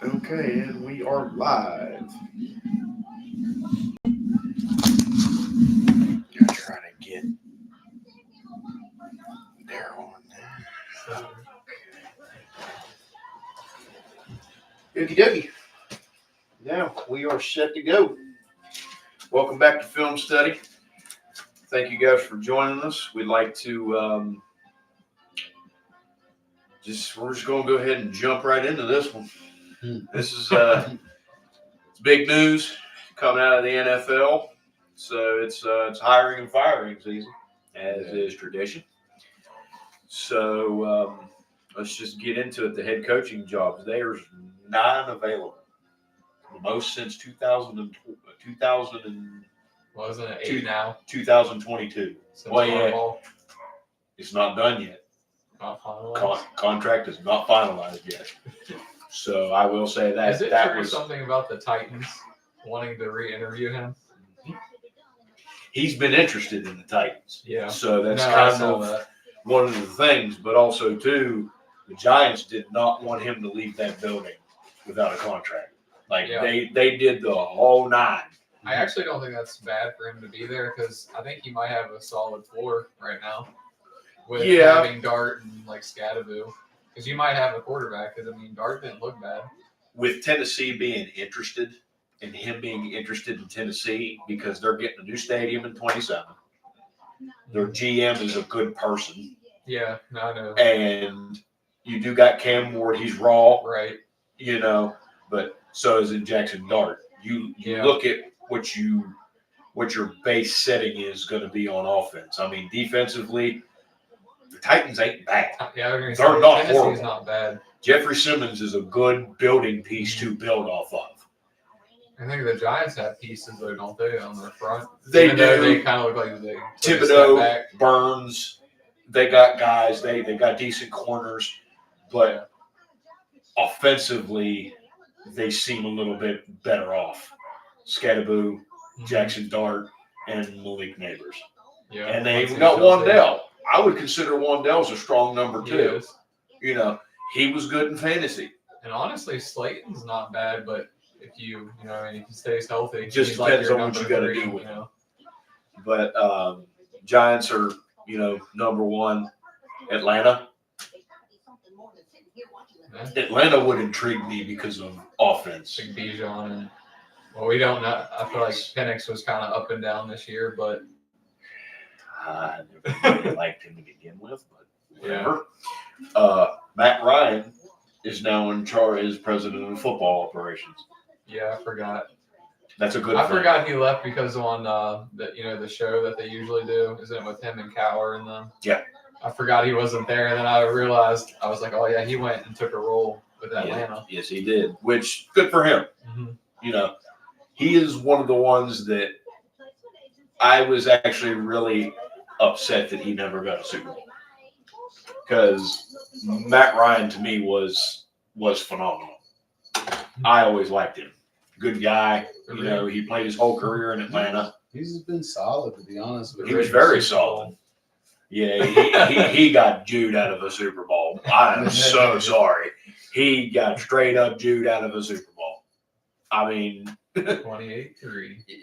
Okay, and we are live. Gonna try to get there on there. Okie dokie. Now we are set to go. Welcome back to Film Study. Thank you guys for joining us. We'd like to we're just going to go ahead and jump right into this one. This is it's big news coming out of the NFL. So it's hiring and firing season, as is tradition. So let's just get into it. The head coaching jobs. There's 9 available. The most since 2000 and wasn't it 8 now? 2022. Well, yeah, it's not done yet. Not finalized. Contract is not finalized yet. So I will say that is it that true was something about the Titans wanting to re-interview him? He's been interested in the Titans. Yeah. So that's kind of one of the things. But also too, the Giants did not want him to leave that building without a contract. They did the whole 9. I actually don't think that's bad for him to be there because I think he might have a solid floor right now with having Dart and Scadaboo. Because you might have a quarterback. Because Dart didn't look bad. With Tennessee being interested and him being interested in Tennessee because they're getting a new stadium in 27. Their GM is a good person. Yeah, no, I know. And you do got Cam Ward. He's raw, right? But so is in Jackson Dart. You look at what your base setting is going to be on offense. Defensively, the Titans ain't bad. Yeah, they're not Tennessee's horrible. Not bad. Jeffrey Simmons is a good building piece to build off of. I think the Giants have pieces, though, don't they, on their front? They do. They kind of look like they Thibodeau, Burns, they got guys. They got decent corners, but offensively, they seem a little bit better off. Scadaboo, Jackson Dart, and Malik Neighbors. Yeah, and they got Wandell. I would consider Wandell a strong number 2. He was good in fantasy. And honestly, Slayton's not bad, but if if he stays healthy, it just depends on what you got to do with him. But Giants are, number 1. Atlanta. Yeah. Atlanta would intrigue me because of offense. Big Bijan and we don't know. I feel like Penix was kind of up and down this year, but I never really liked him to begin with. But whatever. Yeah. Matt Ryan is now in charge as president of football operations. Yeah, I forgot. That's a good. I forgot he left because on the show that they usually do, isn't it with him and Cower and them? Yeah. I forgot he wasn't there, and then I realized I was like, oh yeah, he went and took a role with Atlanta. Yes, he did. Which good for him. Mm-hmm. He is one of the ones that I was actually really upset that he never got a Super Bowl because Matt Ryan to me was phenomenal. I always liked him. Good guy. He played his whole career in Atlanta. He's been solid, to be honest with you. He was very solid. Yeah, he got Jude out of a Super Bowl. I am so sorry. He got straight up Jude out of a Super Bowl. 28-3.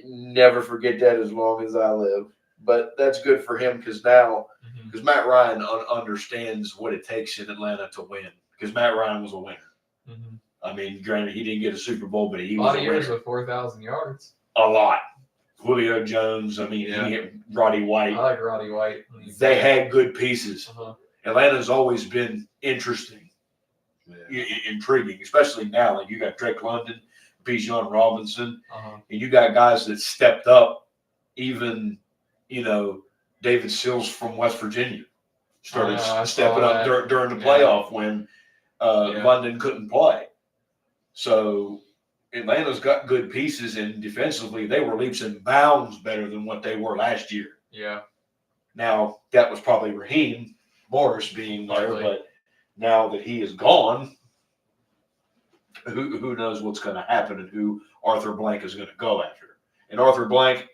Never forget that as long as I live. But that's good for him because now, because Matt Ryan understands what it takes in Atlanta to win. Because Matt Ryan was a winner. Mm-hmm. Granted, he didn't get a Super Bowl, but he was a winner. A lot of years with 4,000 yards. A lot. Julio Jones. He hit Roddy White. I like Roddy White. They had good pieces. Atlanta's always been interesting, intriguing, especially now. You got Drake London, Bijan Robinson, and you got guys that stepped up. Even, David Sills from West Virginia started stepping up during the playoff when London couldn't play. So Atlanta's got good pieces, and defensively, they were leaps and bounds better than what they were last year. Yeah. Now, that was probably Raheem Morris being there, but now that he is gone, who knows what's going to happen and who Arthur Blank is going to go after. And Arthur Blank,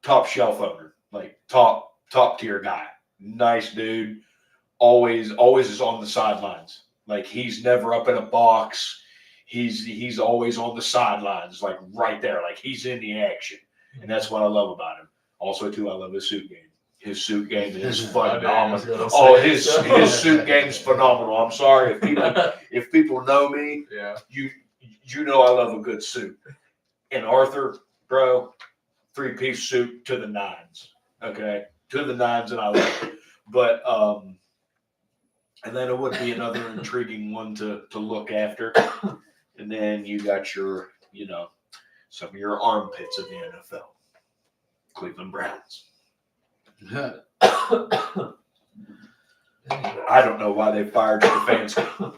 top shelf owner, top tier guy. Nice dude. Always is on the sidelines. Like he's never up in a box. He's always on the sidelines, like right there, like he's in the action, and that's what I love about him. Also, too, I love his suit game. His suit game is phenomenal. Oh, his suit game is phenomenal. I'm sorry if people know me. Yeah. You know I love a good suit. And Arthur, bro, 3-piece suit to the nines. Okay, to the nines, and I love it. But and then it would be another intriguing one to look after. And then you got your, some of your armpits of the NFL. Cleveland Browns. I don't know why they fired Stefanski.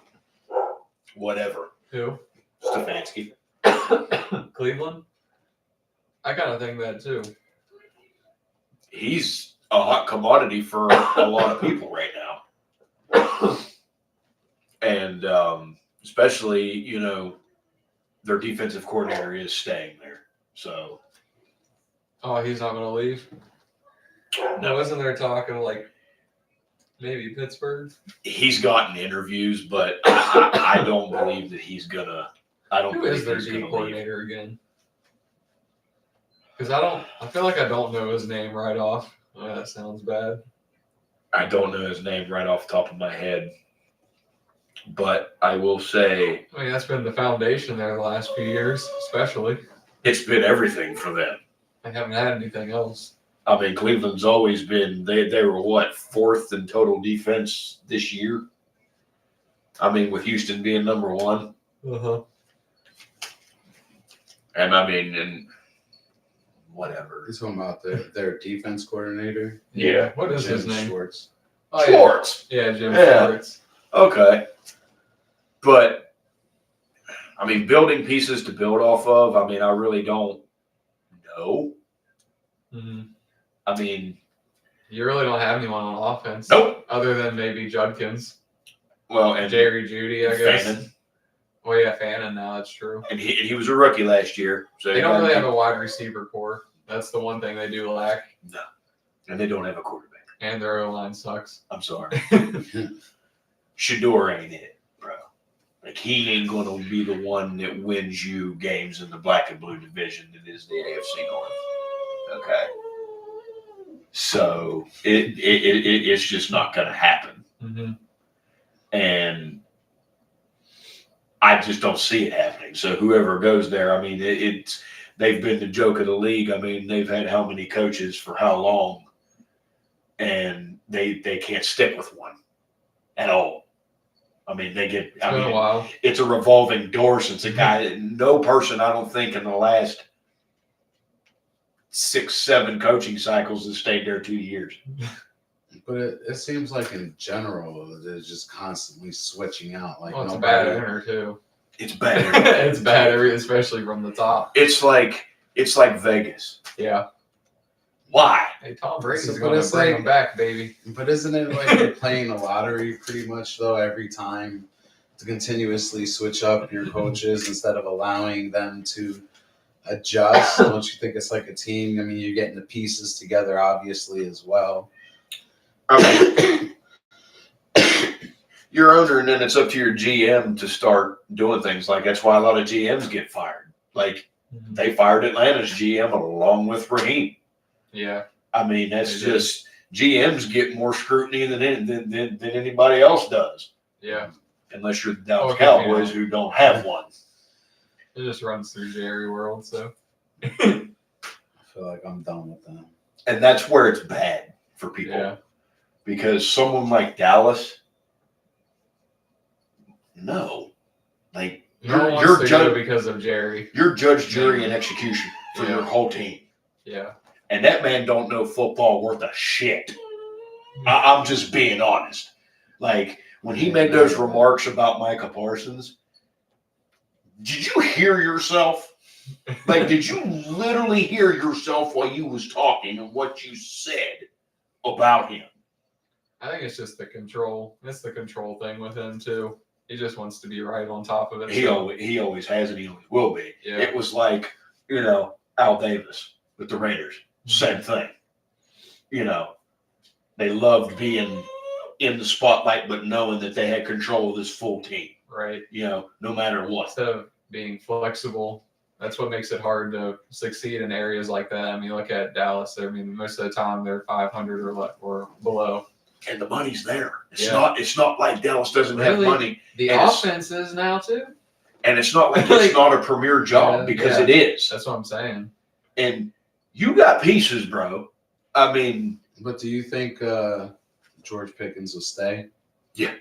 Whatever. Who? Stefanski. Cleveland? I kind of think that too. He's a hot commodity for a lot of people right now. And especially, their defensive coordinator is staying there. So. Oh, he's not going to leave? No, isn't there talk of like maybe Pittsburgh? He's gotten interviews, but I don't believe that he's gonna. I don't. Who believe is their he's D gonna coordinator again? Because I feel like I don't know his name right off. Oh, that sounds bad. I don't know his name right off the top of my head, but I will say. I mean, that's been the foundation there the last few years, especially. It's been everything for them. They haven't had anything else. I mean, Cleveland's always been. They were what, 4th in total defense this year. I mean, with Houston being number 1. Uh-huh. And I mean, and whatever. You're talking about their defense coordinator? Yeah. What is Jim his name? Schwartz. Oh, Schwartz. Yeah, Jim Yeah. Schwartz. Okay. But, I mean, building pieces to build off of, I mean, I really don't know. Mm-hmm. I mean, You really don't have anyone on offense. Nope. Other than maybe Judkins. Well, and Jerry Jeudy, I guess. Fannin. Well, yeah, Fannin now, that's true. And he was a rookie last year. So They don't really have a wide receiver core. That's the one thing they do lack. No. And they don't have a quarterback. And their O-line sucks. I'm sorry. Shador ain't it, bro. Like, he ain't going to be the one that wins you games in the black and blue division that is the AFC North. Okay. So it's just not going to happen. Mm-hmm. And I just don't see it happening. So whoever goes there, I mean, they've been the joke of the league. I mean, they've had how many coaches for how long, and they can't stick with one at all. I mean, It's been a while. it's a revolving door since a guy. No person, I don't think, in the last 6-7 coaching cycles has stayed there 2 years. But it seems like in general, they're just constantly switching out. Like, Well, it's a bad owner, too. It's bad. It's bad, especially from the top. It's like Vegas. Yeah. Why? Hey, Tom Brady's So, but going to it's bring like- him back, baby. But isn't it like you're playing a lottery pretty much, though, every time to continuously switch up your coaches instead of allowing them to adjust? Don't you think it's like a team? I mean, you're getting the pieces together, obviously, as well. I mean, your owner, and then it's up to your GM to start doing things. Like, that's why a lot of GMs get fired. Like, they fired Atlanta's GM along with Raheem. Yeah. I mean, that's They did. just GMs get more scrutiny than anybody else does. Yeah. Unless you're the Dallas Okay, Cowboys, yeah. who don't have one. It just runs through Jerry World, so. I feel like I'm done with them. And that's where it's bad for people. Yeah. Because someone like Dallas, no. Like, No one you're wants to go because of Jerry. You're judge, jury, and execution for Yeah. your whole team. Yeah. And that man don't know football worth a shit. I'm just being honest. Like, when he made those remarks about Micah Parsons, did you hear yourself? Like, did you literally hear yourself while you was talking and what you said about him? I think it's just the control. It's the control thing with him, too. He just wants to be right on top of it. He always has and he always will be. Yeah. It was like, Al Davis with the Raiders. Same thing. They loved being in the spotlight, but knowing that they had control of this full team. Right. No matter what. Instead of being flexible, that's what makes it hard to succeed in areas like that. I mean, look at Dallas. I mean, most of the time they're 500 or below. And the money's there. It's not like Dallas doesn't have Really? money. The And offense is now too. And it's not like it's not a premier job because it is. That's what I'm saying. And you got pieces, bro. I mean, but do you think George Pickens will stay? Yeah.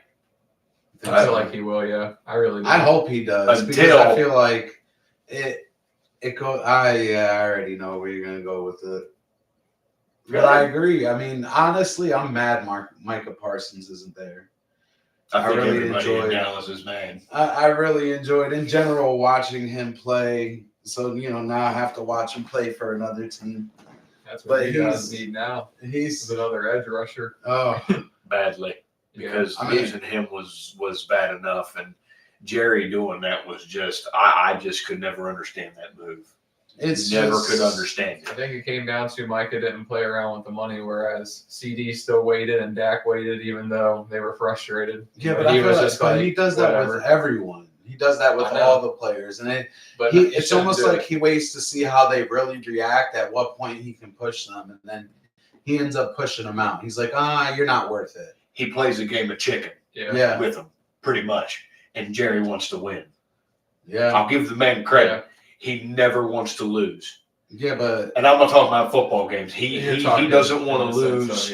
I feel like he will. Yeah, I really do. I hope he does because I feel like it goes. I already know where you're gonna go with it. But I agree. I mean, honestly, I'm mad Micah Parsons isn't there. I think really everybody enjoyed in Dallas is mad. I really enjoyed, in general, watching him play. So, now I have to watch him play for another team. That's what he does need now. He's another edge rusher. Oh, badly. Because losing him was bad enough. And Jerry doing that was just, I just could never understand that move. Could understand it. I think it came down to Micah didn't play around with the money, whereas CD still waited and Dak waited, even though they were frustrated. Yeah, but he does that with everyone. He does that with all the players, and it's almost like he waits to see how they really react. At what point he can push them, and then he ends up pushing them out. He's like, you're not worth it. He plays a game of chicken with them, pretty much, and Jerry wants to win. Yeah, I'll give the man credit. Yeah. He never wants to lose. Yeah, but and I'm not talking about football games. He doesn't want to lose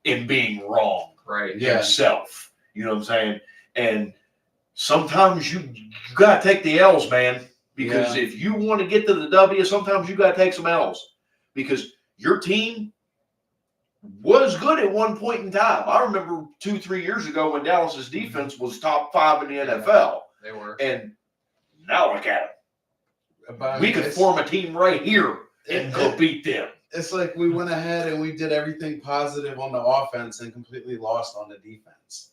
in being wrong, right? Himself. You know what I'm saying? And sometimes you got to take the L's, man, because if you want to get to the W, sometimes you got to take some L's because your team was good at one point in time. I remember 2-3 years ago when Dallas's defense was top 5 in the NFL. They were. And now look at them. We could form a team right here and go beat them. It's like we went ahead and we did everything positive on the offense and completely lost on the defense.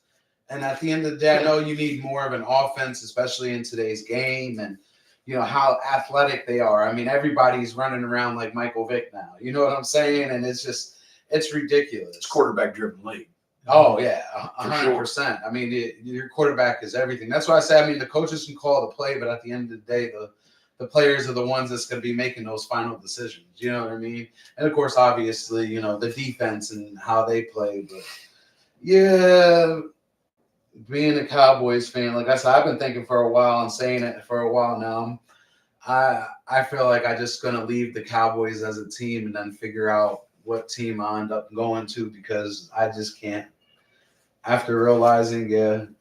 And at the end of the day, I know you need more of an offense, especially in today's game, and how athletic they are. I mean, everybody's running around like Michael Vick now. You know what I'm saying? And it's ridiculous. It's quarterback-driven league. Oh, yeah, 100%. Sure. I mean, your quarterback is everything. That's why I say, I mean, the coaches can call the play, but at the end of the day, the players are the ones that's going to be making those final decisions. You know what I mean? And, of course, obviously, the defense and how they play. But, being a Cowboys fan, like I said, I've been thinking for a while and saying it for a while now. I feel like I'm just going to leave the Cowboys as a team and then figure out what team I end up going to because I just can't. After realizing,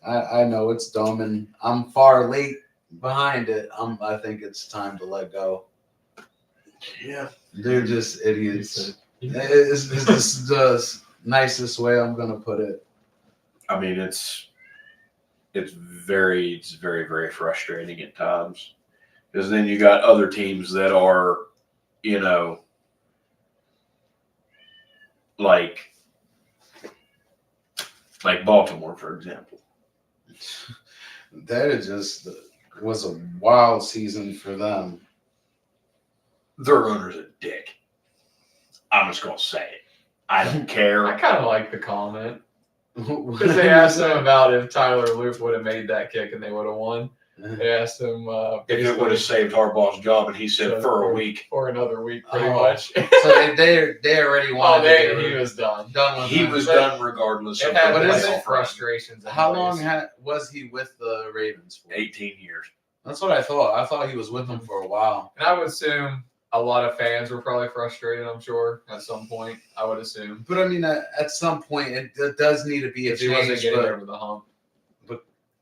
I know it's dumb and I'm far late behind it. I think it's time to let go. Yeah. They're just idiots. It's the nicest way I'm going to put it. I mean, it's very, very frustrating at times because then you got other teams that are, like Baltimore, for example. That was a wild season for them. Their owner's a dick. I'm just going to say it. I don't care. I kind of like the comment. Because they asked him about if Tyler Loop would have made that kick and they would have won. They asked him if it would have saved Harbaugh's job, and he said for a week. For another week, pretty much. So they already wanted he was done. He was done regardless of the frustrations. How long was he with the Ravens for? 18 years. That's what I thought. I thought he was with them for a while. And I would assume a lot of fans were probably frustrated, I'm sure, at some point, I would assume. But, I mean, at some point, it does need to be a change. He wasn't getting over the hump.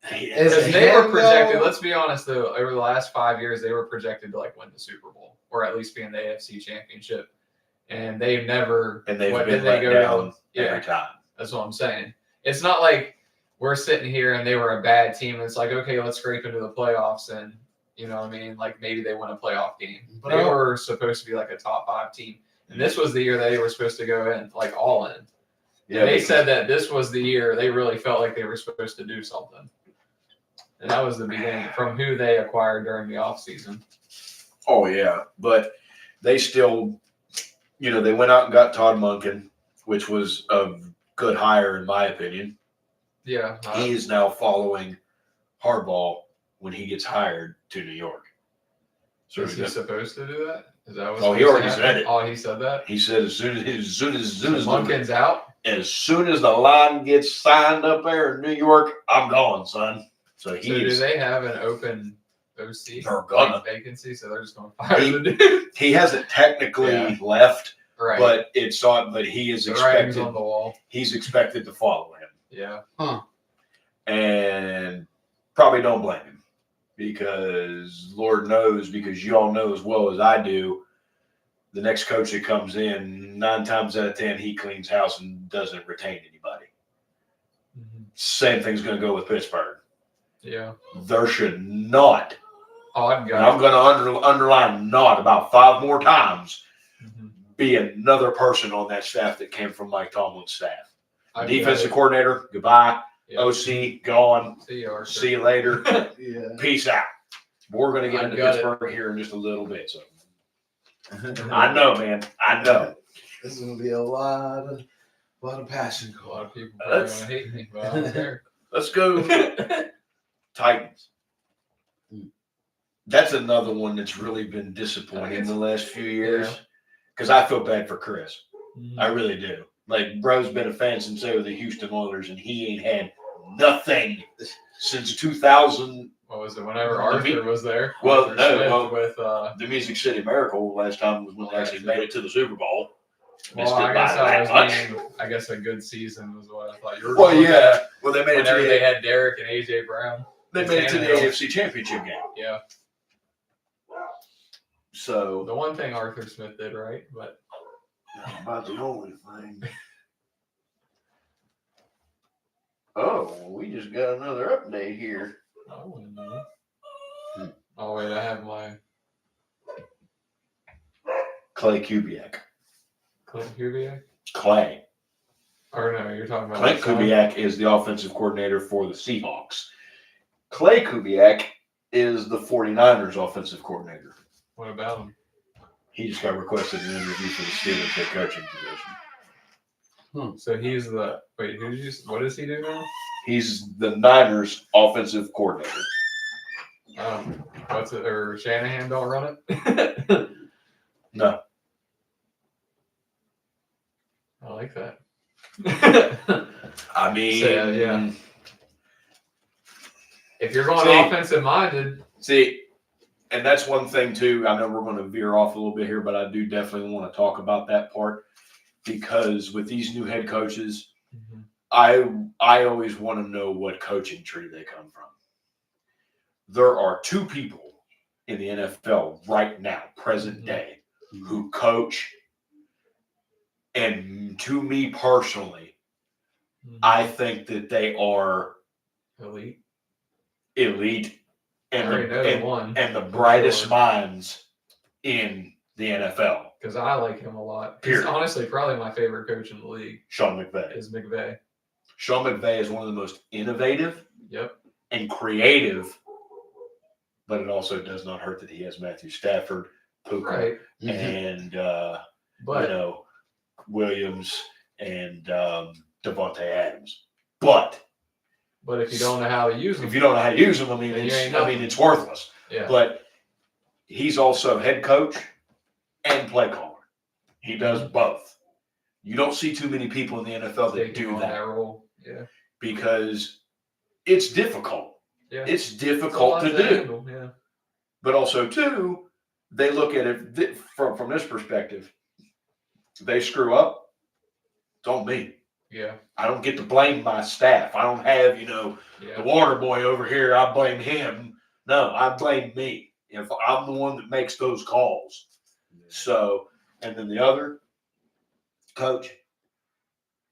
Because they were projected, let's be honest, though, over the last 5 years, they were projected to, win the Super Bowl, or at least be in the AFC Championship. And they've never... And they've been let down every time. That's what I'm saying. It's not like we're sitting here and they were a bad team, and it's like, okay, let's scrape into the playoffs and... You know what I mean? Like maybe they win a playoff game. But they were supposed to be like a top 5 team. And this was the year they were supposed to go in, all in. Yeah, they said that this was the year they really felt like they were supposed to do something. And that was the beginning from who they acquired during the offseason. Oh, yeah. But they still, they went out and got Todd Monken, which was a good hire in my opinion. Yeah. He is now following Harbaugh when he gets hired to New York. So is he supposed to do that? Is that what? Oh, he already said it. Oh, he said that. He said as soon as Monken's out. As soon as the line gets signed up there in New York, I'm gone, son. So do they have an open OC vacancy? So they're just going to fire the dude. He hasn't technically left, right? But it's on. But he is expected on the wall. He's expected to follow him. Yeah. Huh. And probably don't blame him because Lord knows, because you all know as well as I do, the next coach that comes in, 9 times out of 10, he cleans house and doesn't retain anybody. Mm-hmm. Same thing's going to go with Pittsburgh. Yeah. There should not. I'm going to underline not about 5 more times. Mm-hmm. Be another person on that staff that came from Mike Tomlin's staff. Defensive coordinator, goodbye. Yep. OC, gone. See you later. Yeah. Peace out. We're going to get into Pittsburgh here in just a little bit. So I know, man. I know. This is going to be a lot of passion. A lot of people are going to hate me, but I don't care. Let's go. Titans. That's another one that's really been disappointing in the last few years because I feel bad for Chris. Mm-hmm. I really do. Like, bro's been a fan since they were the Houston Oilers, and he ain't had nothing since 2000. What was it? Whenever Arthur was there. Well, with the Music City Miracle last time was when they actually made it to the Super Bowl. Well, I guess a good season was what I thought you were. Well, yeah. Well, they made whenever they had Derek and AJ Brown. They made it to the AFC Championship game. Yeah. So the one thing Arthur Smith did right, but not about the only thing. Oh, we just got another update here. Oh, oh wait, I have my Clay Kubiak. Clay Kubiak? Clay. Or no, you're talking about Clay Kubiak is the offensive coordinator for the Seahawks. Clay Kubiak is the 49ers offensive coordinator. What about him? He just got requested an interview for the Steelers head coaching position. So he's the what does he do now? He's the Niners offensive coordinator. What's it? Or Shanahan don't run it? No. I like that. I mean, so, yeah. If you're going offensive minded, and that's one thing too. I know we're going to veer off a little bit here, but I do definitely want to talk about that part because with these new head coaches, I always want to know what coaching tree they come from. There are 2 people in the NFL right now, present day, who coach, and to me personally, I think that they are elite, and the brightest minds in the NFL. Because I like him a lot. He's honestly probably my favorite coach in the league. Sean McVay. Sean McVay is one of the most innovative and creative, but it also does not hurt that he has Matthew Stafford, Puka, and Williams and Devontae Adams. But if you don't know how to use them, I mean, it's worthless. Yeah. But he's also head coach and play caller. He does both. You don't see too many people in the NFL that do that role. Yeah. Because it's difficult. Yeah. It's difficult to do. Handle. Yeah. But also, too, they look at it from this perspective. They screw up, it's on me. Yeah. I don't get to blame my staff. I don't have, the water boy over here, I blame him. No, I blame me. If I'm the one that makes those calls. Yeah. So, and then the other coach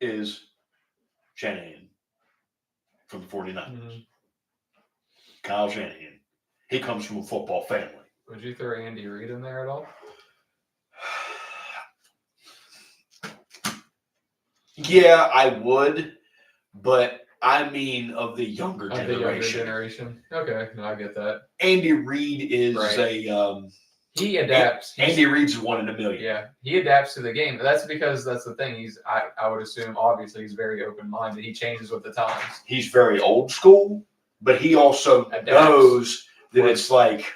is Shanahan from the 49ers. Mm-hmm. Kyle Shanahan. He comes from a football family. Would you throw Andy Reid in there at all? Yeah, I would, but I mean of the younger generation. Okay, no, I get that. Andy Reid is He adapts. Andy Reid's 1 in a million. Yeah, he adapts to the game. That's because that's the thing. I would assume, obviously, he's very open-minded. He changes with the times. He's very old school, but he also knows that it's like,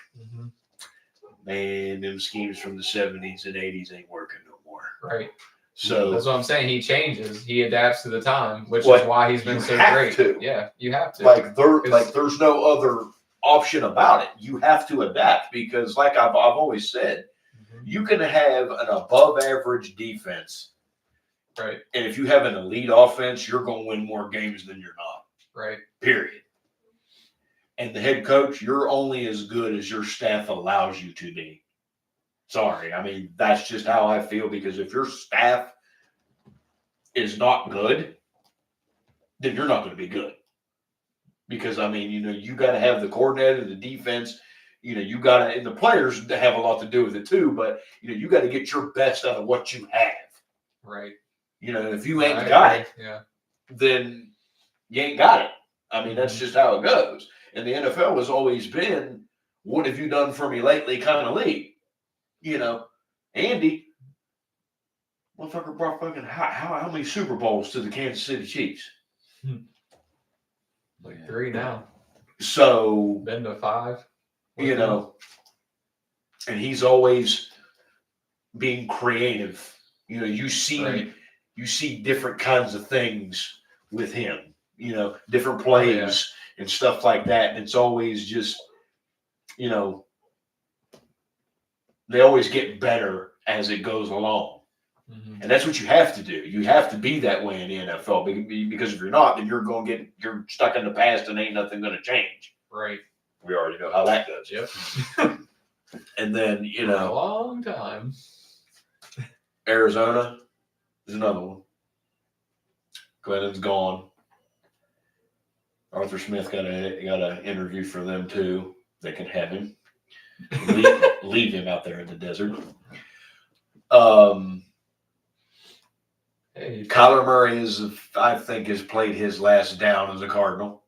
man, them schemes from the 70s and 80s ain't working no more. Right. So that's what I'm saying. He changes. He adapts to the time, which is why he's been so great. Yeah, you have to. There's no other option about it. You have to adapt because, like I've always said, you can have an above-average defense, right? And if you have an elite offense, you're going to win more games than you're not. Right. Period. And the head coach, you're only as good as your staff allows you to be. Sorry. I mean, that's just how I feel because if your staff is not good, then you're not going to be good. Because, I mean, you got to have the coordinator, the defense, you got to, and the players have a lot to do with it too, but, you got to get your best out of what you have. Right. If you ain't got it, then you ain't got it. I mean, that's just how it goes. And the NFL has always been, what have you done for me lately kind of league. Andy, motherfucker brought fucking how many Super Bowls to the Kansas City Chiefs? Like 3 now. So been to 5. And he's always being creative. You see different kinds of things with him. Different plays and stuff like that. And it's always just, they always get better as it goes along. And that's what you have to do. You have to be that way in the NFL because if you're not, then you're stuck in the past and ain't nothing going to change. Right. We already know how that goes. Yep. And then, For a long time. Arizona is another one. Glennon's gone. Arthur Smith got an interview for them too. They can have him. Leave him out there in the desert. Kyler Murray I think has played his last down as a Cardinal.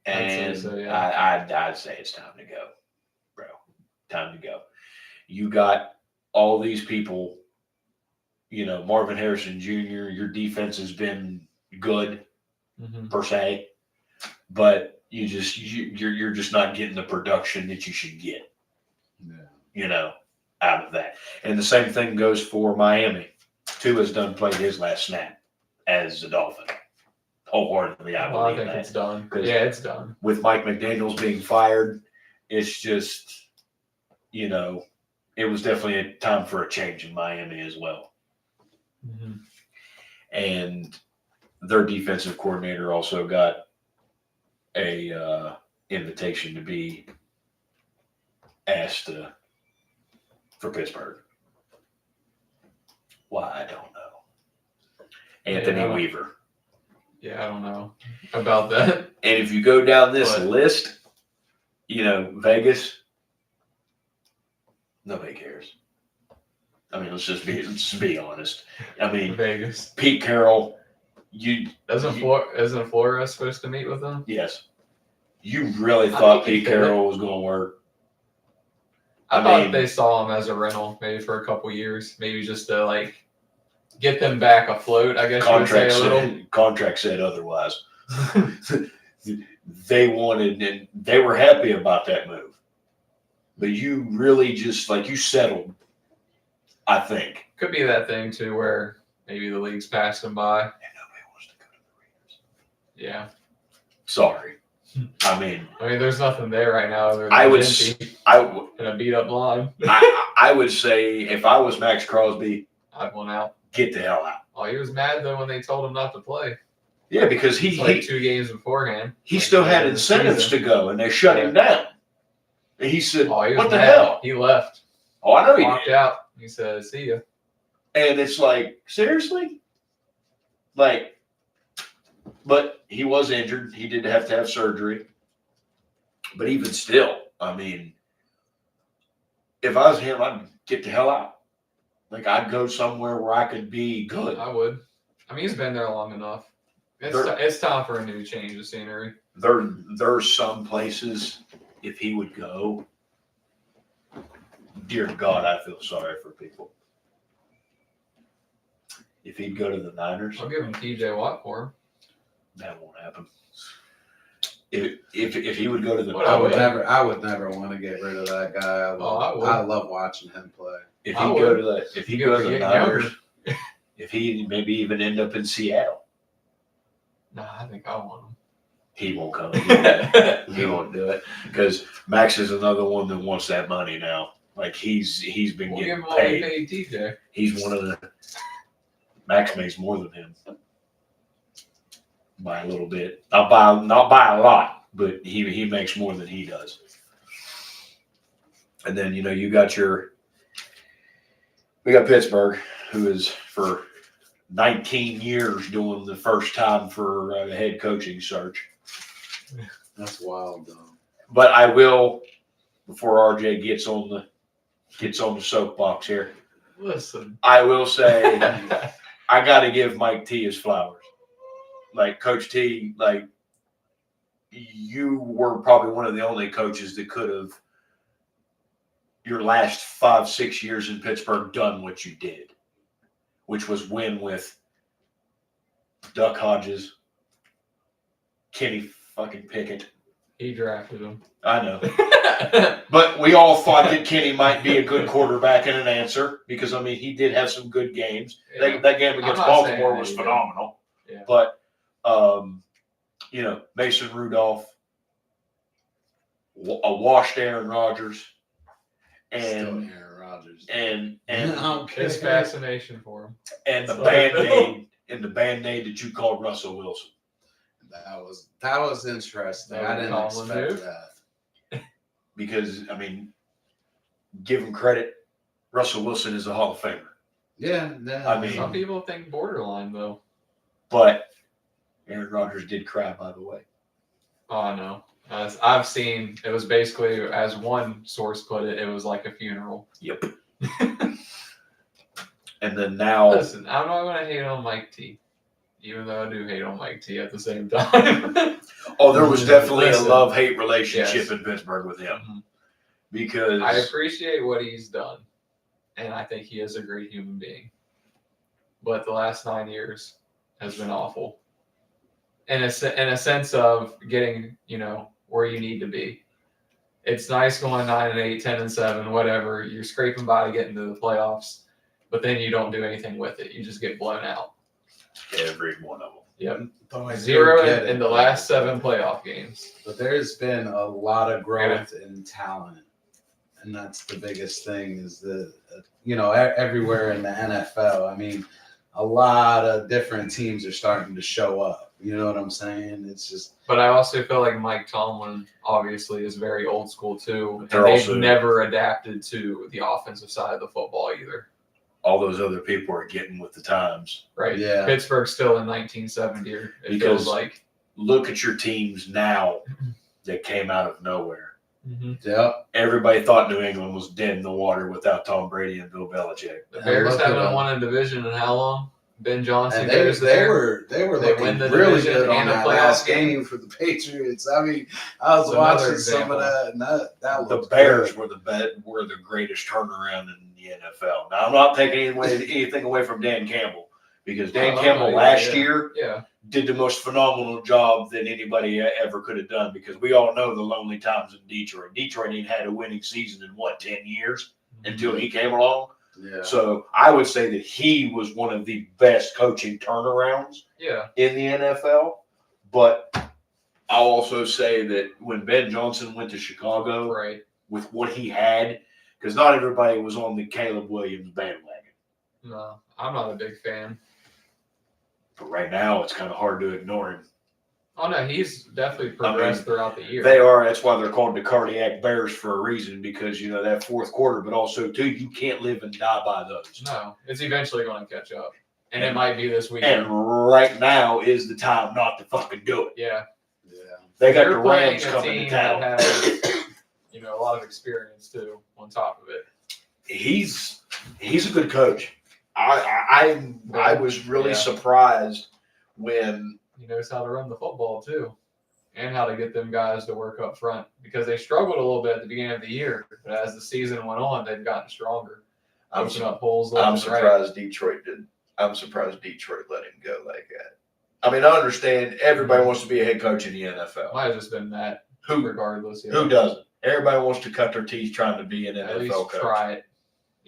And I'd say it's time to go, bro. Time to go. You got all these people, Marvin Harrison Jr., your defense has been good per se, but you're just not getting the production that you should get. Out of that. And the same thing goes for Miami. Tua's played his last snap as a Dolphin. Wholeheartedly, I think it's done. Yeah, it's done. With Mike McDaniels being fired, it's just, it was definitely a time for a change in Miami as well. And their defensive coordinator also got a invitation to be asked for Pittsburgh. Why, I don't know. Anthony Weaver. Yeah, I don't know about that. And if you go down this list, Vegas, nobody cares. I mean, let's just be honest. I mean, Vegas. Pete Carroll, isn't Flores supposed to meet with them? Yes. You really thought Pete Carroll was going to work? I thought they saw him as a rental, maybe for a couple years, maybe just to get them back afloat. I guess contract said otherwise. They wanted, and they were happy about that move, but you really just you settled. I think could be that thing too, where maybe the league's passed them by, and nobody wants to go to the Raiders. Yeah. Sorry. I mean, there's nothing there right now. I would in a beat up line. I would say if I was Max Crosby, I'd want out. Get the hell out. Oh, he was mad though when they told him not to play. Yeah, because he played 2 games beforehand. He still had incentives to go, and they shut him down. And he said, "What the hell?" He left. Oh, I know he walked out. He said, "See ya." And it's seriously, but he was injured. He did have to have surgery. But even still, I mean, if I was him, I'd get the hell out. I'd go somewhere where I could be good. I would. I mean, he's been there long enough. It's time for a new change of scenery. There's some places, if he would go, dear God, I feel sorry for people. If he'd go to the Niners, I'll give him TJ Watt for him. that won't happen. If he would go to the Well, Niners, I would never want to get rid of that guy. I love watching him play. if I he would. go to the if he You're go to the getting Niners, younger. if he maybe even end up in Seattle, Nah, I think I want he won't come. him. He won't do it because Max is another one that wants that money now. Like he's been We'll give getting him what we paid. paid TJ. He's one of the Max makes more than him by a little bit, not by a lot, but he makes more than he does. And then you got we got Pittsburgh, who is for 19 years doing the first time for a head coaching search. That's wild, though. But I will, before RJ gets on the soapbox here, Listen. I will say I got to give Mike T his flowers. Like Coach T, like you were probably one of the only coaches that could have your last 5-6 years in Pittsburgh done what you did, which was win with Duck Hodges, Kenny fucking Pickett. He drafted him. I know. But we all thought that Kenny might be a good quarterback and an answer because, he did have some good games. Yeah. That game against I'm not Baltimore saying was that he phenomenal. Yeah. But, Mason Rudolph, a washed Aaron Rodgers, Still and Aaron Rodgers. and His fascination for him. and the So- Band-Aid that you called Russell Wilson. That was interesting. That I was didn't a expect Colin move. that. Because, give him credit, Russell Wilson is a Hall of Famer. Yeah. I mean- Some people think borderline though. But Aaron Rodgers did cry, by the way. Oh, I know. As I've seen, it was basically, as one source put it, it was like a funeral. Yep. And then now, Listen, I'm not going to hate on Mike T, even though I do hate on Mike T at the same time. there was definitely Listen. a love-hate relationship Yes. in Pittsburgh with him Mhm. because I appreciate what he's done, and I think he is a great human being. But the last 9 years has been awful. In a sense of getting, where you need to be. It's nice going 9-8, 10-7, whatever. You're scraping by to get into the playoffs, but then you don't do anything with it. You just get blown out. every one of them. Yep. Though I do 0 get in it, the last 7 playoff games. But there's been a lot of growth in talent. And that's the biggest thing is that, everywhere in the NFL, a lot of different teams are starting to show up. You know what I'm saying? It's just. But I also feel like Mike Tomlin obviously is very old school too. They're And they've also- never adapted to the offensive side of the football either. All those other people are getting with the times. Right? Yeah. Pittsburgh's still in 1970. It Because- feels like. Look at your teams now that came out of nowhere. Yep. Everybody thought New England was dead in the water without Tom Brady and Bill Belichick. The Bears look at haven't them. won a division in how long? Ben Johnson And goes they there. were They looking win the really division good on and a that playoff last game. game for the Patriots. I was It's another watching some of example. that, and that The looked Bears good. were the greatest turnaround in the NFL. Now I'm not taking anything away from Dan Campbell because Dan Oh, Campbell yeah, last yeah. year Yeah. did the most phenomenal job that anybody ever could have done because we all know the lonely times in Detroit. Detroit ain't had a winning season in 10 years until he came along. Yeah. So I would say that he was one of the best coaching turnarounds Yeah. in the NFL. But I'll also say that when Ben Johnson went to Chicago Right. with what he had, because not everybody was on the Caleb Williams bandwagon. No, I'm not a big fan. But right now, it's kind of hard to ignore him. Oh no, he's definitely progressed throughout the year. They are. That's why they're called the Cardiac Bears for a reason, because that fourth quarter, but also too, you can't live and die by those. No, it's eventually going to catch up, and it might be this weekend. And right now is the time not to fucking do it. Yeah, Yeah. They got They're the playing Rams a coming team to town. that has, a lot of experience too. On top of it, He's a good coach. I was really Yeah. surprised when he knows how to run the football too. and how to get them guys to work up front because they struggled a little bit at the beginning of the year, but as the season went on, they've gotten stronger. Opening up holes left I'm and right. surprised Detroit did. I'm surprised Detroit let him go like that. I mean, I understand everybody wants to be a head coach in the NFL. Might have just been that. Regardless, yeah. Who doesn't? Everybody wants to cut their teeth trying to be an At NFL least coach. try it.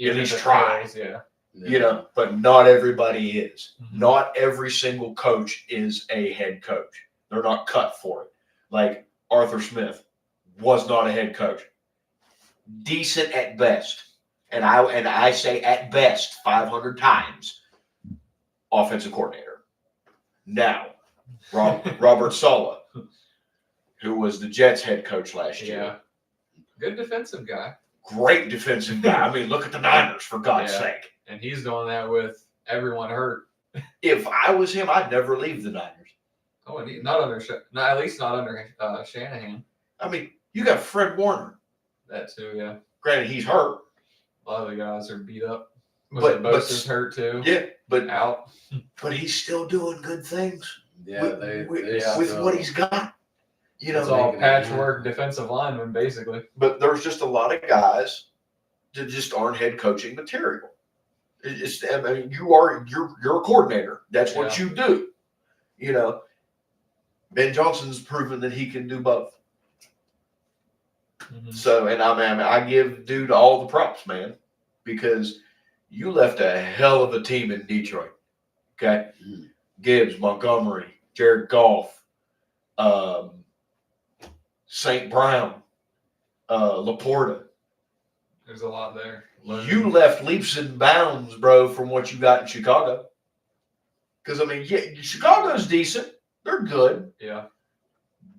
At least try. Yeah. You know, but not everybody is. Mhm. Not every single coach is a head coach. They're not cut for it. Like Arthur Smith was not a head coach. Decent at best. And I say at best 500 times offensive coordinator. Now, Robert Saleh, who was the Jets head coach last year. Yeah. Good defensive guy. Great defensive guy. I mean, look at the Niners, for God's sake. And he's doing that with everyone hurt. If I was him, I'd never leave the Niners. Oh, and at least not under Shanahan. I mean, you got Fred Warner. That too, yeah. Granted, he's hurt. A lot of the guys are beat up. But Bosa's hurt too. Yeah, but Out. But he's still doing good things. Yeah, with what he's got. You know, It's all patchwork defensive linemen, basically. But there's just a lot of guys that just aren't head coaching material. I mean, you're a coordinator. That's what you do. You know, Ben Johnson's proven that he can do both. Mm-hmm. So, and I give dude all the props, man, because you left a hell of a team in Detroit. Okay, Gibbs, Montgomery, Jared Goff, St. Brown, Laporta. There's a lot there. You left leaps and bounds, bro, from what you got in Chicago. Because, I mean, yeah, Chicago's decent. They're good. Yeah.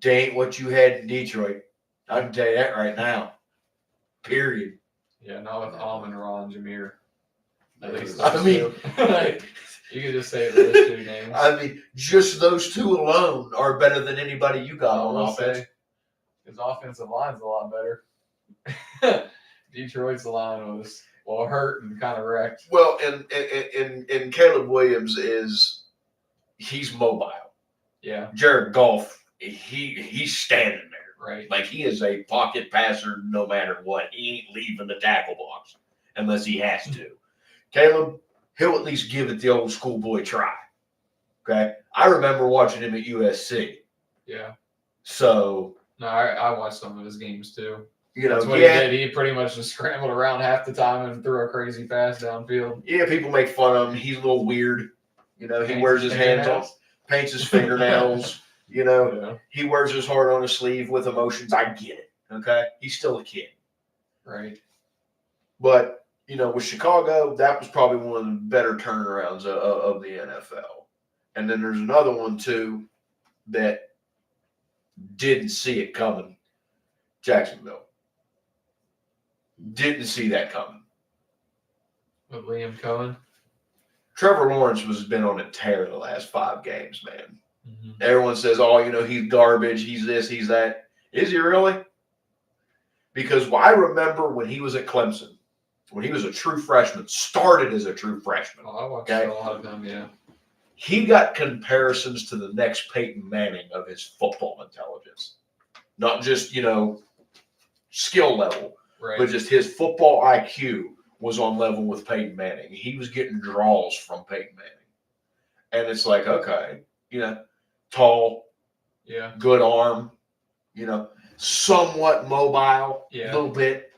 They ain't what you had in Detroit. I can tell you that right now. Period. Yeah, not with Amon-Ra and Jameer. At least I mean, you could just say those two names. I mean, just those two alone are better than anybody you got on offense. His offensive line's a lot better. Detroit's line was hurt and kind of wrecked. Well, and Caleb Williams he's mobile. Yeah. Jared Goff, he's standing there. Right. Like he is a pocket passer no matter what. He ain't leaving the tackle box unless he has to. Caleb, he'll at least give it the old schoolboy try. Okay? I remember watching him at USC. Yeah. So. No, I watched some of his games too. You know, that's what he did. He pretty much just scrambled around half the time and threw a crazy pass downfield. Yeah, people make fun of him. He's a little weird. You know, he wears his hands off, paints his fingernails. You know, he wears his heart on his sleeve with emotions. I get it. Okay? He's still a kid. Right. But, you know, with Chicago, that was probably one of the better turnarounds of the NFL. And then there's another one, too, that didn't see it coming. Jacksonville. Didn't see that coming. With Liam Cohen. Trevor Lawrence has been on a tear the last 5 games, man. Mm-hmm. Everyone says, oh, you know, he's garbage. He's this, he's that. Is he really? Because I remember when he was at Clemson, when he was a true freshman, started as a true freshman. Oh, I watched a lot of them, yeah. He got comparisons to the next Peyton Manning of his football intelligence. Not just, you know, skill level, right, but just his football IQ was on level with Peyton Manning. He was getting draws from Peyton Manning. And it's like, okay, you know, tall, yeah, good arm, you know, somewhat mobile, a little bit.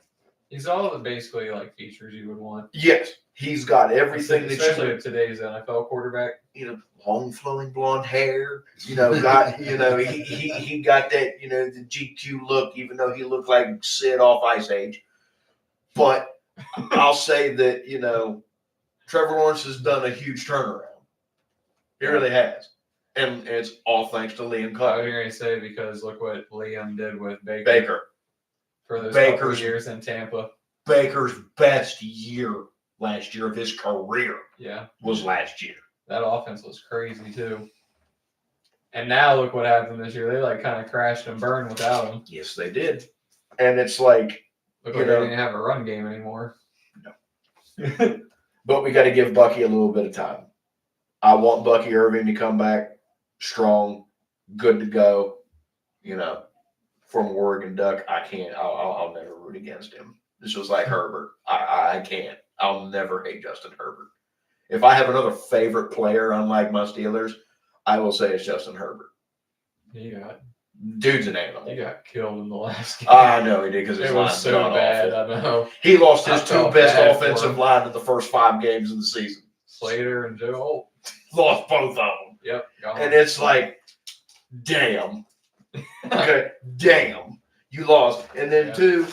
He's all the basically like features you would want. Yes, he's got everything that especially with today's NFL quarterback. You know, long flowing blonde hair. You know, got you know he got that, you know, the GQ look, even though he looked like Sid off Ice Age. But I'll say that, you know, Trevor Lawrence has done a huge turnaround. He really has. And it's all thanks to Liam Cohen. I was going to say, because look what Liam did with Baker. For those couple of years in Tampa. Baker's best year last year of his career was last year. That offense was crazy, too. And now look what happened this year. They, like, kind of crashed and burned without him. Yes, they did. And it's like, look like they didn't have a run game anymore. No. But we got to give Bucky a little bit of time. I want Bucky Irving to come back strong, good to go. from Oregon Duck, I can't. I'll never root against him. This was like Herbert. I can't. I'll never hate Justin Herbert. If I have another favorite player, unlike my Steelers, I will say it's Justin Herbert. Dude's an animal. He got killed in the last game. I know he did because his it line was so bad. awful. I know. He lost his I two felt best bad for offensive him. line in the first 5 games of the season. Slater and Joe Holt. Lost both of them. Yep. Gone. And it's like, damn. Okay, damn. You lost. And then two,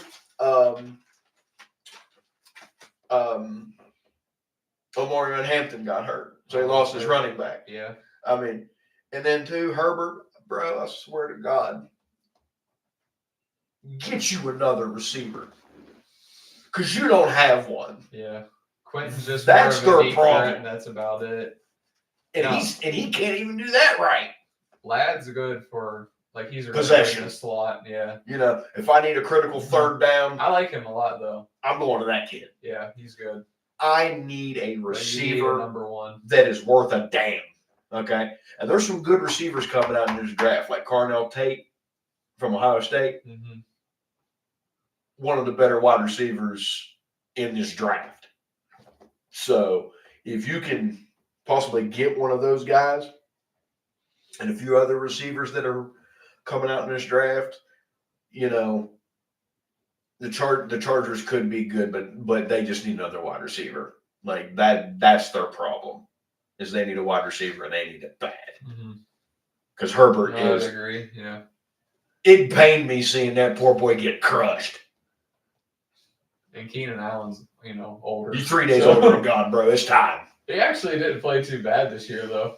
Omarion Hampton got hurt. So he lost his running back. Yeah. I mean, and then two, Herbert, bro, I swear to God, get you another receiver. Because you don't have one. Yeah. Quentin's just That's more of a their deep problem. threat, and that's about it. And he can't even do that right. Ladd's good for he's a Possession. in the slot. Yeah. If I need a critical third down, I like him a lot though. I'm going to that kid. Yeah, he's good. I need a But you need a receiver number one. that is worth a damn. Okay? And there's some good receivers coming out in this draft, like Carnell Tate from Ohio State. Mm-hmm. One of the better wide receivers in this draft. So if you can possibly get one of those guys and a few other receivers that are coming out in this draft, the Chargers could be good, but they just need another wide receiver. Like that's their problem, is they need a wide receiver and they need it bad. Because Herbert I would agree. Yeah. It pained me seeing that poor boy get crushed. And Keenan Allen's, older. You're 3 days older than God, bro. It's time. He actually didn't play too bad this year, though.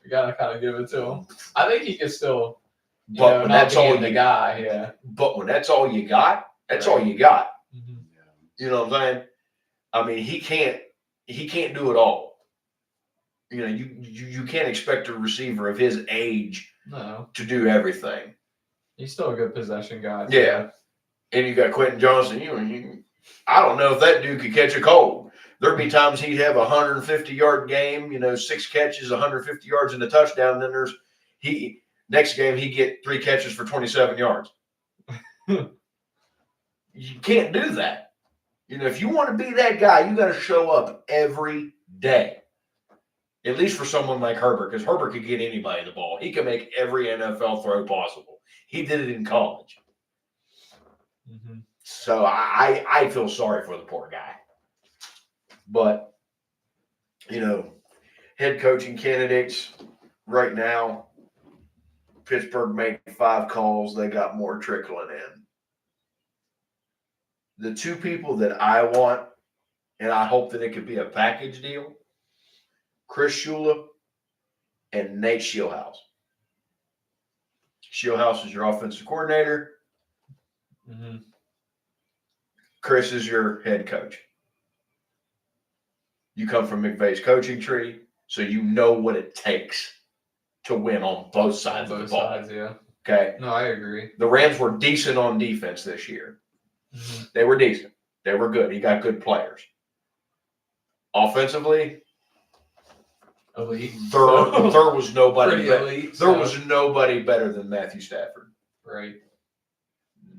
You gotta kind of give it to him. I think he could still, But when that's all the guy, yeah. But when that's all you got, that's all you got. Mm-hmm. You know what I'm saying? I mean, he can't do it all. You can't expect a receiver of his age to do everything. He's still a good possession guy. Yeah. And you got Quentin Johnson. I don't know if that dude could catch a cold. There'd be times he'd have a 150-yard game, 6 catches, 150 yards and a touchdown. And then next game he'd get 3 catches for 27 yards. You can't do that. If you want to be that guy, you got to show up every day. At least for someone like Herbert, because Herbert could get anybody the ball. He could make every NFL throw possible. He did it in college. Mm-hmm. So I feel sorry for the poor guy. But, head coaching candidates right now, Pittsburgh made 5 calls. They got more trickling in. The 2 people that I want, and I hope that it could be a package deal, Chris Shula and Nate Shieldhouse. Shieldhouse is your offensive coordinator. Mm-hmm. Chris is your head coach. You come from McVay's coaching tree, so you know what it takes to win on both sides of the ball. Both sides, yeah. Okay? No, I agree. The Rams were decent on defense this year. Mm-hmm. They were decent. They were good. He got good players. Offensively, elite. There was nobody. Pretty elite. There was nobody better than Matthew Stafford. Right.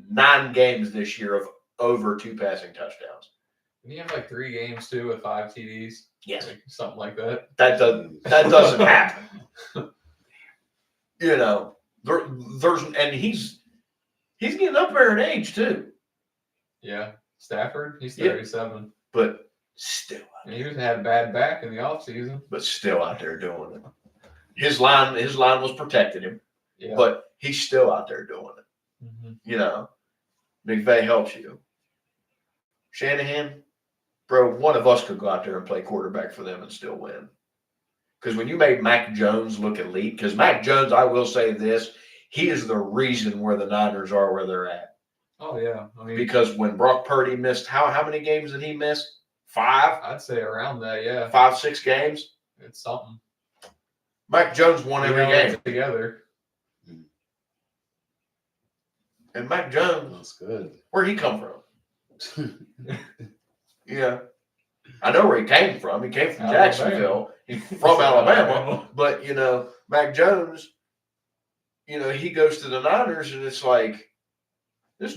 9 games this year of over 2 passing touchdowns. Didn't he have 3 games too with 5 TDs? Yes. Something like that. That doesn't happen. There's and he's getting up there in age too. Yeah. Stafford, he's 37. But still. And he had a bad back in the offseason. But still out there doing it. His line was protecting him. Yeah. But he's still out there doing it. Mm-hmm. McVay helps you. Shanahan, bro, one of us could go out there and play quarterback for them and still win. Because when you made Mac Jones look elite, because Mac Jones, I will say this, he is the reason where the Niners are where they're at. Oh, yeah. I mean, because when Brock Purdy missed, how many games did he miss? 5? I'd say around that, yeah. 5, 6 games? It's something. Mac Jones won every game. Together. And Mac Jones, That's good. where'd he come from? Yeah. I know where he came from. He came from Alabama. Jacksonville. He's from Alabama. But, Mac Jones, he goes to the Niners, and it's like this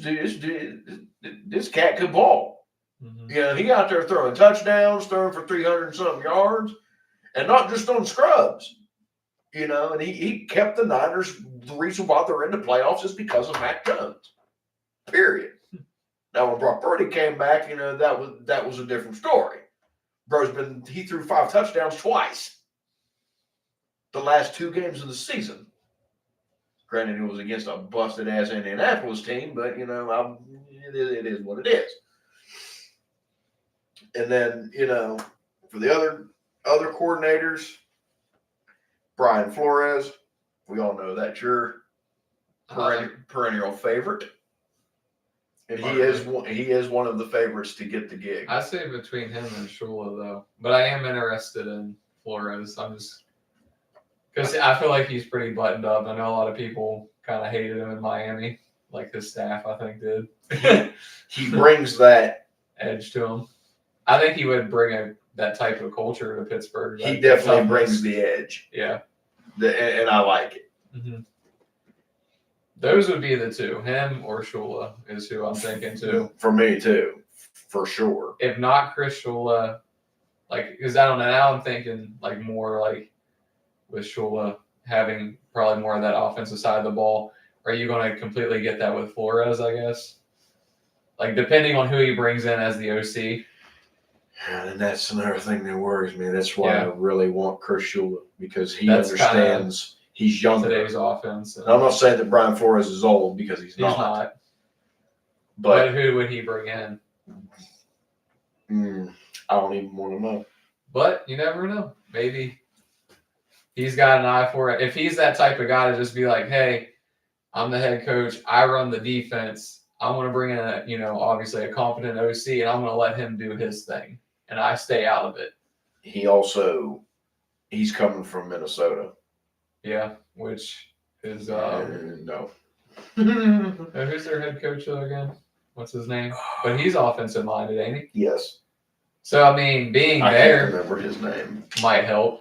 cat could ball. Mm-hmm. He out there throwing touchdowns, throwing for 300 and something yards, and not just on scrubs. And he kept the Niners. The reason why they're in the playoffs is because of Mac Jones. Period. Now, when Brock Purdy came back, that was a different story. He threw 5 touchdowns twice. The last 2 games of the season. Granted, it was against a busted ass Indianapolis team, but it is what it is. And then for the other coordinators, Brian Flores, we all know that's your perennial favorite, and he is one of the favorites to get the gig. I say between him and Shula though, but I am interested in Flores. I'm just because I feel like he's pretty buttoned up. I know a lot of people kind of hated him in Miami, like his staff I think did. He brings that edge to him. I think he would bring that type of culture to Pittsburgh. He definitely brings the edge. Yeah. And I like it. Mm-hmm. Those would be the two. Him or Shula is who I'm thinking too. For me too, for sure. If not Chris Shula, because I don't know. Now I'm thinking more like with Shula having probably more of that offensive side of the ball. Are you going to completely get that with Flores, I guess? Depending on who he brings in as the OC. And that's another thing that worries me. That's why I really want Chris Shula, because he understands he's younger. Today's offense. And I'm not saying that Brian Flores is old, because he's not. But who would he bring in? I don't even want to know. But you never know. Maybe he's got an eye for it. If he's that type of guy to just be like, hey, I'm the head coach, I run the defense, I want to bring in obviously a competent OC, and I'm going to let him do his thing, and I stay out of it. He's coming from Minnesota. Yeah, which is no. Who's their head coach again? What's his name? But he's offensive minded, ain't he? Yes. So I mean, being I there can't remember his name. might help.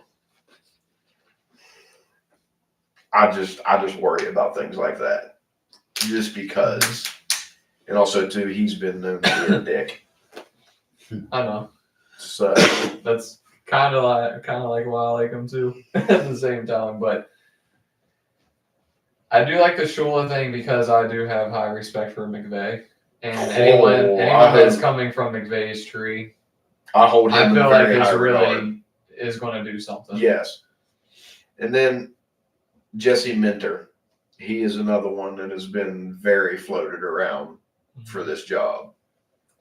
I just worry about things like that, just because, and also too, he's been known to be a dick. I know. So that's kind of like why I like him too at the same time. But I do like the Shula thing because I do have high respect for McVay, and anyone that's coming from McVay's tree, I feel like is going to do something. Yes, and then Jesse Minter, he is another one that has been very floated around for this job.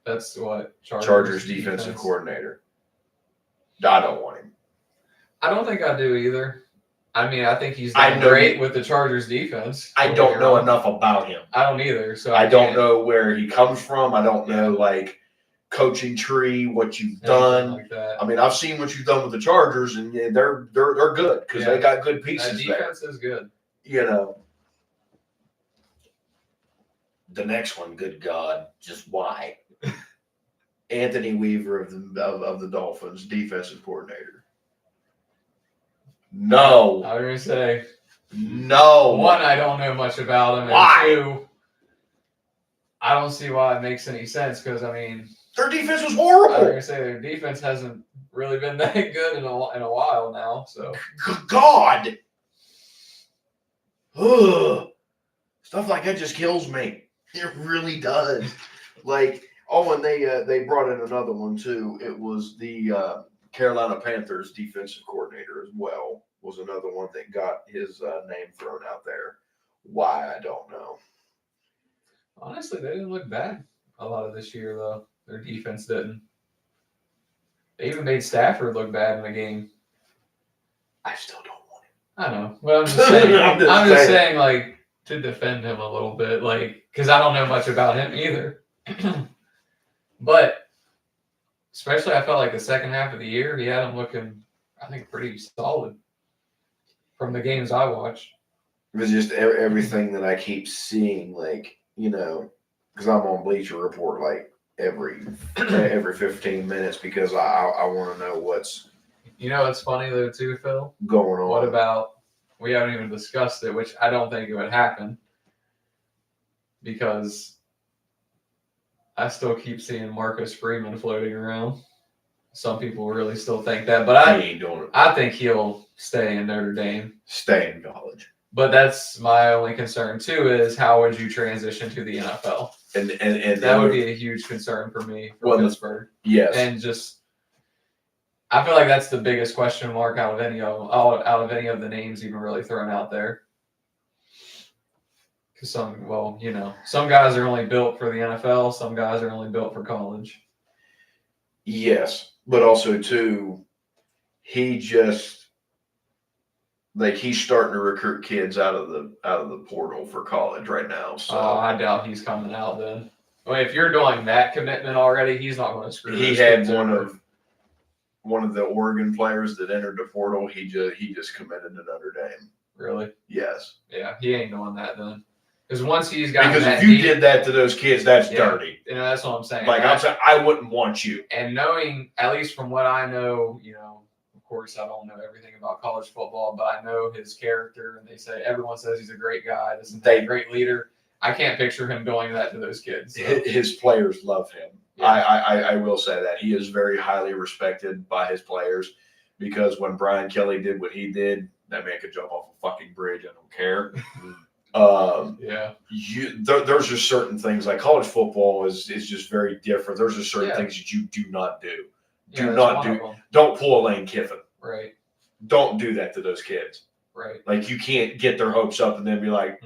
That's what Chargers defensive coordinator. I don't want him. I don't think I do either. I mean, I think he's done great with the Chargers defense. I don't know enough about him. I don't either. So I don't know where he comes from. I don't know coaching tree, what you've done. Like that. I mean, I've seen what you've done with the Chargers, and they're good because they got good pieces there. That defense is good. The next one, good God, just why? Anthony Weaver of the Dolphins, defensive coordinator. No. I was going to say. No. One, I don't know much about him. Why? And two, I don't see why it makes any sense because, I mean. Their defense was horrible. I was going to say their defense hasn't really been that good in a while now. So. God. Ugh. Stuff like that just kills me. It really does. And they brought in another one too. It was the Carolina Panthers defensive coordinator as well. Was another one that got his name thrown out there. Why, I don't know. Honestly, they didn't look bad a lot of this year, though. Their defense didn't. They even made Stafford look bad in the game. I still don't want him. I know. Well, I'm just saying. I'm just saying, to defend him a little bit, because I don't know much about him either. But especially, I felt like the second half of the year, he had him looking, I think, pretty solid from the games I watched. It was just everything that I keep seeing, because I'm on Bleacher Report every 15 minutes because I want to know what's. It's funny though too, Phil. Going on. What about we haven't even discussed it, which I don't think it would happen because I still keep seeing Marcus Freeman floating around. Some people really still think that, but He ain't doing it. I think he'll stay in Notre Dame. Stay in college. But that's my only concern too, is how would you transition to the NFL? And that would be a huge concern for me for Pittsburgh. Yes. And just I feel like that's the biggest question mark out of any of the names even really thrown out there. Because some guys are only built for the NFL, some guys are only built for college. Yes, but also too, he's starting to recruit kids out of the portal for college right now. So I doubt he's coming out then. I mean, if you're doing that commitment already, he's not going to screw. He had one of the Oregon players that entered the portal. He just committed to Notre Dame. Really? Yes. Yeah, he ain't doing that then. Because once he's got if you did that to those kids, that's dirty. You know, that's what I'm saying. Like I'm saying, I wouldn't want you. And knowing, at least from what I know, of course, I don't know everything about college football, but I know his character, and everyone says he's a great guy. This is a great leader. I can't picture him doing that to those kids. So. His players love him. Yeah. I will say that he is very highly respected by his players because when Brian Kelly did what he did, that man could jump off a fucking bridge. I don't care. There's just certain things like college football is just very different. There's just certain things that you do not do. Don't pull a Lane Kiffin. Right. Don't do that to those kids. Right. Like you can't get their hopes up and then be like,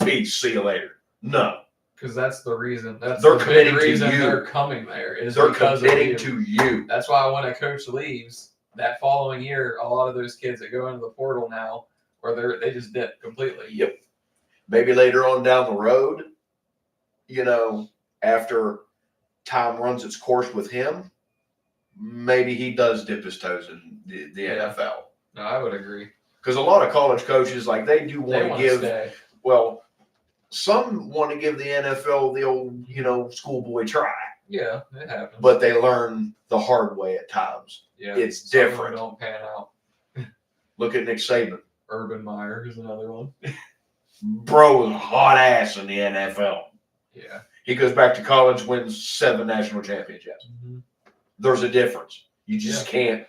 peace, see you later. No. Because that's the reason. That's they're the committing big reason to you. They're coming there. They're committing to you. That's why when a coach leaves, that following year, a lot of those kids that go into the portal now, or they just dip completely. Yep. Maybe later on down the road, after time runs its course with him, maybe he does dip his toes in the NFL. No, I would agree. Because a lot of college coaches, like they do want to give. Stay. Well, some want to give the NFL the old, schoolboy try. Yeah, it happens. But they learn the hard way at times. Yeah, it's different. Don't pan out. Look at Nick Saban. Urban Meyer is another one. Bro was hot ass in the NFL. Yeah. He goes back to college, wins 7 national championships. Mm-hmm. There's a difference. You just can't.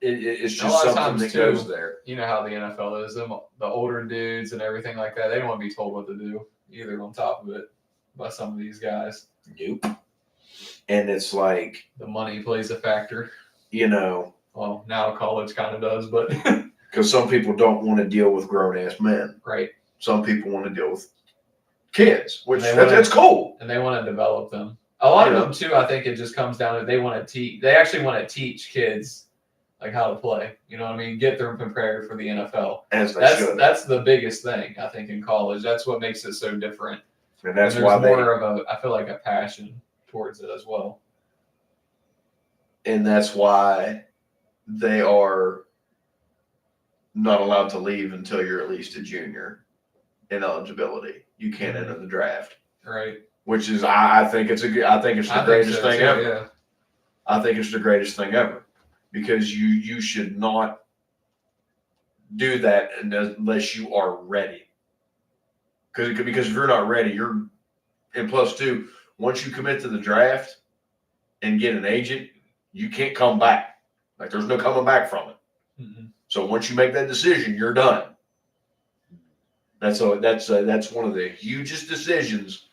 It's just something that goes there. You know how the NFL is. The older dudes and everything like that, they don't want to be told what to do either on top of it by some of these guys. Nope. And it's like. The money plays a factor. Well, now college kind of does, but. Because some people don't want to deal with grown-ass men. Right. Some people want to deal with kids, which that's cool. And they want to develop them. A lot of them, too, I think it just comes down to they want to teach. They actually want to teach kids like how to play. You know what I mean? Get them prepared for the NFL. As they should. That's the biggest thing, I think, in college. That's what makes it so different. And that's why I feel like a passion towards it as well. And that's why they are not allowed to leave until you're at least a junior in eligibility. You can't enter the draft. Right. Which is, I think it's the greatest thing ever. Yeah. I think it's the greatest thing ever. Because you should not do that unless you are ready. Because if you're not ready, and plus two, once you commit to the draft and get an agent, you can't come back. Like there's no coming back from it. Mm-hmm. So once you make that decision, you're done. That's one of the hugest decisions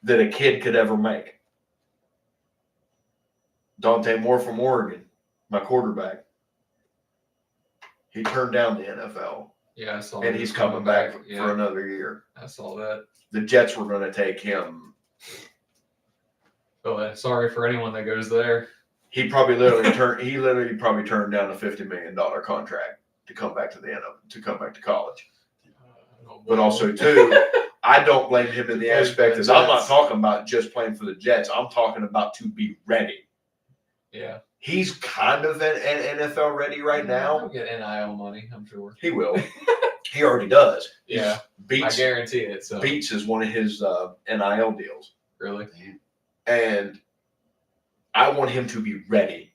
that a kid could ever make. Dante Moore from Oregon, my quarterback, he turned down the NFL. Yeah, I saw and he's coming back for another year. I saw that. The Jets were going to take him. Oh, sorry for anyone that goes there. He probably literally turned down a $50 million contract to come back to the NFL, to come back to college. But also too, I don't blame him in the aspect as I'm not talking about just playing for the Jets. I'm talking about to be ready. Yeah. He's kind of an NFL ready right now. He'll get NIL money, I'm sure. He will. He already does. Yeah. I guarantee it. So. Beats is one of his NIL deals. Really? And I want him to be ready.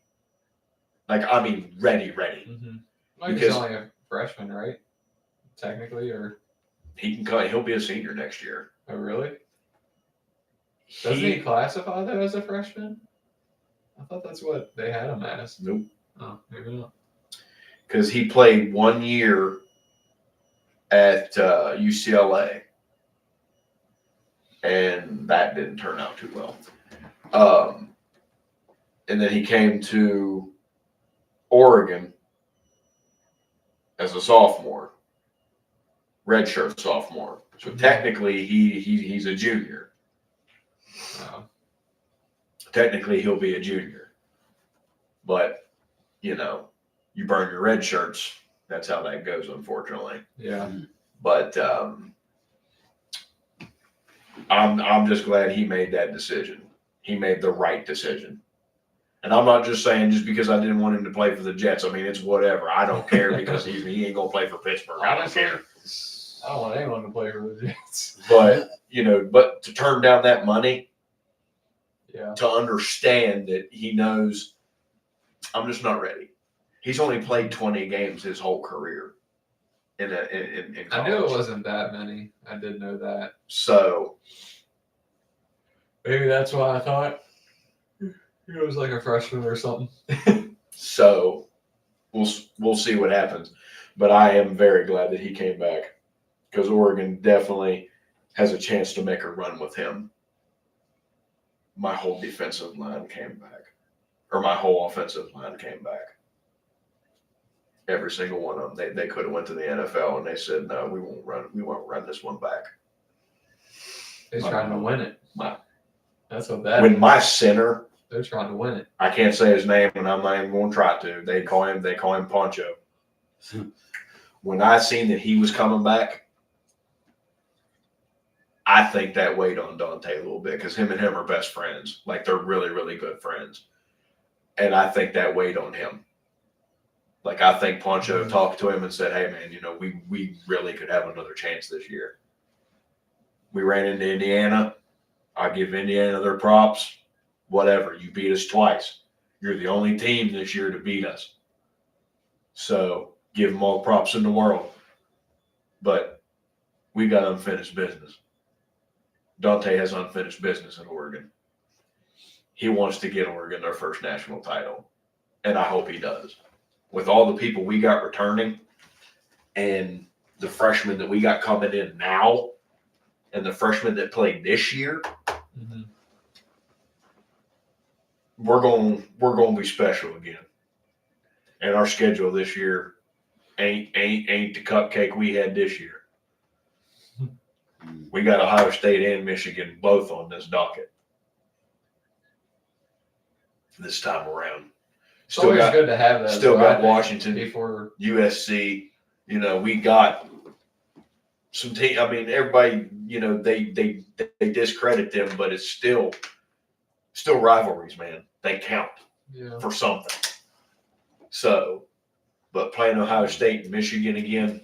Like, I mean, ready. Mm-hmm. Well, he's only a freshman, right? technically, or He can cut. He'll be a senior next year. oh really? Doesn't he classify though as a freshman? I thought that's what they had him as. Nope. Oh, maybe not. Because he played 1 year at UCLA, and that didn't turn out too well. And then he came to Oregon as a sophomore, redshirt sophomore. So technically, he's a junior. Technically, he'll be a junior. But, you burn your red shirts. That's how that goes, unfortunately. Yeah. But I'm just glad he made that decision. He made the right decision. And I'm not just saying just because I didn't want him to play for the Jets. I mean, it's whatever. I don't care because he ain't gonna play for Pittsburgh. I don't care. I don't want anyone to play for the Jets. But but to turn down that money, yeah, to understand that he knows I'm just not ready. He's only played 20 games his whole career. In college. I knew it wasn't that many. I did know that. So maybe that's why I thought he was like a freshman or something. So we'll see what happens. But I am very glad that he came back because Oregon definitely has a chance to make a run with him. My whole defensive line came back, or my whole offensive line came back. Every single one of them. They could have went to the NFL and they said, no, we won't run this one back. They're trying to win it. That's what that when is. My center, they're trying to win it. I can't say his name and I'm not even going to try to. They call him Poncho. When I seen that he was coming back, I think that weighed on Dante a little bit because him and him are best friends. Like they're really, really good friends. And I think that weighed on him. Like, I think Poncho talked to him and said, hey, man, we really could have another chance this year. We ran into Indiana. I give Indiana their props. Whatever. You beat us twice. You're the only team this year to beat us. So give them all the props in the world. But we got unfinished business. Dante has unfinished business in Oregon. He wants to get Oregon their first national title. And I hope he does. With all the people we got returning and the freshmen that we got coming in now and the freshmen that played this year, we're going to be special again. And our schedule this year ain't the cupcake we had this year. We got Ohio State and Michigan both on this docket this time around. It's always good to have that. Still got Washington, before USC. We got some team. I mean, everybody. They discredit them, but it's still rivalries, man. They count for something. So, but playing Ohio State and Michigan again,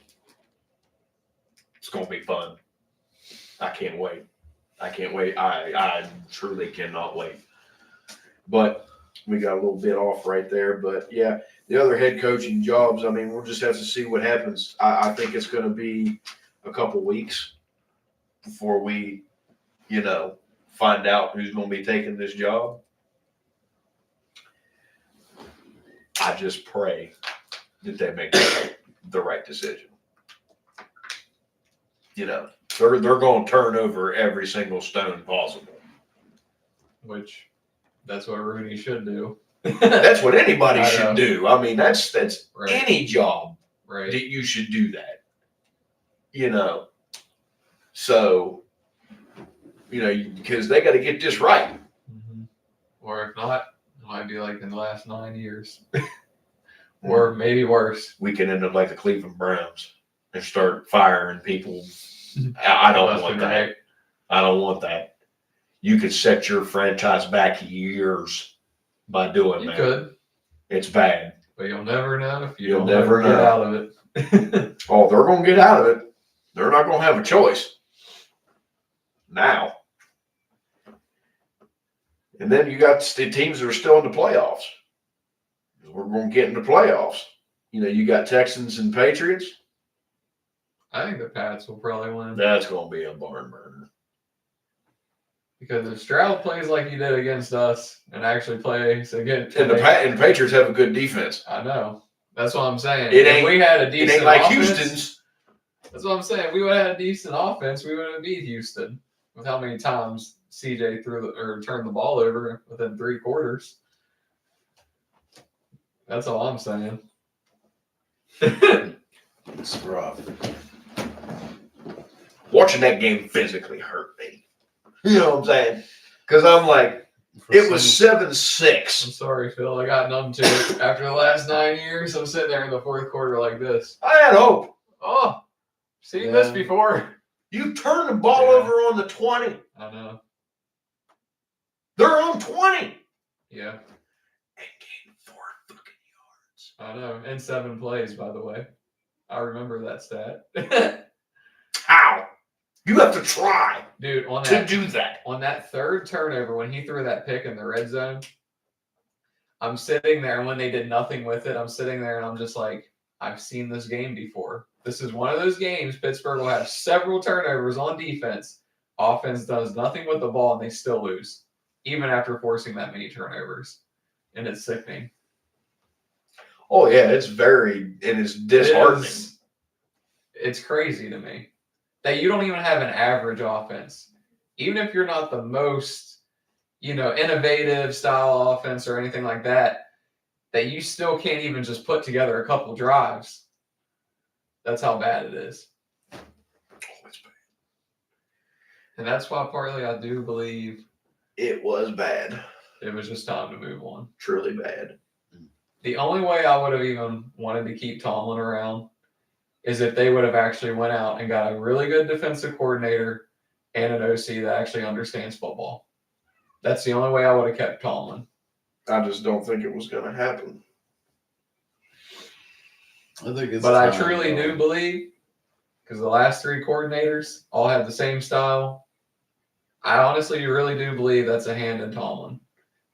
it's gonna be fun. I can't wait. I truly cannot wait. But we got a little bit off right there. But, yeah, the other head coaching jobs, I mean, we'll just have to see what happens. I think it's going to be a couple weeks before we, find out who's going to be taking this job. I just pray that they make the right decision. They're going to turn over every single stone possible. Which, that's what Rooney should do. That's what anybody should do. I mean, that's right. Any job right. that you should do that. So, because they got to get this right. Mm-hmm. Or if not, it might be like in the last 9 years. Or maybe worse. We can end up like the Cleveland Browns and start firing people. I don't want that. Right. I don't want that. You could set your franchise back years by doing that. You could. It's bad. But you'll never know if you'll never get out of it. Oh, they're going to get out of it. They're not going to have a choice. Now. And then you got the teams that are still in the playoffs. We're going to get in the playoffs. You got Texans and Patriots. I think the Pats will probably win. That's going to be a barn burner. Because if Stroud plays like he did against us and actually plays against... And the Patriots have a good defense. I know. That's what I'm saying. If we had a decent it ain't like offense, Houston's. That's what I'm saying. If we would have had a decent offense, we would have beat Houston. With how many times CJ turned the ball over within 3 quarters. That's all I'm saying. It's rough. Watching that game physically hurt me. You know what I'm saying? Because I'm like, it was 7-6. I'm sorry, Phil. I got numb to it. After the last 9 years, I'm sitting there in the fourth quarter like this. I had hope. Oh, seen this before. You turned the ball over on the 20. I know. They're on 20. Yeah. And gained 4 fucking yards. I know. And 7 plays, by the way. I remember that stat. How? You have to try, dude, to do that. On that 3rd turnover, when he threw that pick in the red zone, I'm sitting there, and when they did nothing with it, I'm sitting there, and I'm just like, I've seen this game before. This is one of those games. Pittsburgh will have several turnovers on defense. Offense does nothing with the ball, and they still lose, even after forcing that many turnovers. And it's sickening. Oh, yeah, it's disheartening. It's crazy to me that you don't even have an average offense. Even if you're not the most, innovative style offense or anything like that, that you still can't even just put together a couple drives. That's how bad it is. Oh, it's bad. And that's why partly I do believe it was bad. It was just time to move on. Truly bad. The only way I would have even wanted to keep Tomlin around is if they would have actually went out and got a really good defensive coordinator and an OC that actually understands football. That's the only way I would have kept Tomlin. I just don't think it was going to happen. I truly do believe, because the last 3 coordinators all have the same style, I honestly really do believe that's a hand in Tomlin.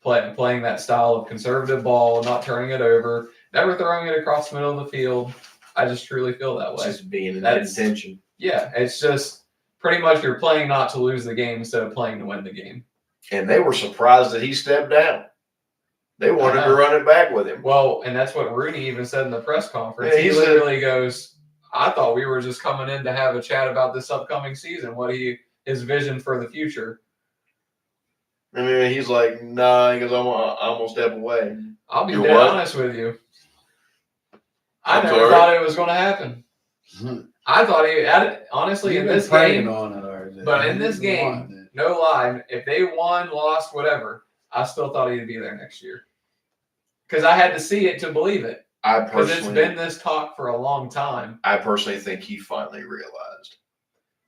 Playing that style of conservative ball, not turning it over, never throwing it across the middle of the field. I just truly feel that way. Just being in intention. Yeah, it's just pretty much you're playing not to lose the game instead of playing to win the game. And they were surprised that he stepped down. They wanted to run it back with him. Well, and that's what Rooney even said in the press conference. Yeah, he literally goes, I thought we were just coming in to have a chat about this upcoming season, his vision for the future. I mean, he's like, nah, he goes, I'm going to step away. I'll be dead honest with you. I never thought it was going to happen. I thought honestly, in this game, but in this game, no lie, if they won, lost, whatever, I still thought he'd be there next year. Because I had to see it to believe it. Because it's been this talk for a long time. I personally think he finally realized.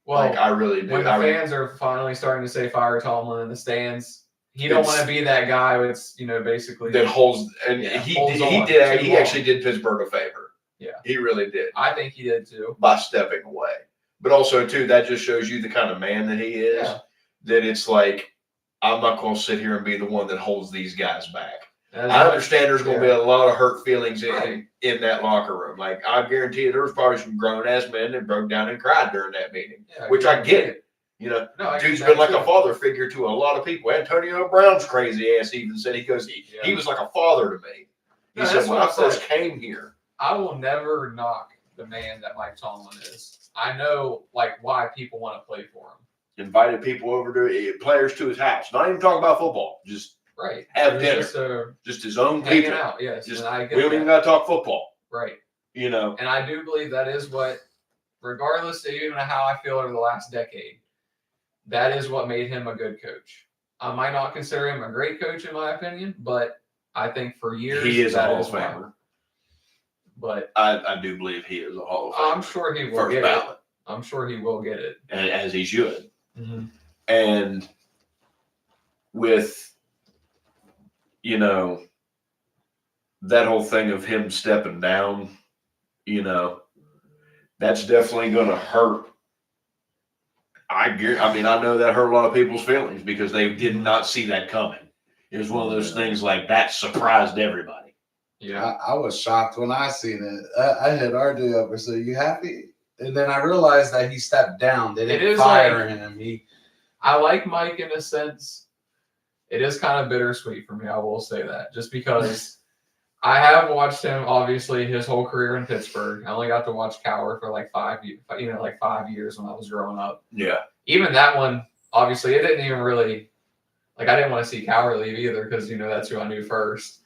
Well, I really do. When the fans are finally starting to say fire Tomlin in the stands, he don't want to be that guy that's, basically that holds. And he actually did Pittsburgh a favor. Yeah, he really did. I think he did too by stepping away. But also too, that just shows you the kind of man that he is. Yeah. That it's like, I'm not going to sit here and be the one that holds these guys back. I understand there's going to be a lot of hurt feelings in that locker room. Like, I guarantee you there was probably some grown-ass men that broke down and cried during that meeting, which I get it. Dude's been like a father figure to a lot of people. Antonio Brown's crazy ass even said, he was like a father to me. He said, when I first came here. I will never knock the man that Mike Tomlin is. I know, why people want to play for him. Invited people over to players to his house. Not even talking about football. Just have dinner. Just his own hanging people. Out, yes. We don't even got to talk football. Right. And I do believe that is what, regardless of even how I feel over the last decade, that is what made him a good coach. I might not consider him a great coach in my opinion, but I think for years he is a Hall of Famer. But I do believe he is a Hall of Famer. I'm sure he will get it. I'm sure he will get it. And as he should. Mm-hmm. And with, that whole thing of him stepping down, that's definitely going to hurt. I know that hurt a lot of people's feelings because they did not see that coming. It was one of those things like that surprised everybody. Yeah, I was shocked when I seen it. I had RJ up and said, "You happy?" And then I realized that he stepped down. They It didn't is fire him. I like Mike in a sense. It is kind of bittersweet for me. I will say that, just because I have watched him obviously his whole career in Pittsburgh. I only got to watch Cowher for like 5 years when I was growing up. Yeah. Even that one, obviously, it didn't even really like I didn't want to see Cowher leave either because that's who I knew first.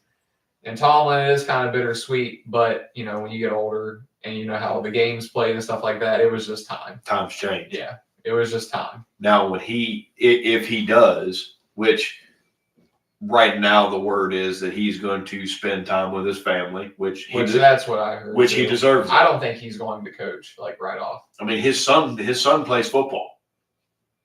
And Tomlin is kind of bittersweet, but when you get older and you know how the game's played and stuff like that, it was just time. Times change. Yeah, it was just time. Now, if he does, which right now the word is that he's going to spend time with his family, which that's what I heard. Which he deserves. I don't think he's going to coach like right off. I mean, his son plays football.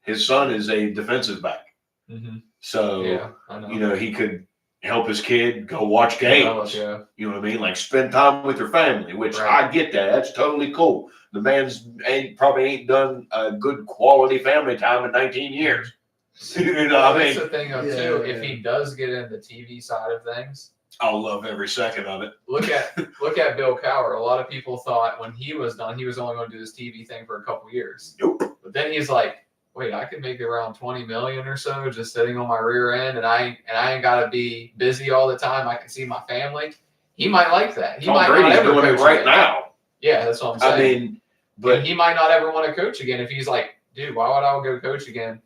His son is a defensive back. Mm-hmm. So, yeah, I know. He could help his kid go watch games. Yeah. You know what I mean? Like spend time with your family, which right. I get that. That's totally cool. The man's probably ain't done a good quality family time in 19 years. That's the thing though too. If he does get in the TV side of things, I'll love every second of it. Look at Bill Cowher. A lot of people thought when he was done, he was only going to do this TV thing for a couple years. Nope. But then he's like, wait, I could make around $20 million or so just sitting on my rear end, and I ain't got to be busy all the time. I can see my family. He might like that. He might Brady's not ever doing it right now. Yeah, that's what I'm saying. I mean, but he might not ever want to coach again if he's like, dude, why would I go coach again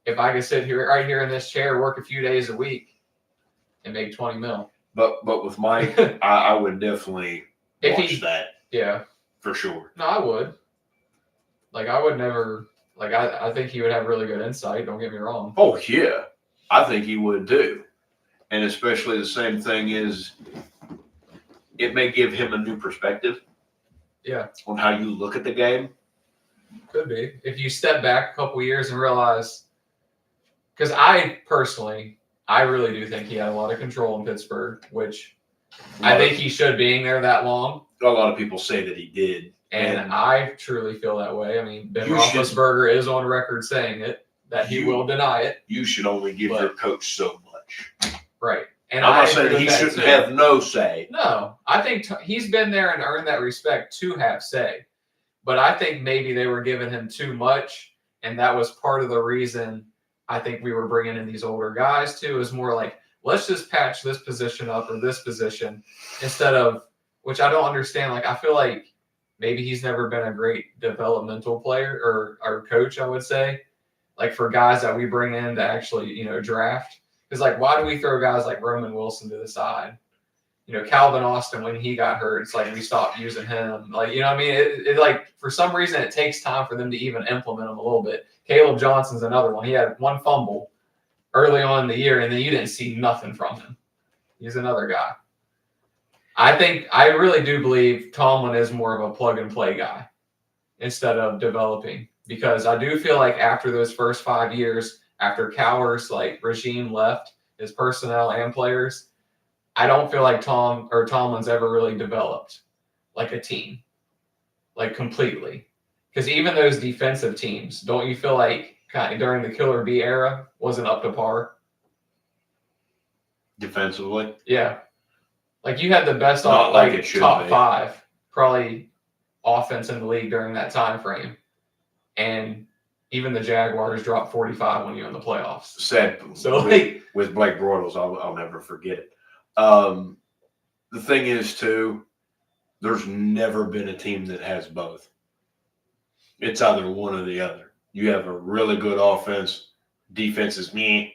if I could sit right here in this chair, work a few days a week, and make 20 mil? But with Mike, I would definitely watch that. Yeah, for sure. No, I would. Like, I would never. Like, I think he would have really good insight. Don't get me wrong. Oh, yeah. I think he would too. And especially the same thing is it may give him a new perspective. Yeah. On how you look at the game. Could be. If you step back a couple years and realize, because I really do think he had a lot of control in Pittsburgh, which I think he should being there that long. A lot of people say that he did. And I truly feel that way. I mean, Ben Roethlisberger is on record saying it, that he will deny it. You should only give your coach so much. Right. And I'm not saying he shouldn't have no say. No. I think he's been there and earned that respect to have say. But I think maybe they were giving him too much, and that was part of the reason I think we were bringing in these older guys too. Is more like, let's just patch this position up or this position instead of, which I don't understand. Like, I feel like maybe he's never been a great developmental player or coach, I would say, like for guys that we bring in to actually, draft. Because, like, why do we throw guys like Roman Wilson to the side? Calvin Austin, when he got hurt, it's like we stopped using him. Like, you know what I mean? It like, for some reason, it takes time for them to even implement him a little bit. Caleb Johnson's another one. He had one fumble early on in the year, and then you didn't see nothing from him. He's another guy. I really do believe Tomlin is more of a plug-and-play guy instead of developing, because I do feel like after those first 5 years, after Cowher's regime left, his personnel and players, I don't feel like Tomlin's ever really developed like a team, like completely. Because even those defensive teams, don't you feel like kind of during the Killer B era wasn't up to par? Defensively? Yeah. Like, you had the best top 5 probably offense in the league during that time frame. And even the Jaguars dropped 45 when you were in the playoffs. Sad. So with Blake Bortles, I'll never forget it. The thing is, too, there's never been a team that has both. It's either one or the other. You have a really good offense, defense is meh,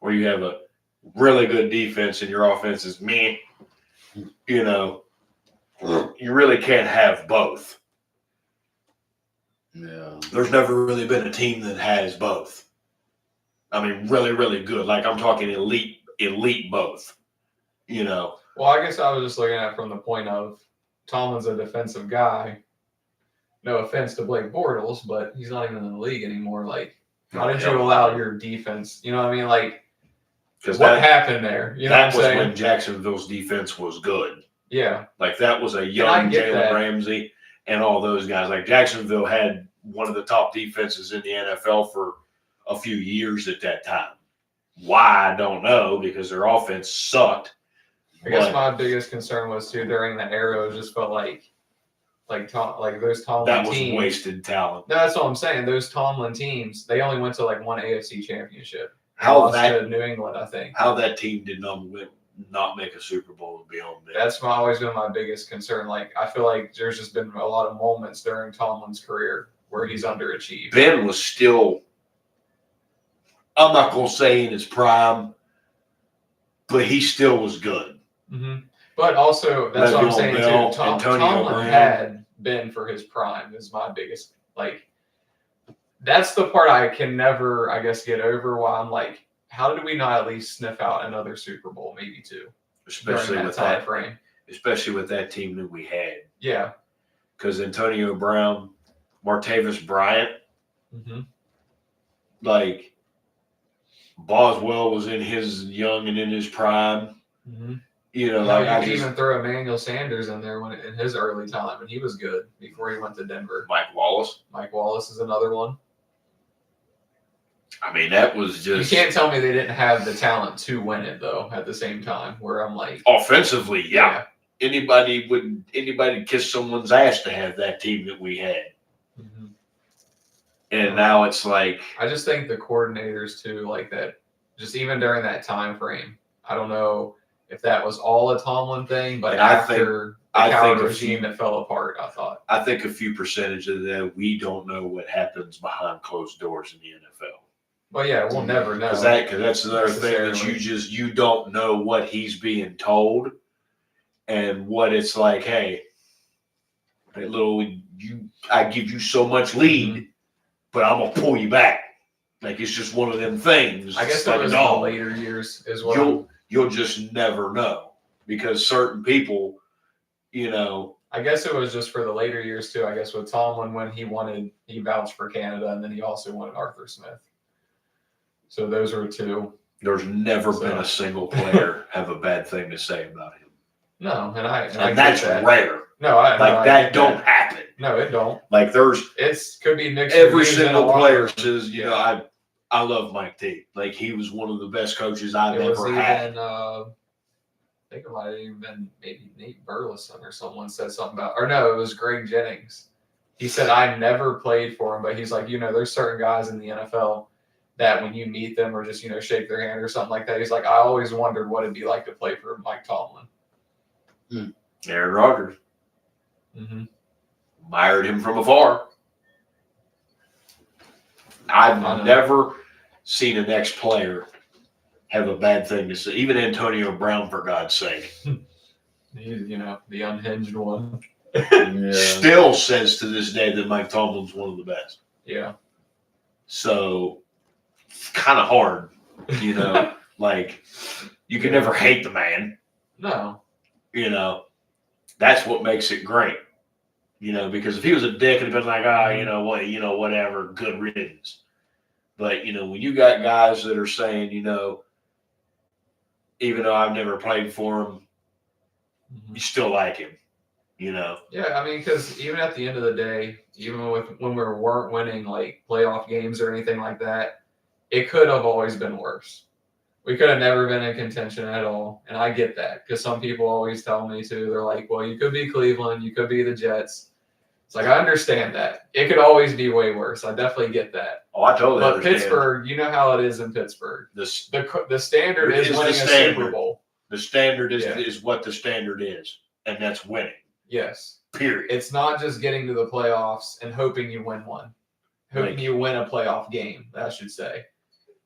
or you have a really good defense and your offense is meh. You really can't have both. Yeah. There's never really been a team that has both. I mean, really, really good. Like, I'm talking elite both. Well, I guess I was just looking at it from the point of Tomlin's a defensive guy. No offense to Blake Bortles, but he's not even in the league anymore. Like, how did you allow your defense? You know what I mean? Like, what happened there? That was when Jacksonville's defense was good. Yeah. Like, that was a young Jalen Ramsey and all those guys. Like, Jacksonville had one of the top defenses in the NFL for a few years at that time. Why, I don't know, because their offense sucked. I guess my biggest concern was, too, during that era, it just felt like like those Tomlin That was teams. wasted talent. No, that's what I'm saying. Those Tomlin teams, they only went to like one AFC championship. How Lost that to New England, I think. How that team did not make a Super Bowl would be on me. That's always been my biggest concern. Like, I feel like there's just been a lot of moments during Tomlin's career where he's underachieved. Ben was still, I'm not going to say in his prime, but he still was good. Mm-hmm. But also, that's what I'm saying too. Tomlin had been for his prime is my biggest, like, that's the part I can never, I guess, get over why I'm like, how did we not at least sniff out another Super Bowl, maybe two, especially with that time frame? Especially with that team that we had. Yeah. Because Antonio Brown, Martavis Bryant, like Boswell was in his young and in his prime. You know, like I could even throw Emmanuel Sanders in there in his early time, and he was good before he went to Denver. Mike Wallace. Mike Wallace is another one. I mean, that was just. You can't tell me they didn't have the talent to win it though. At the same time, where I'm like, offensively, yeah. Anybody would kiss someone's ass to have that team that we had. And now it's like, I just think the coordinators too, like that, just even during that time frame. I don't know if that was all a Tomlin thing, but after the Coward regime, it fell apart. I think a few percentage of that we don't know what happens behind closed doors in the NFL. Well, yeah, we'll never know. Because that's another thing that you don't know what he's being told, and what it's like. Hey, I give you so much lead, but I'm gonna pull you back. Like it's just one of them things. I guess that was in the later years as well. You'll just never know because certain people, you know. I guess it was just for the later years too. I guess with Tomlin when he vouched for Canada, and then he also wanted Arthur Smith. So those are two. There's never been a single player have a bad thing to say about him. No, and that's rare. No, that don't happen. No, it don't. Like could be mixed. Every single player says, you know, I love Mike T. Like he was one of the best coaches I've ever had. I think it might have even been maybe Nate Burleson or someone said something about, or no, it was Greg Jennings. He said I never played for him, but he's like, you know, there's certain guys in the NFL that when you meet them or just, you know, shake their hand or something like that, he's like, I always wondered what it'd be like to play for Mike Tomlin. Aaron Rodgers. Admired him from afar. I've never seen an ex-player have a bad thing to say. Even Antonio Brown, for God's sake. He's, you know, the unhinged one. Still says to this day that Mike Tomlin's one of the best. Yeah. So it's kind of hard, you know. Like you can never hate the man. No. You know, that's what makes it great. You know, because if he was a dick, it'd have been like, you know what, whatever, good riddance. But you know, when you got guys that are saying, you know, even though I've never played for him, you still like him. You know. Yeah, I mean, because even at the end of the day, even when we weren't winning like playoff games or anything like that, it could have always been worse. We could have never been in contention at all, and I get that because some people always tell me too. They're like, "Well, you could be Cleveland, you could be the Jets." It's like I understand that it could always be way worse. I definitely get that. Oh, I totally but understand. Pittsburgh, you know how it is in Pittsburgh. The standard is winning a Super Bowl. The standard is what the standard is, and that's winning. Yes. Period. It's not just getting to the playoffs and hoping you win one. Hoping you win a playoff game, I should say.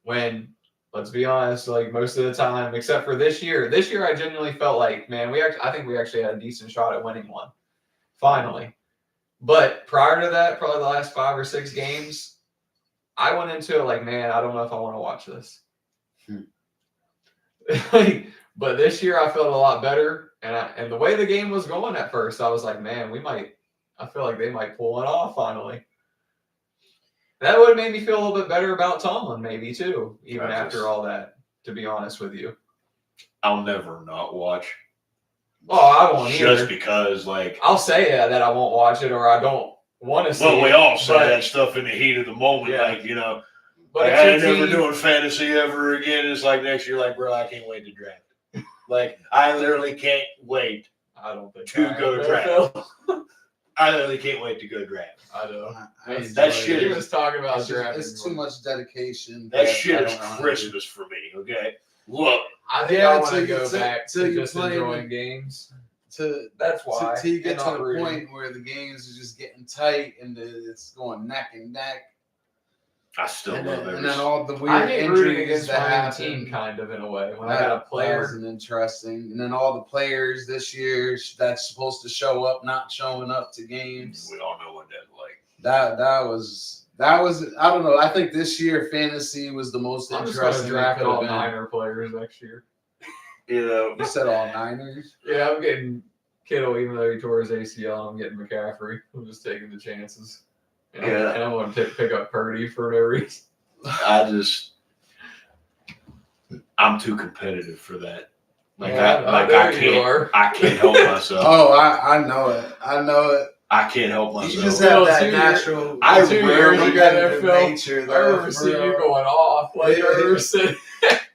When, let's be honest, like most of the time, except for this year I genuinely felt like, man, I think we actually had a decent shot at winning one. Finally. But prior to that, probably the last 5 or 6 games, I went into it like, man, I don't know if I want to watch this. But this year I felt a lot better. And the way the game was going at first, I was like, man, I feel like they might pull it off finally. That would have made me feel a little bit better about Tomlin maybe too, even after all that, to be honest with you. I'll never not watch. Oh, I won't either. Just because, like... I'll say that I won't watch it or I don't want to see it. Well, we all say that stuff in the heat of the moment. Yeah. Like, you know, but I ain't never doing fantasy ever again. It's like next year, like, bro, I can't wait to draft. Like, I literally can't wait I don't think to go to draft. I literally can't wait to go draft. I know. That shit He is- was talking about It's, drafting. it's too much dedication. That I shit don't is know how to do. Christmas for me. Okay, look, I think Yeah, I want till to you- go till- back till to you just play enjoying with- games. That's why. Till you get And to not the rooting. point where the games are just getting tight and it's going neck and neck. I still And love then, every. and then all the I weird hate rooting injuries against that my own happen. team, kind of in a way. When I got a That player, wasn't interesting. And then all the players this year that's supposed to show up, not showing up to games. We all know what that's like. That was I don't know. I think this year fantasy was the most I'm just going to interesting. it draft could have all been. Niner players next year. You know, You said all Niners. Yeah, I'm getting Kittle, even though he tore his ACL. I'm getting McCaffrey. I'm just taking the chances. And Yeah. and I want to pick up Purdy for no reason. I'm too competitive for that. Like Yeah, I know you can't. are. I can't help myself. Oh, I know it. I know it. I can't help You myself. just have Well, that 2 years- natural. I 2 years rarely ago, there, competitive Phil, nature. I Though, remember for seeing you real. going off. Like, Yeah. I remember sitting.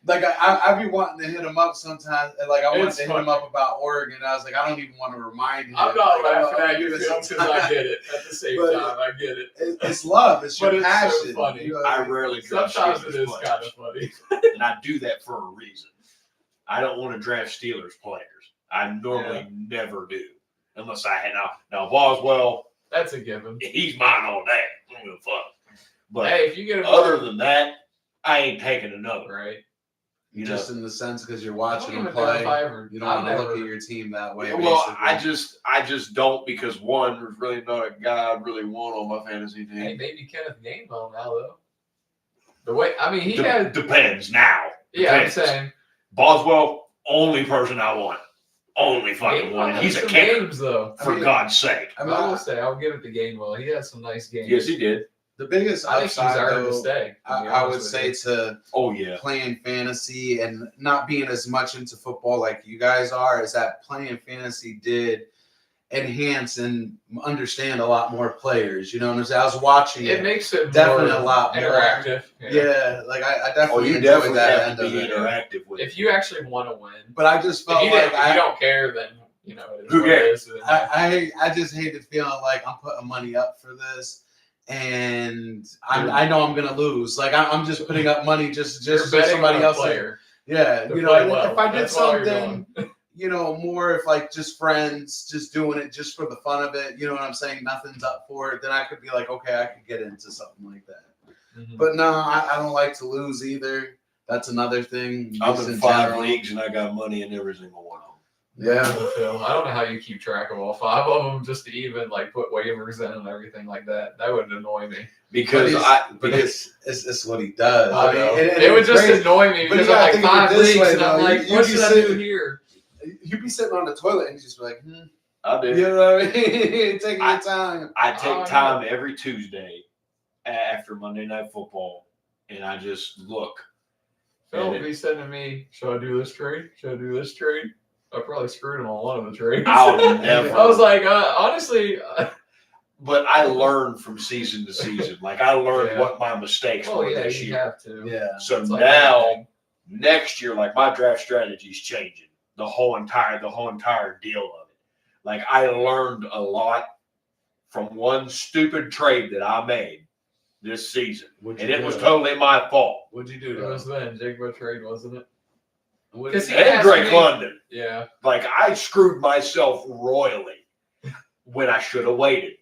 Like I be wanting to hit him up sometimes. And like I wanted It's to hit fun. him up about Oregon. I was like, I don't even want to remind him. I'm not Like, laughing I'll at you, give it Phil, some because I time. get it. At the same But- time, I get it. It's love. It's your But it's so passion. funny. You know, I rarely draft Sometimes it Steelers is kind of players, funny. and I do that for a reason. I don't want to draft Steelers players. I normally never do, unless I had now Boswell. That's a given. He's mine all day. I don't give a fuck. But Hey, if you get a other than that, I ain't taking another. right. You know. just in the sense because you're I watching don't them even know if play. I ever. You don't I've want to look never- at your team that way. Well, basically. I just don't, because one, there's really not a guy I really want on my fantasy team. Hey, maybe Kenneth Gainwell now though. The way he De- had. depends now. Yeah, I'm Depends. saying. Boswell, only person I want. Only fucking one. And he's a some kicker, games though. for I mean, God's sake. I mean, I will say I'll give it to Gainwell. He had some nice games. Yes, he did. the biggest I think he's upside earned to though, stay. to be I would honest say with to Oh, yeah. playing fantasy and not being as much into football like you guys are is that playing fantasy did enhance and understand a lot more players. You know what I'm saying? I was watching you. It it. makes it Definitely more a lot more. interactive. Yeah, like I Oh, definitely you enjoyed definitely that have end to of be it. interactive with it. If you actually want to win, But I just if felt you, like if you don't care, then it is Who what it cares? is. I just hated feeling like I'm putting money up for this, and I know I'm gonna lose. Like I'm just putting up money just You're so betting somebody on a else. player. Yeah, to you play know, well. if I did That's all you're something, doing. you know, more if like just friends, just doing it just for the fun of it. You know what I'm saying? Nothing's up for it. Then I could be like, okay, I could get into something like that. Mhm. But no, I don't like to lose either. That's another thing. I'm just in in 5 general. leagues, and I got money in every single one of them. Yeah. Phil, I don't know how you keep track of all 5 of them just to even like put waivers in and everything like that. That would annoy me. Because But it's what he does. I I mean, know. and It would it's just crazy. annoy me But because you gotta I'm think of like it 5 this leagues way, and I'm though. like, You what be should I do sitting- here? You'd be sitting on the toilet and you just be like, I do. You know what I mean? Taking I- your time. I Oh, take yeah. time every Tuesday after Monday Night Football, and I just look. Phil And would be saying to me, should I do this trade? Should I do this trade? I probably screwed him on one of the trades. I'll never. I was like, honestly, But I learn from season to season. Like, I learned Yeah. what my mistakes oh were yeah, this you year. have to. Yeah. So It's like now, anything. next year, like, my draft strategy is changing. The whole entire deal of it. Like, I learned a lot from one stupid trade that I made this season. What'd And you it do? was totally my fault. What'd you do? It Though? was then Jigba trade, wasn't it? What 'Cause did he you- And asked Drake me- London. Yeah. Like, I screwed myself royally when I should have waited.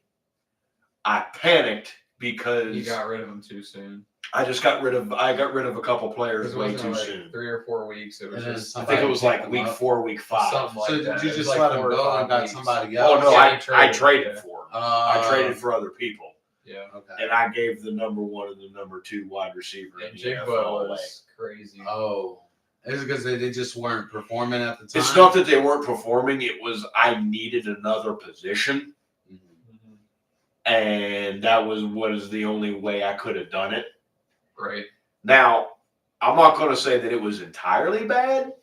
I panicked because You got rid of him too soon. I got rid of a couple players It way wasn't too like soon. 3 or 4 weeks. It was And then just. I think it was like week 4, week 5. Something like So that. did you It was just like let him 4 or go 5 and got weeks. somebody else? Oh no, Yeah, I he traded, traded yeah. for him. I traded for other people, Yeah. Okay. and I gave the number 1 and the number 2 wide receiver in And the Jigba NFL away. was crazy. Oh, is it because they just weren't performing at the time? It's not that they weren't performing; it was I needed another position, Mhm. Mhm. and that was the only way I could have done it. Right. Now, I'm not going to say that it was entirely bad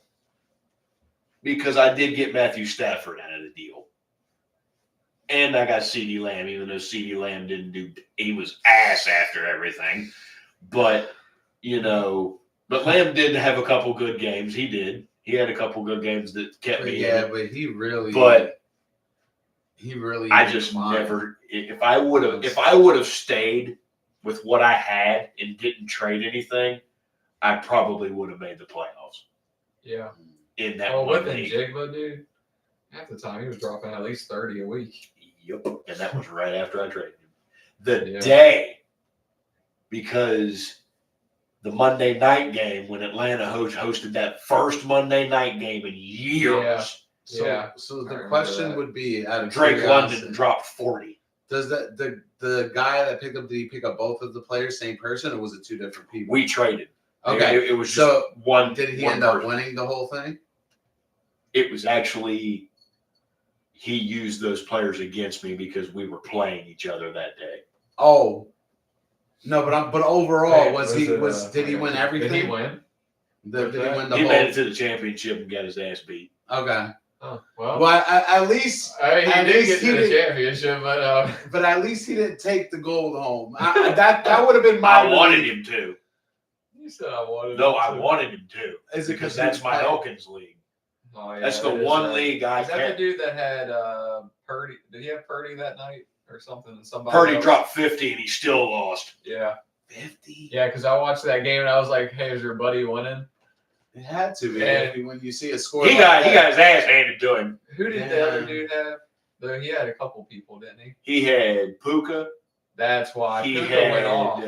because I did get Matthew Stafford out of the deal. And I got CeeDee Lamb, even though CeeDee Lamb he was ass after everything. But, but Lamb did have a couple good games. He did. He had a couple good games that kept But me yeah, in it. but he really. But He really. I just never. If I would have stayed with what I had and didn't trade anything, I probably would have made the playoffs. Yeah. In that with league. Njigba, dude. At the time, he was dropping at least 30 a week. Yep, and that was right after I traded him. The day, because the Monday night game when Atlanta hosted that first Monday night game in years. So the question would be: out of Drake curiosity, London dropped 40. Does that the guy that picked up? Did he pick up both of the players, same person, or was it two different people? We traded. Okay, it was just one. Did he one end person. up winning the whole thing? It was actually he used those players against me because we were playing each other that day. Oh, no, but overall, did he win everything? Did he win? Did he win the He whole? made it to the championship and got his ass beat. Okay. Oh, well, at least he did get to the championship, but at least he didn't take the gold home. That would have been my. I wanted him to. You said I wanted. No, I wanted him to. Is it because that's my Elkins league? Oh, yeah, that's the one league I. Is that the dude that had Purdy? Did he have Purdy that night or something? Purdy dropped 50 and he still lost. Yeah. 50. Yeah, because I watched that game and I was like, "Hey, is your buddy winning?" It had to be. And when you see a score, he got his ass handed to him. Who did the other dude have? Though he had a couple people, didn't he? He had Puka. That's why he Puka had. went off.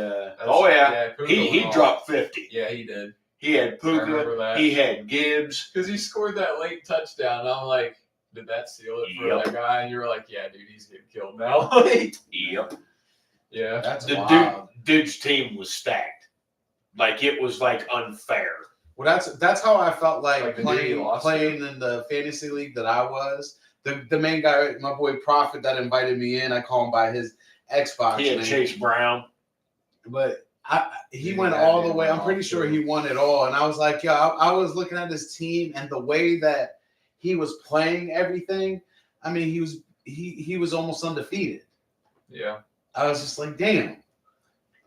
He dropped 50. Yeah, he did. He had Puka. He had Gibbs. Because he scored that late touchdown. And I'm like, did that seal it for that guy? And you were like, yeah, dude, he's getting killed now. Yep. Yeah. That's the wild. Dude's team was stacked. Like it was like unfair. Well, that's how I felt like playing in the fantasy league that I was. The main guy, my boy Prophet, that invited me in. I call him by his Xbox He had name. Chase Brown. But he went all the way. I'm pretty sure he won it all. And I was like, I was looking at his team and the way that he was playing everything. I mean, he was almost undefeated. Yeah. I was just like, damn.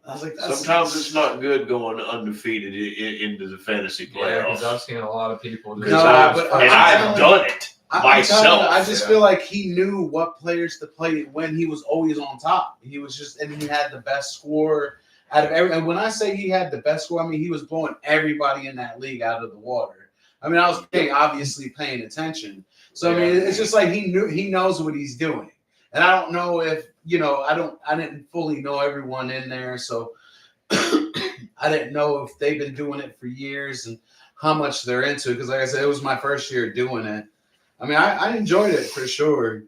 I was like, sometimes it's not good going undefeated into the fantasy playoffs. Yeah, because I've seen a lot of people. I've done it myself. I just feel like he knew what players to play when he was always on top. He was just, and he had the best score out of every. And when I say he had the best score, I mean he was blowing everybody in that league out of the water. I mean, I was obviously paying attention. So I mean, it's just like he knows what he's doing. And I don't know if, I didn't fully know everyone in there. So I didn't know if they've been doing it for years and how much they're into it. Because like I said, it was my first year doing it. I mean, I enjoyed it for sure,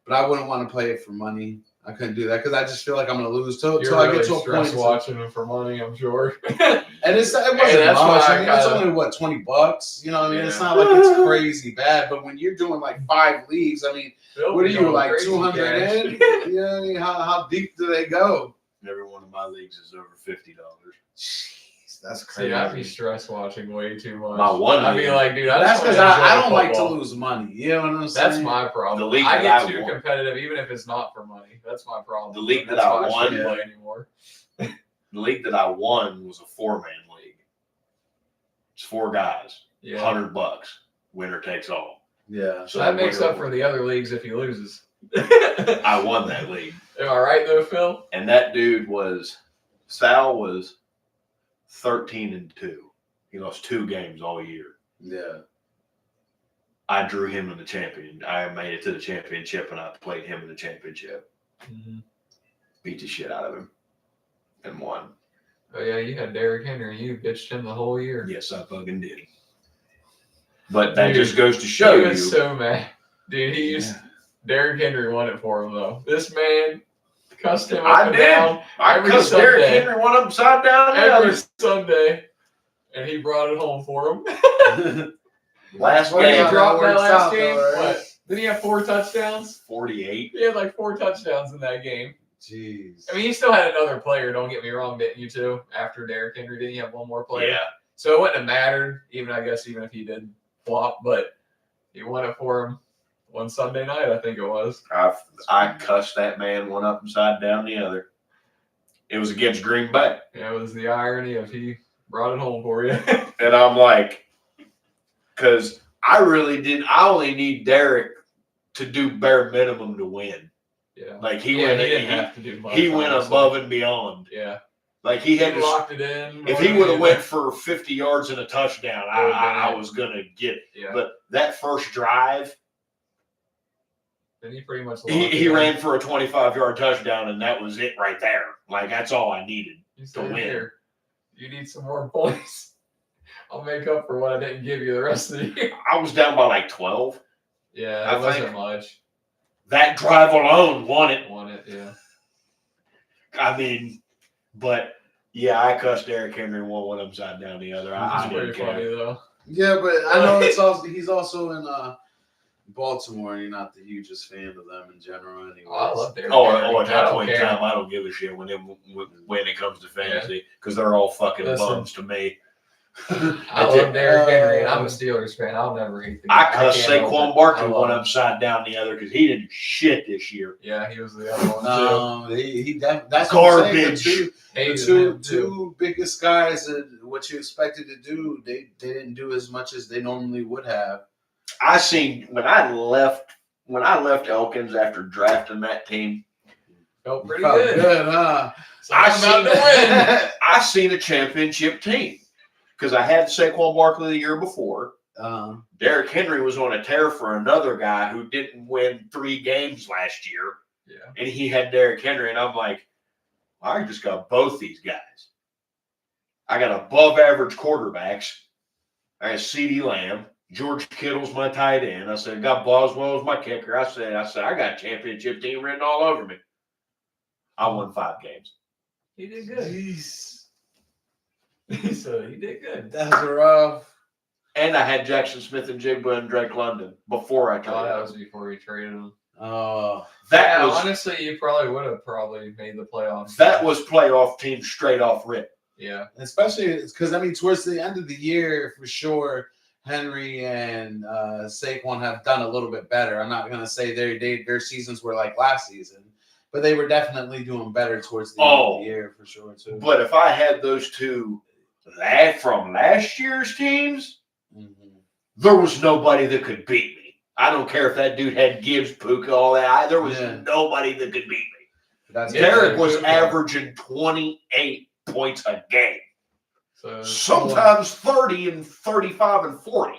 but I wouldn't want to play it for money. I couldn't do that because I just feel like I'm going to lose till I get to a point. Watching it for money, I'm sure. And it wasn't much. I mean, it's only $20. You know, I mean, it's not like it's crazy bad. But when you're doing like 5 leagues, I mean, what are you like 200 in? Yeah, I mean, how deep do they go? Every one of my leagues is over $50. Jeez, that's crazy. See, I'd be stress watching way too much. My one, I'd be like, dude, that's because I don't like to lose money. You know what I'm saying? That's my problem. The league I get too competitive, even if it's not for money. That's my problem. The league that I won, play anymore. The league that I won was a 4-man league. It's 4 guys, $100, winner takes all. Yeah, so that makes up for the other leagues if he loses. I won that league. Am I right though, Phil? And that dude Sal was 13-2. He lost 2 games all year. Yeah. I drew him in the champion. I made it to the championship, and I played him in the championship. Mm-hmm. Beat the shit out of him, and won. Oh yeah, you had Derrick Henry. You bitched him the whole year. Yes, I fucking did. But that just goes to show you. He was so mad, dude. Derrick Henry won it for him though. This man cussed him up and down. I cussed Derrick Henry one upside down every Sunday, and he brought it home for him. Last game. Did he drop that last game? What? Did he have 4 touchdowns? 48. He had like 4 touchdowns in that game. Jeez. I mean, he still had another player. Don't get me wrong, didn't you too? After Derrick Henry, didn't you have one more player? Yeah. So it wouldn't have mattered, even if he did flop, but he won it for him one Sunday night, I think it was. I cussed that man one upside down the other. It was against Green Bay. Yeah, it was the irony of he brought it home for you. And I'm like, because I only need Derrick to do bare minimum to win. Yeah. Like He didn't have to do much. He went honestly. above and beyond. Yeah. Like he had to locked it in. If he would have went for 50 yards and a touchdown, I was gonna get it. Yeah. But that first drive, then he pretty much he ran for a 25-yard touchdown, and that was it right there. Like that's all I needed to win. Here, you need some more points. I'll make up for what I didn't give you the rest of the year. I was down by like 12. Yeah, it wasn't much. That drive alone won it. Yeah. I mean, but yeah, I cussed Derrick Henry one upside down the other. I It's pretty funny though. Yeah, but I know he's also in Baltimore, and you're not the hugest fan of them in general anyway. Oh, I love Derrick Henry. Henry. At that point in time, I don't give a shit when it comes to fantasy because they're all fucking bums to me. I love Derrick Henry, and I'm a Steelers fan. I'll never hate the guy. I cussed Saquon Barkley one upside down the other because he didn't shit this year. Yeah, he was the other one too. That's garbage. The two biggest guys that what you expected to do, they didn't do as much as they normally would have. I seen when I left Elkins after drafting that team. Felt pretty good. Huh? So I seen a championship team. Because I had Saquon Barkley the year before. Derrick Henry was on a tear for another guy who didn't win 3 games last year. Yeah. And he had Derrick Henry. And I'm like, I just got both these guys. I got above average quarterbacks. I got CeeDee Lamb. George Kittle's my tight end. I said, I got Boswell as my kicker. I said, I got a championship team written all over me. I won 5 games. He did good. Jeez. So he did good. That was rough. And I had Jackson Smith and Jigba and Drake London before I traded that was before you traded him. Oh, that was honestly, you probably would have made the playoffs. That was playoff team straight off rip. Yeah, especially because towards the end of the year, for sure, Henry and Saquon have done a little bit better. I'm not gonna say their seasons were like last season, but they were definitely doing better towards the end of the year for sure too. But if I had those two from last year's teams, there was nobody that could beat me. I don't care if that dude had Gibbs, Puka, all that. There was nobody that could beat me. Derek was averaging 28 points a game. So sometimes 30 and 35 and 40.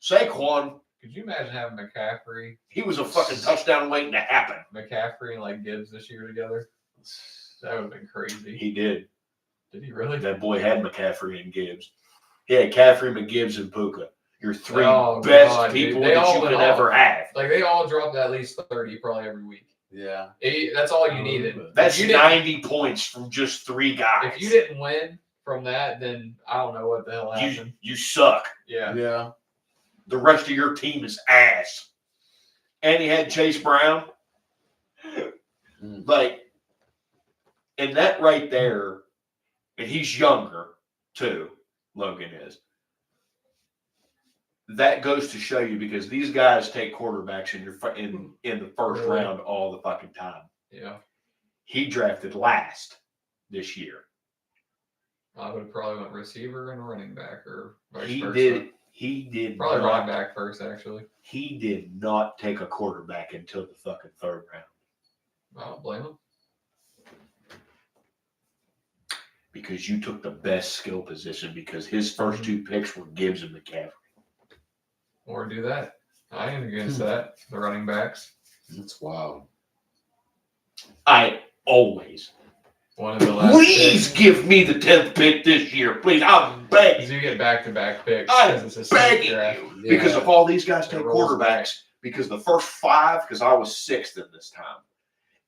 Saquon. Could you imagine having McCaffrey? He was a fucking touchdown waiting to happen. McCaffrey and like Gibbs this year together. That would have been crazy. He did. Did he really? That boy had McCaffrey and Gibbs. He had Caffrey, McGibbs, and Puka. Your 3 best people that you could ever have. Like they all dropped at least 30 probably every week. Yeah. That's all you needed. That's 90 points from just 3 guys. If you didn't win from that, then I don't know what the hell happened. You suck. Yeah. Yeah. The rest of your team is ass. And he had Chase Brown. Like, and that right there, and he's younger too, Logan is. That goes to show you because these guys take quarterbacks in the first round all the fucking time. Yeah. He drafted last this year. I would have probably went receiver and running back or vice versa. He did probably running back first, actually. He did not take a quarterback until the fucking 3rd round. I don't blame him. Because you took the best skill position because his first 2 picks were Gibbs and McCaffrey. Or do that. I ain't against that. The running backs. That's wild. I always. One of the last Please give me the 10th pick this year. Please. I'm begging. Because you get back-to-back picks. I'm begging you. Because if all these guys take quarterbacks, because the first 5, because I was 6th in this time,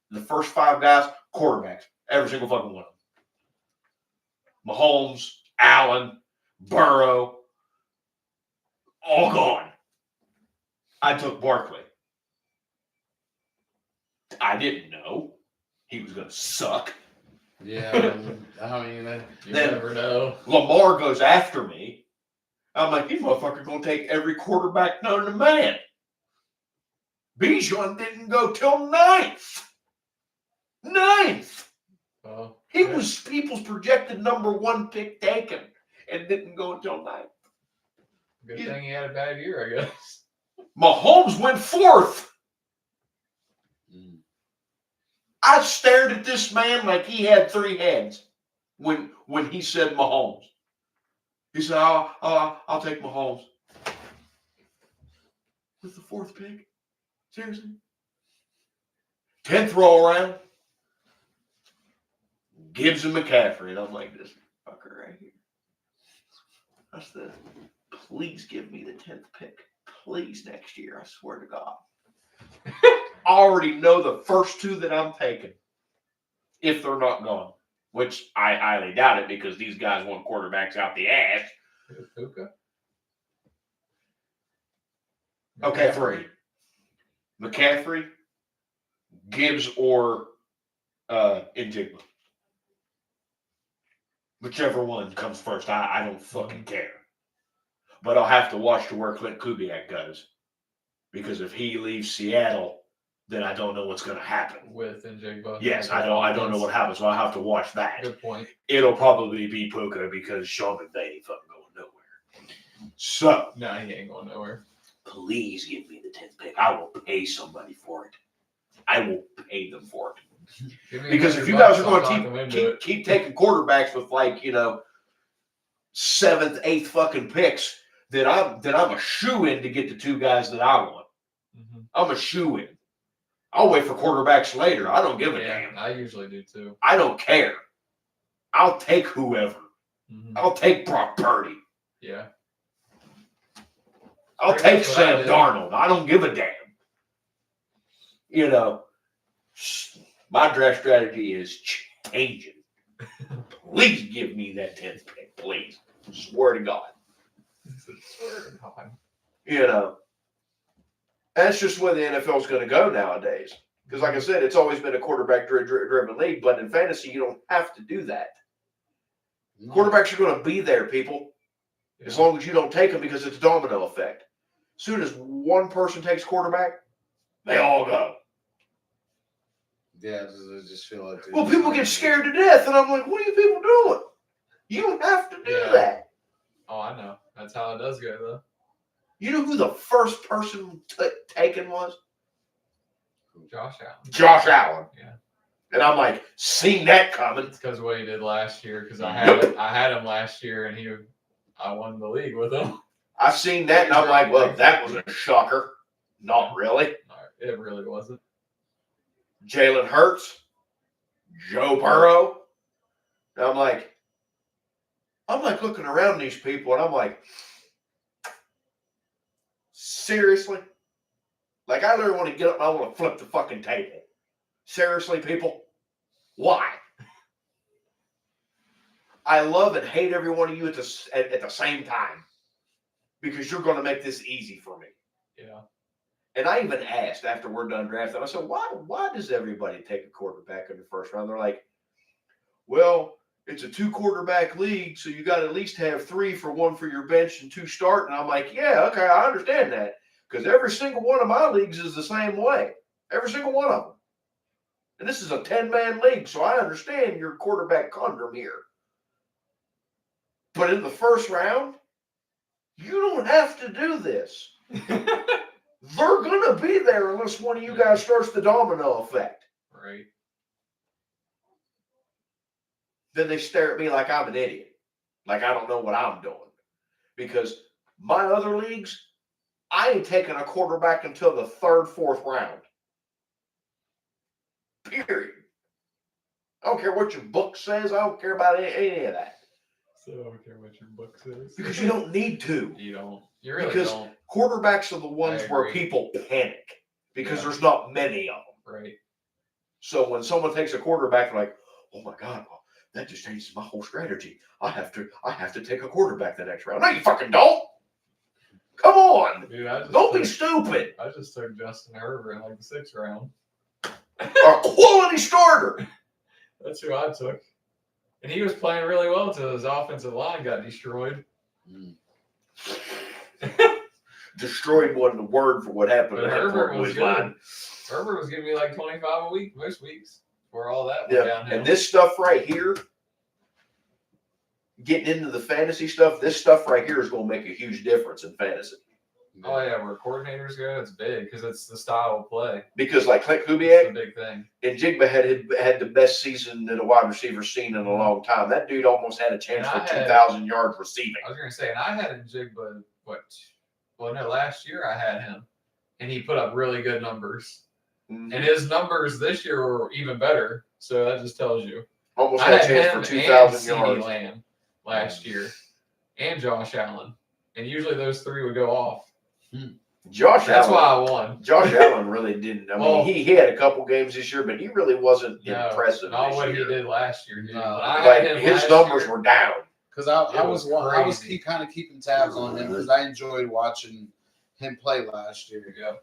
the first 5 guys, quarterbacks. Every single fucking one of them. Mahomes, Allen, Burrow, all gone. I took Barkley. I didn't know he was going to suck. Yeah, I mean, you never know. Lamar goes after me. I'm like, you motherfucker going to take every quarterback known to man. Bijan didn't go till 9th. 9th. Oh, he was people's projected number 1 pick taken and didn't go until 9th. Good thing he had a bad year, I guess. Mahomes went 4th. I stared at this man like he had three heads when he said Mahomes. He said, I'll take Mahomes. With the fourth pick? Seriously? 10th roll around? Gibbs and McCaffrey. And I'm like, this fucker right here. I said, please give me the 10th pick. Please next year. I swear to God. I already know the first two that I'm taking. If they're not gone. Which I highly doubt it because these guys want quarterbacks out the ass. Puka? Okay, 3. McCaffrey, Gibbs, or Njigba. Whichever one comes first. I don't fucking care. But I'll have to watch to where Clint Kubiak goes. Because if he leaves Seattle, then I don't know what's going to happen. With Njigba. Yes, I don't know what happens, so I'll have to watch that. Good point. It'll probably be Puka because Sean McVay ain't fucking going nowhere. So. No, he ain't going nowhere. Please give me the 10th pick. I will pay somebody for it. I will pay them for it. Because if you guys are going to keep taking quarterbacks with 7th, 8th fucking picks, then I'm a shoo-in to get the two guys that I want. Mm-hmm. I'm a shoo-in. I'll wait for quarterbacks later. I don't give a damn. I usually do too. I don't care. I'll take whoever. Mm-hmm. I'll take Brock Purdy. Yeah. I'll take Sam Darnold. I don't give a damn. My draft strategy is changing. Please give me that 10th pick, please. Swear to God. That's just where the NFL is going to go nowadays. Because like I said, it's always been a quarterback-driven league, but in fantasy, you don't have to do that. No. Quarterbacks are going to be there, people. Yeah. As long as you don't take them because it's a domino effect. As soon as one person takes quarterback, they all go. Yeah, I just feel like... Well, people get scared to death, and I'm like, what are you people doing? You don't have to do that. Oh, I know. That's how it does go, though. You know who the first person taken was? Josh Allen. Josh Allen. Yeah. And I'm like, seen that coming. It's because of what he did last year. Because I had him last year, and I won the league with him. I seen that, and I'm like, well, that was a shocker. Not really. It really wasn't. Jalen Hurts, Joe Burrow. And I'm like looking around these people, and I'm like, seriously? Like, I literally want to get up and I want to flip the fucking table. Seriously, people? Why? I love and hate every one of you at the same time. Because you're going to make this easy for me. Yeah. And I even asked after we're done drafting, I said, why does everybody take a quarterback in the first round? They're like, well, it's a 2-quarterback league, so you got to at least have 3 for 1 for your bench and 2 start. And I'm like, yeah, okay, I understand that. Because every single one of my leagues is the same way. Every single one of them. And this is a 10-man league, so I understand your quarterback conundrum here. But in the first round, you don't have to do this. They're going to be there unless one of you guys starts the domino effect. Right. Then they stare at me like I'm an idiot. Like I don't know what I'm doing. Because my other leagues, I ain't taking a quarterback until the 3rd, 4th round. Period. I don't care what your book says. I don't care about any of that. So I don't care what your book says. Because you don't need to. You don't. You really because don't. Quarterbacks are the ones where people panic. Because there's not many of them. Right. So when someone takes a quarterback, they're like, oh my God, that just changes my whole strategy. I have to take a quarterback the next round. No, you fucking don't. Come on. Dude, don't be stupid. I just took Justin Herbert in like the 6th round. A quality starter. That's who I took. And he was playing really well until his offensive line got destroyed. Destroyed wasn't the word for what happened. But Herbert was good. Herbert was giving me like 25 a week most weeks before all that went downhill. And this stuff right here, getting into the fantasy stuff, this stuff right here is going to make a huge difference in fantasy. Oh yeah, where coordinators go, it's big because it's the style of play. Because like Clint It's Kubiak the big thing. and Jigba had the best season that a wide receiver's seen in a long time. That dude almost had a chance for 2,000 yards receiving. I was gonna say, and I had him Jigba. Last year I had him, and he put up really good numbers. Mm-hmm. And his numbers this year were even better. So that just tells you. Almost had a chance for 2,000 yards. Lamb last year, and Josh Allen, and usually those three would go off. That's why I won. Josh Allen really didn't. I mean, he had a couple games this year, but he really wasn't impressive. Not this what year. he did last year. His numbers were down. Because I was kind of keeping tabs on him because I enjoyed watching him play last year. Yeah.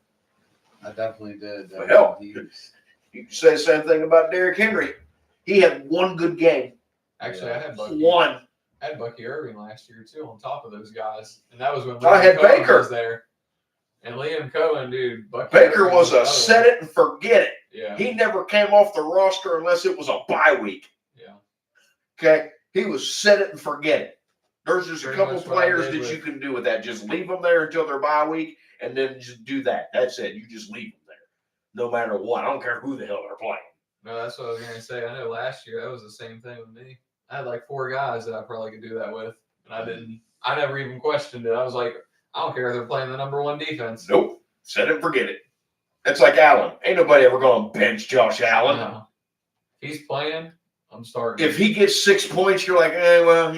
I definitely did. But hell, you can say the same thing about Derrick Henry. He had one good game. Actually, I had Bucky. One. I had Bucky Irving last year too, on top of those guys, and that was when I had Cohen Baker was there. And Liam Cohen, dude, Baker was a set it and forget it. Yeah. He never came off the roster unless it was a bye week. Yeah. Okay, he was set it and forget it. There's just a couple players that you can do with that. Just leave them there until their bye week, and then just do that. That's it. You just leave them there, no matter what. I don't care who the hell they're playing. No, that's what I was going to say. I know last year that was the same thing with me. I had like 4 guys that I probably could do that with, and I never even questioned it. I was like, I don't care if they're playing the number 1 defense. Nope. Set it and forget it. That's like Allen. Ain't nobody ever going to bench Josh Allen. No. If he's playing, I'm starting. If he gets 6 points, you're like, well,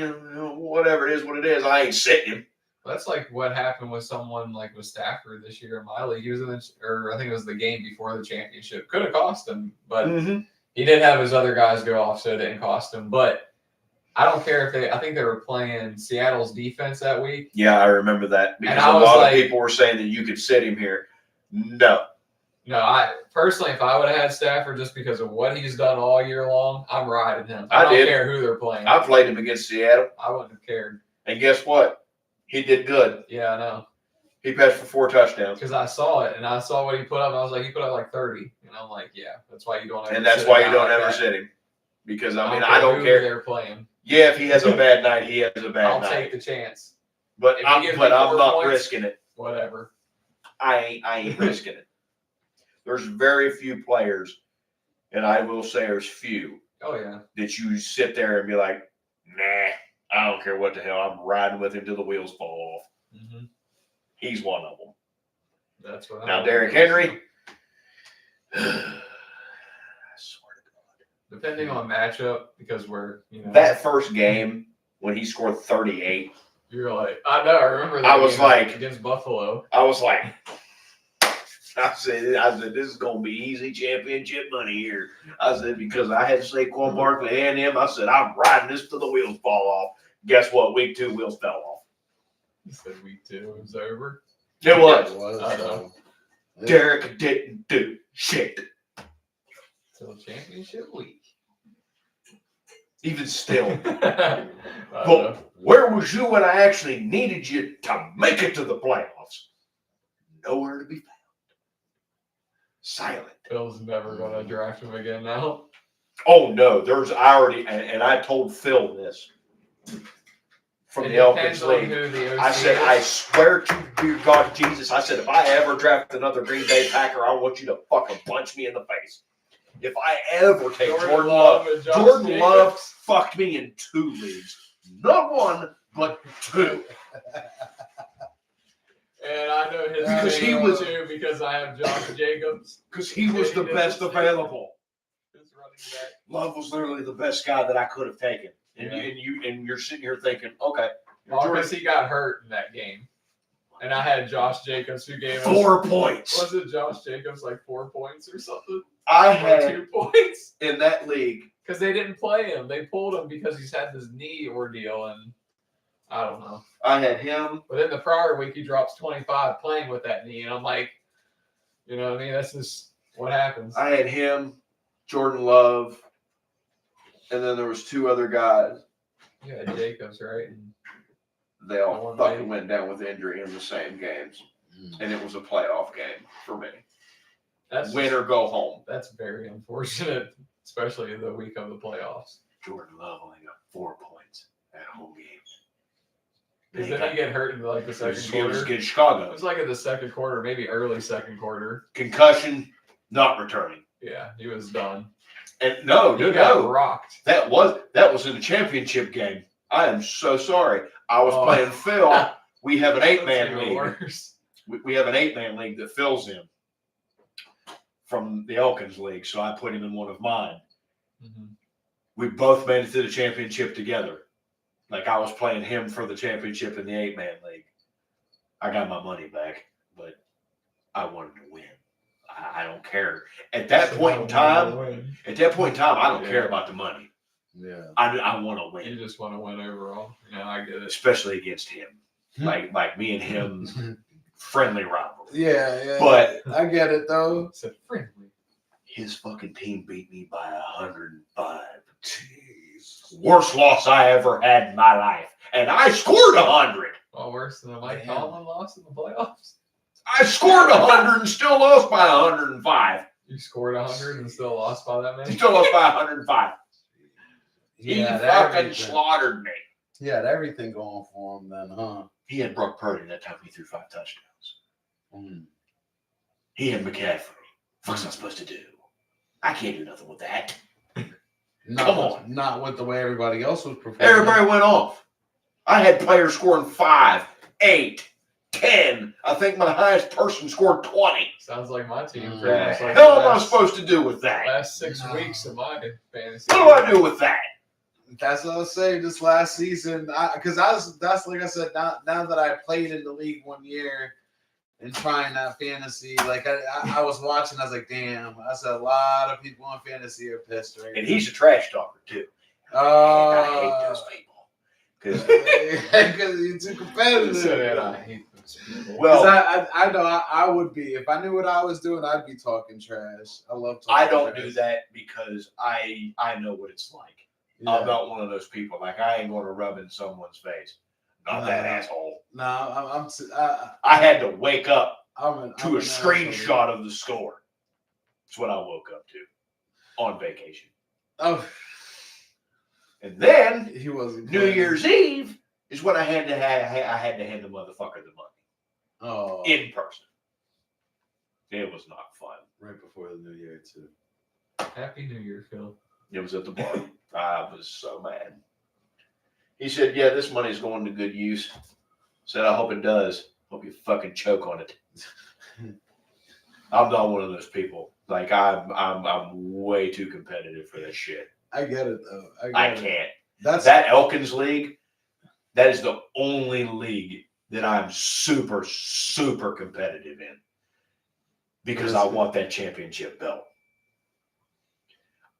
whatever it is, what it is. I ain't sitting him. That's like what happened with someone like with Stafford this year in my league. He was in I think it was the game before the championship. Could have cost him, but he did have his other guys go off, so it didn't cost him. But I don't care if I think they were playing Seattle's defense that week. Yeah, I remember that. Because a lot of people were saying that you could sit him here. No, I personally, if I would have had Stafford just because of what he's done all year long, I'm riding him. I don't care who they're playing. I played him against Seattle. I wouldn't have cared. And guess what? He did good. Yeah, I know. He passed for 4 touchdowns. Because I saw it, and I saw what he put up, and I was like, he put up like 30. And I'm like, yeah, that's why you don't ever sit him. And that's why you don't ever sit him. Because, I mean, I don't care. They're playing. Yeah, if he has a bad night, he has a bad night. I'll take the chance. But I'm not risking it. Whatever. I ain't risking it. There's very few players, and I will say there's few. Oh, yeah. That you sit there and be like, nah, I don't care what the hell. I'm riding with him till the wheels fall off. Mm-hmm. He's one of them. That's what. Now, Derrick Henry. I swear to God. Depending on matchup, because we're that first game when he scored 38. You're like, I know. I remember that. I was like against Buffalo. I was like. I said, this is going to be easy championship money here. I said, because I had Saquon Barkley and him, I said, I'm riding this till the wheels fall off. Guess what? Week 2, wheels fell off. You said week 2 was over? It was. I know. Derek didn't do shit. Till championship week. Even still. But where was you when I actually needed you to make it to the playoffs? Nowhere to be found. Silent. Phil's never going to draft him again now. Oh, no. And I told Phil this from the Elkins League. I said, I swear to dear God Jesus, I said, if I ever draft another Green Bay Packer, I want you to fucking punch me in the face. If I ever take Jordan Love, Jordan Love fucked me in 2 leagues. Not 1, but 2. And I know his because he was too because I have Josh Jacobs. Because he was the best available. Love was literally the best guy that I could have taken. And you're sitting here thinking, okay. Because he got hurt in that game. And I had Josh Jacobs who gave us 4 points. Was it Josh Jacobs like 4 points or something? I had 2 points in that league. Because they didn't play him. They pulled him because he's had this knee ordeal and I don't know. I had him. But in the prior week, he drops 25 playing with that knee. And I'm like, you know what I mean? That's just what happens. I had him, Jordan Love, and then there was 2 other guys. You had Jacobs, right? And they all fucking went down with injury in the same games. And it was a playoff game for me. That's win or go home. That's very unfortunate, especially the week of the playoffs. Jordan Love only got 4 points at home games. Because then he get hurt in like the second It was quarter. against Chicago. It was like in the second quarter, maybe early second quarter. Concussion, not returning. Yeah, he was done. And no, He got rocked. That was in the championship game. I am so sorry. I was playing Phil. We have an 8-man league. Worse. We have an 8-man league that fills him from the Elkins league, so I put him in one of mine. Mm-hmm. We both made it to the championship together. Like I was playing him for the championship in the 8-man league. I got my money back, but I wanted to win. I don't care. At that point in time, I don't care about the money. Yeah. I want to win. You just want to win overall. Yeah, I get it. Especially against him. Like me and him, friendly rivalry. Yeah. But I get it though. It's a friendly. His fucking team beat me by 105. Jeez. Worst loss I ever had in my life. And I scored 100. Well, worse than a Mike Tomlin loss in the playoffs. I scored 100 and still lost by 105. You scored 100 and still lost by that many? Still lost by 105. He Yeah, fucking slaughtered me. He had everything going for him then, huh? He had Brock Purdy that time he threw 5 touchdowns. Mm. He had McCaffrey. What's I supposed to do? I can't do nothing with that. Come on. Not with the way everybody else was performing. Everybody went off. I had players scoring 5, 8, 10. I think my highest person scored 20. Sounds like my team. What Pretty the much like hell am I supposed to do with that? Last 6 weeks of my fantasy. What do I do with that? That's what I was saying this last season. That's like I said, now that I played in the league 1 year and trying that fantasy, like I was watching, I was like, damn, I said a lot of people on fantasy are pissed right And now. he's a trash talker too. I hate those people. Because you're too competitive. I hate those people. Well, I know I would be. If I knew what I was doing, I'd be talking trash. I love talking I don't trash. do that because I know what it's like. Yeah. I'm not one of those people. Like I ain't going to rub in someone's face. Not that asshole. No, I had to wake up I'm to a screenshot of the score. That's what I woke up to on vacation. Oh, And then he wasn't. New Year's Eve is when I had to hand the motherfucker the money Oh, in person. It was not fun. right before the New Year too. Happy New Year, Phil. It was at the bar. I was so mad. He said, "Yeah, this money's going to good use." Said, "I hope it does. Hope you fucking choke on it." I'm not one of those people. Like I'm way too competitive for that shit. I get it though. I can't. That's That Elkins league, that is the only league that I'm super, super competitive in. Because I want that championship belt.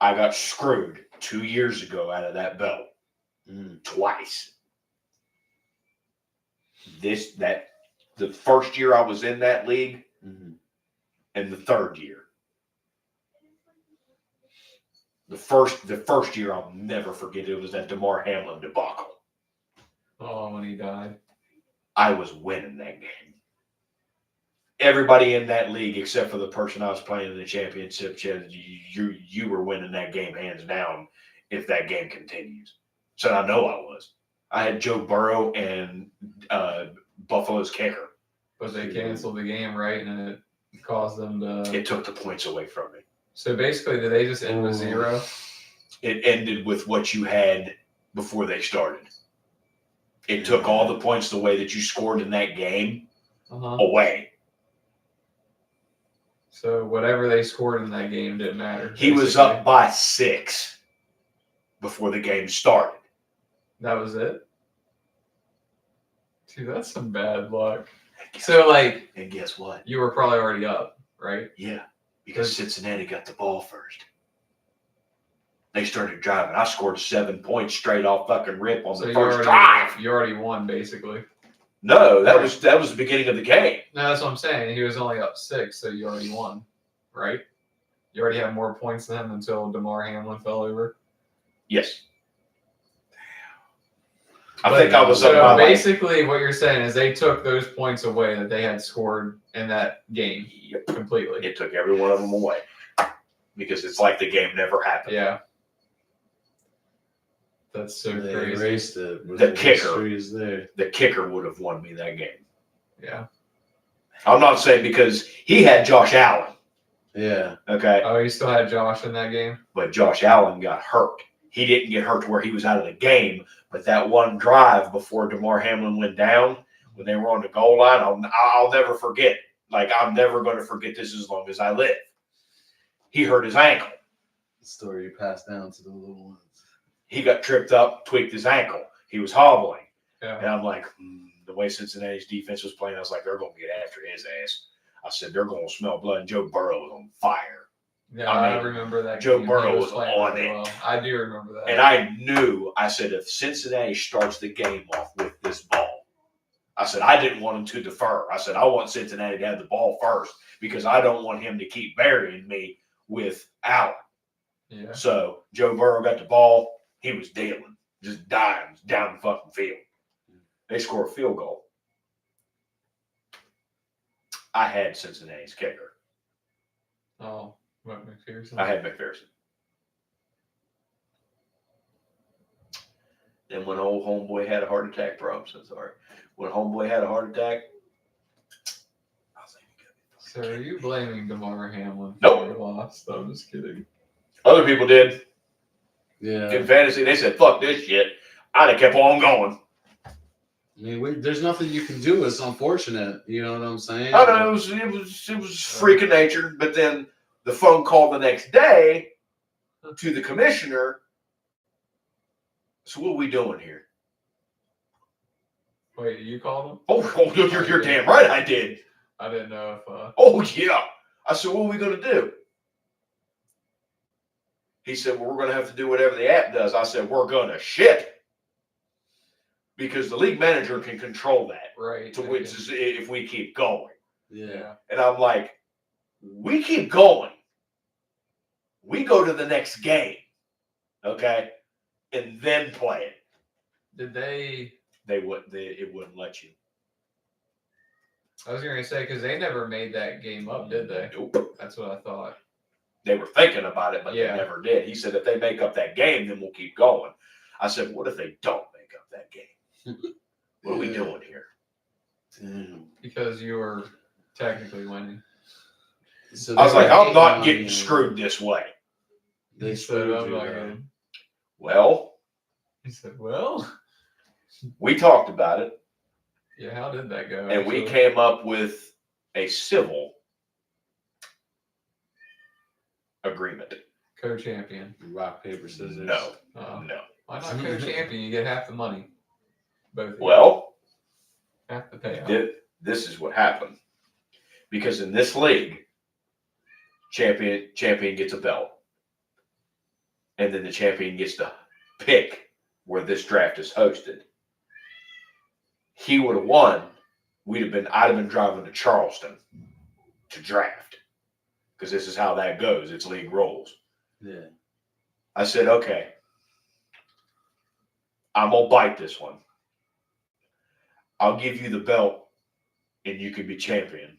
I got screwed 2 years ago out of that belt. Twice. The first year I was in that league, and the third year. The first year I'll never forget. It was that DeMar Hamlin debacle. Oh, when he died. I was winning that game. Everybody in that league, except for the person I was playing in the championship, you were winning that game hands down if that game continues. So I know I was. I had Joe Burrow and Buffalo's kicker. But they canceled the game, right? And it caused them to. It took the points away from me. So basically, did they just end with 0? It ended with what you had before they started. It took all the points the way that you scored in that game away. So whatever they scored in that game didn't matter. He was up by 6 before the game started. That was it? Dude, that's some bad luck. So, like... And guess what? You were probably already up, right? Yeah, because Cincinnati got the ball first. They started driving. I scored 7 points straight off fucking rip on the first drive. You already won, basically. No, that was the beginning of the game. No, that's what I'm saying. He was only up 6, so you already won, right? You already had more points than him until DeMar Hamlin fell over. Yes. I think I was up so by basically what you're saying is they took those points away that they had scored in that game completely. It took every one of them away because it's like the game never happened. Yeah. That's so They crazy. erased it. But The the kicker. history is there. The kicker would have won me that game. Yeah. I'm not saying because he had Josh Allen. Yeah. Okay. Oh, you still had Josh in that game? But Josh Allen got hurt. He didn't get hurt to where he was out of the game. But that one drive before DeMar Hamlin went down, when they were on the goal line, I'll never forget. Like, I'm never going to forget this as long as I live. He hurt his ankle. The story passed down to the little ones. He got tripped up, tweaked his ankle. He was hobbling. Yeah. And I'm like, the way Cincinnati's defense was playing, I was like, they're going to get after his ass. I said, they're going to smell blood. And Joe Burrow was on fire. Yeah, I I mean, remember that. Joe game. Burrow He was playing on really it. well. I do remember that. And I knew, I said, if Cincinnati starts the game off with this ball, I said, I didn't want him to defer. I said, I want Cincinnati to have the ball first because I don't want him to keep burying me with Allen. Yeah. So Joe Burrow got the ball. He was dealing, just dying down the fucking field. They score a field goal. I had Cincinnati's kicker. Oh, what, McPherson? I had McPherson. Then when old homeboy had a heart attack, bro, I'm so sorry. When homeboy had a heart attack, I was like, So are you blaming DeMar Hamlin for Nope. your loss? I'm just kidding. other people did Yeah. in fantasy. They said, fuck this shit. I'd have kept on going. I mean, there's nothing you can do. It's unfortunate. You know what I'm saying? I don't know. It was freak of nature. But then the phone call the next day to the commissioner. So what are we doing here? Wait, you called him? Oh, you're damn right I did. I didn't know if. Oh, yeah. I said, what are we going to do? He said, well, we're going to have to do whatever the app does. I said, we're going to shit. Because the league manager can control that. Right. To which is if we keep going. Yeah. And I'm like, we keep going. We go to the next game. Okay? And then play it. Did they? It wouldn't let you. I was going to say, because they never made that game up, did they? Nope. That's what I thought. They were thinking about it, but Yeah. they never did. He said, if they make up that game, then we'll keep going. I said, what if they don't make up that game? What are we doing here? Damn. Because you were technically winning. So I was like, I'm not getting getting screwed this way. They He said, screwed I'm you, not bro. getting. Well, He said, well, we talked about it, yeah, how did that go? and we actually? came up with a civil agreement. Co-champion. Rock, paper, scissors. No. No. Why not co-champion? You get half the money. Both of you. Well, half the payout. this is what happened. Because in this league, champion gets a belt. And then the champion gets to pick where this draft is hosted. He would have won. I'd have been driving to Charleston to draft. Because this is how that goes. It's league rules. Yeah. I said, okay, I'm going to bite this one. I'll give you the belt and you can be champion.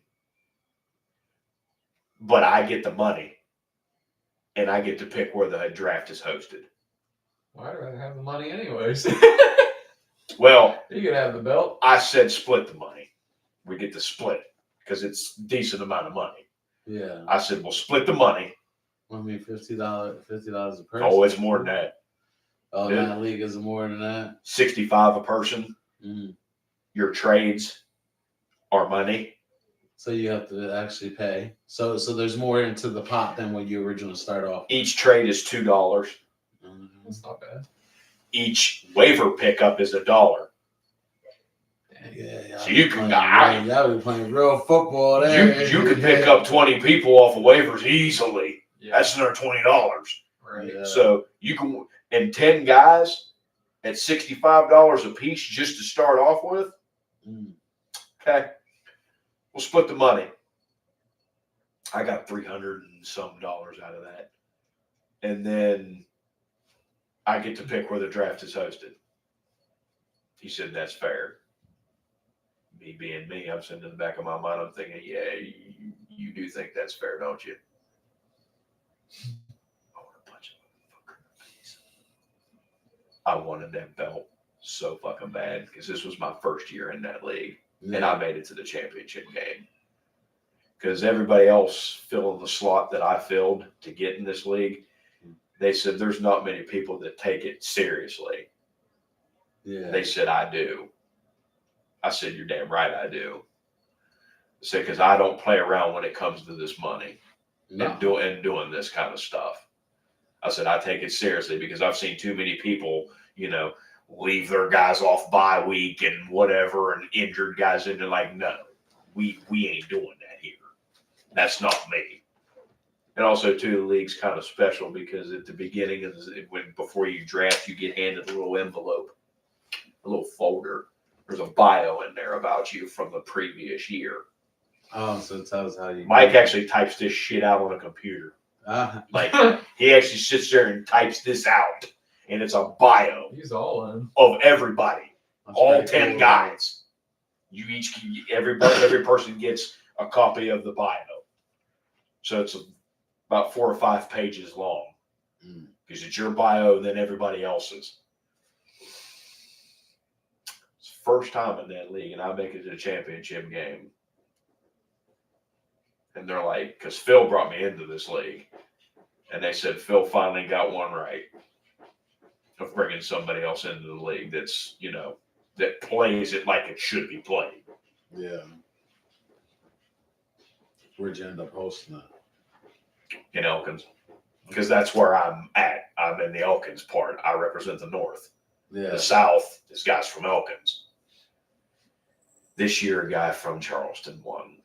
But I get the money and I get to pick where the draft is hosted. Well, I'd rather have the money anyways. Well, You could have the belt. I said split the money. We get to split because it's a decent amount of money. Yeah. I said, we'll split the money. I mean, $50 a person. Oh, it's more than that. Oh, Yeah. that league is more than that. 65 a person. Mm. Your trades are money. So you have to actually pay. So there's more into the pot than what you originally start off. Each trade is $2. Mhm. That's not bad. Each waiver pickup is $1. Yeah. So you can Y'all be playing real football there. You could pick up 20 people off of waivers easily. Yeah. That's another $20. Right. Yeah. So you can, and 10 guys at $65 a piece just to start off with. Mm. Okay, we'll split the money. I got $300 and some out of that, and then I get to pick where the draft is hosted. He said that's fair. Me being me, I'm sitting in the back of my mind. I'm thinking, yeah, you do think that's fair, don't you? I want to punch him. I wanted that belt so fucking bad because this was my first year in that league, and I made it to the championship game. Because everybody else filling the slot that I filled to get in this league, they said there's not many people that take it seriously. Yeah. They said, I do. I said, you're damn right I do. I said, because I don't play around when it comes to this money and doing this kind of stuff. I said, I take it seriously because I've seen too many people, leave their guys off bye week and whatever and injured guys in. They're like, no, we ain't doing that here. That's not me. And also, too, the league's kind of special because at the beginning, before you draft, you get handed a little envelope, a little folder. There's a bio in there about you from the previous year. Oh, so it tells how you. Mike actually types this shit out on a computer. Like, he actually sits there and types this out, and it's a bio. He's all in. Of everybody, That's all pretty 10 cool. guys. Every person gets a copy of the bio. So it's about 4 or 5 pages long. Because it's your bio, then everybody else's. It's the first time in that league, and I make it to the championship game. And they're like, because Phil brought me into this league, and they said Phil finally got one right of bringing somebody else into the league that's, that plays it like it should be played. Yeah. Where'd you end up hosting that? In Elkins. Because that's where I'm at. I'm in the Elkins part. I represent the North. Yeah. The South is guys from Elkins. This year, a guy from Charleston won.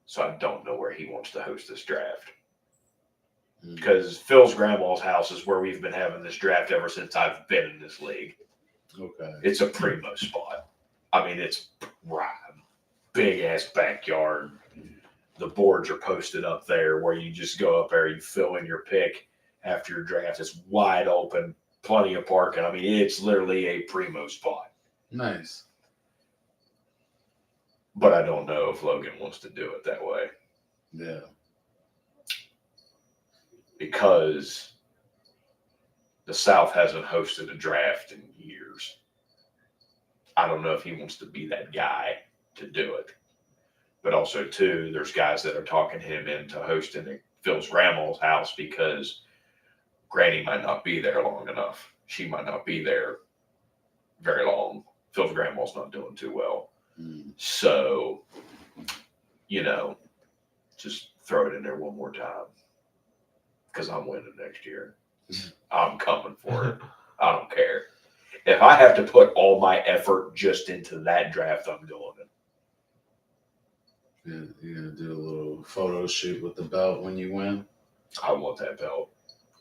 So I don't know where he wants to host this draft. Because Phil's grandma's house is where we've been having this draft ever since I've been in this league. Okay. It's a primo spot. I mean, it's prime. Big ass backyard. The boards are posted up there where you just go up there, you fill in your pick after your draft. It's wide open, plenty of parking. I mean, it's literally a primo spot. Nice. But I don't know if Logan wants to do it that way. Yeah. Because the South hasn't hosted a draft in years. I don't know if he wants to be that guy to do it. But also, too, there's guys that are talking him into hosting at Phil's grandma's house because Granny might not be there long enough. She might not be there very long. Phil's grandma's not doing too well. So, just throw it in there one more time. Because I'm winning next year. I'm coming for it. I don't care. If I have to put all my effort just into that draft, I'm doing it. Yeah, you're going to do a little photo shoot with the belt when you win? I want that belt.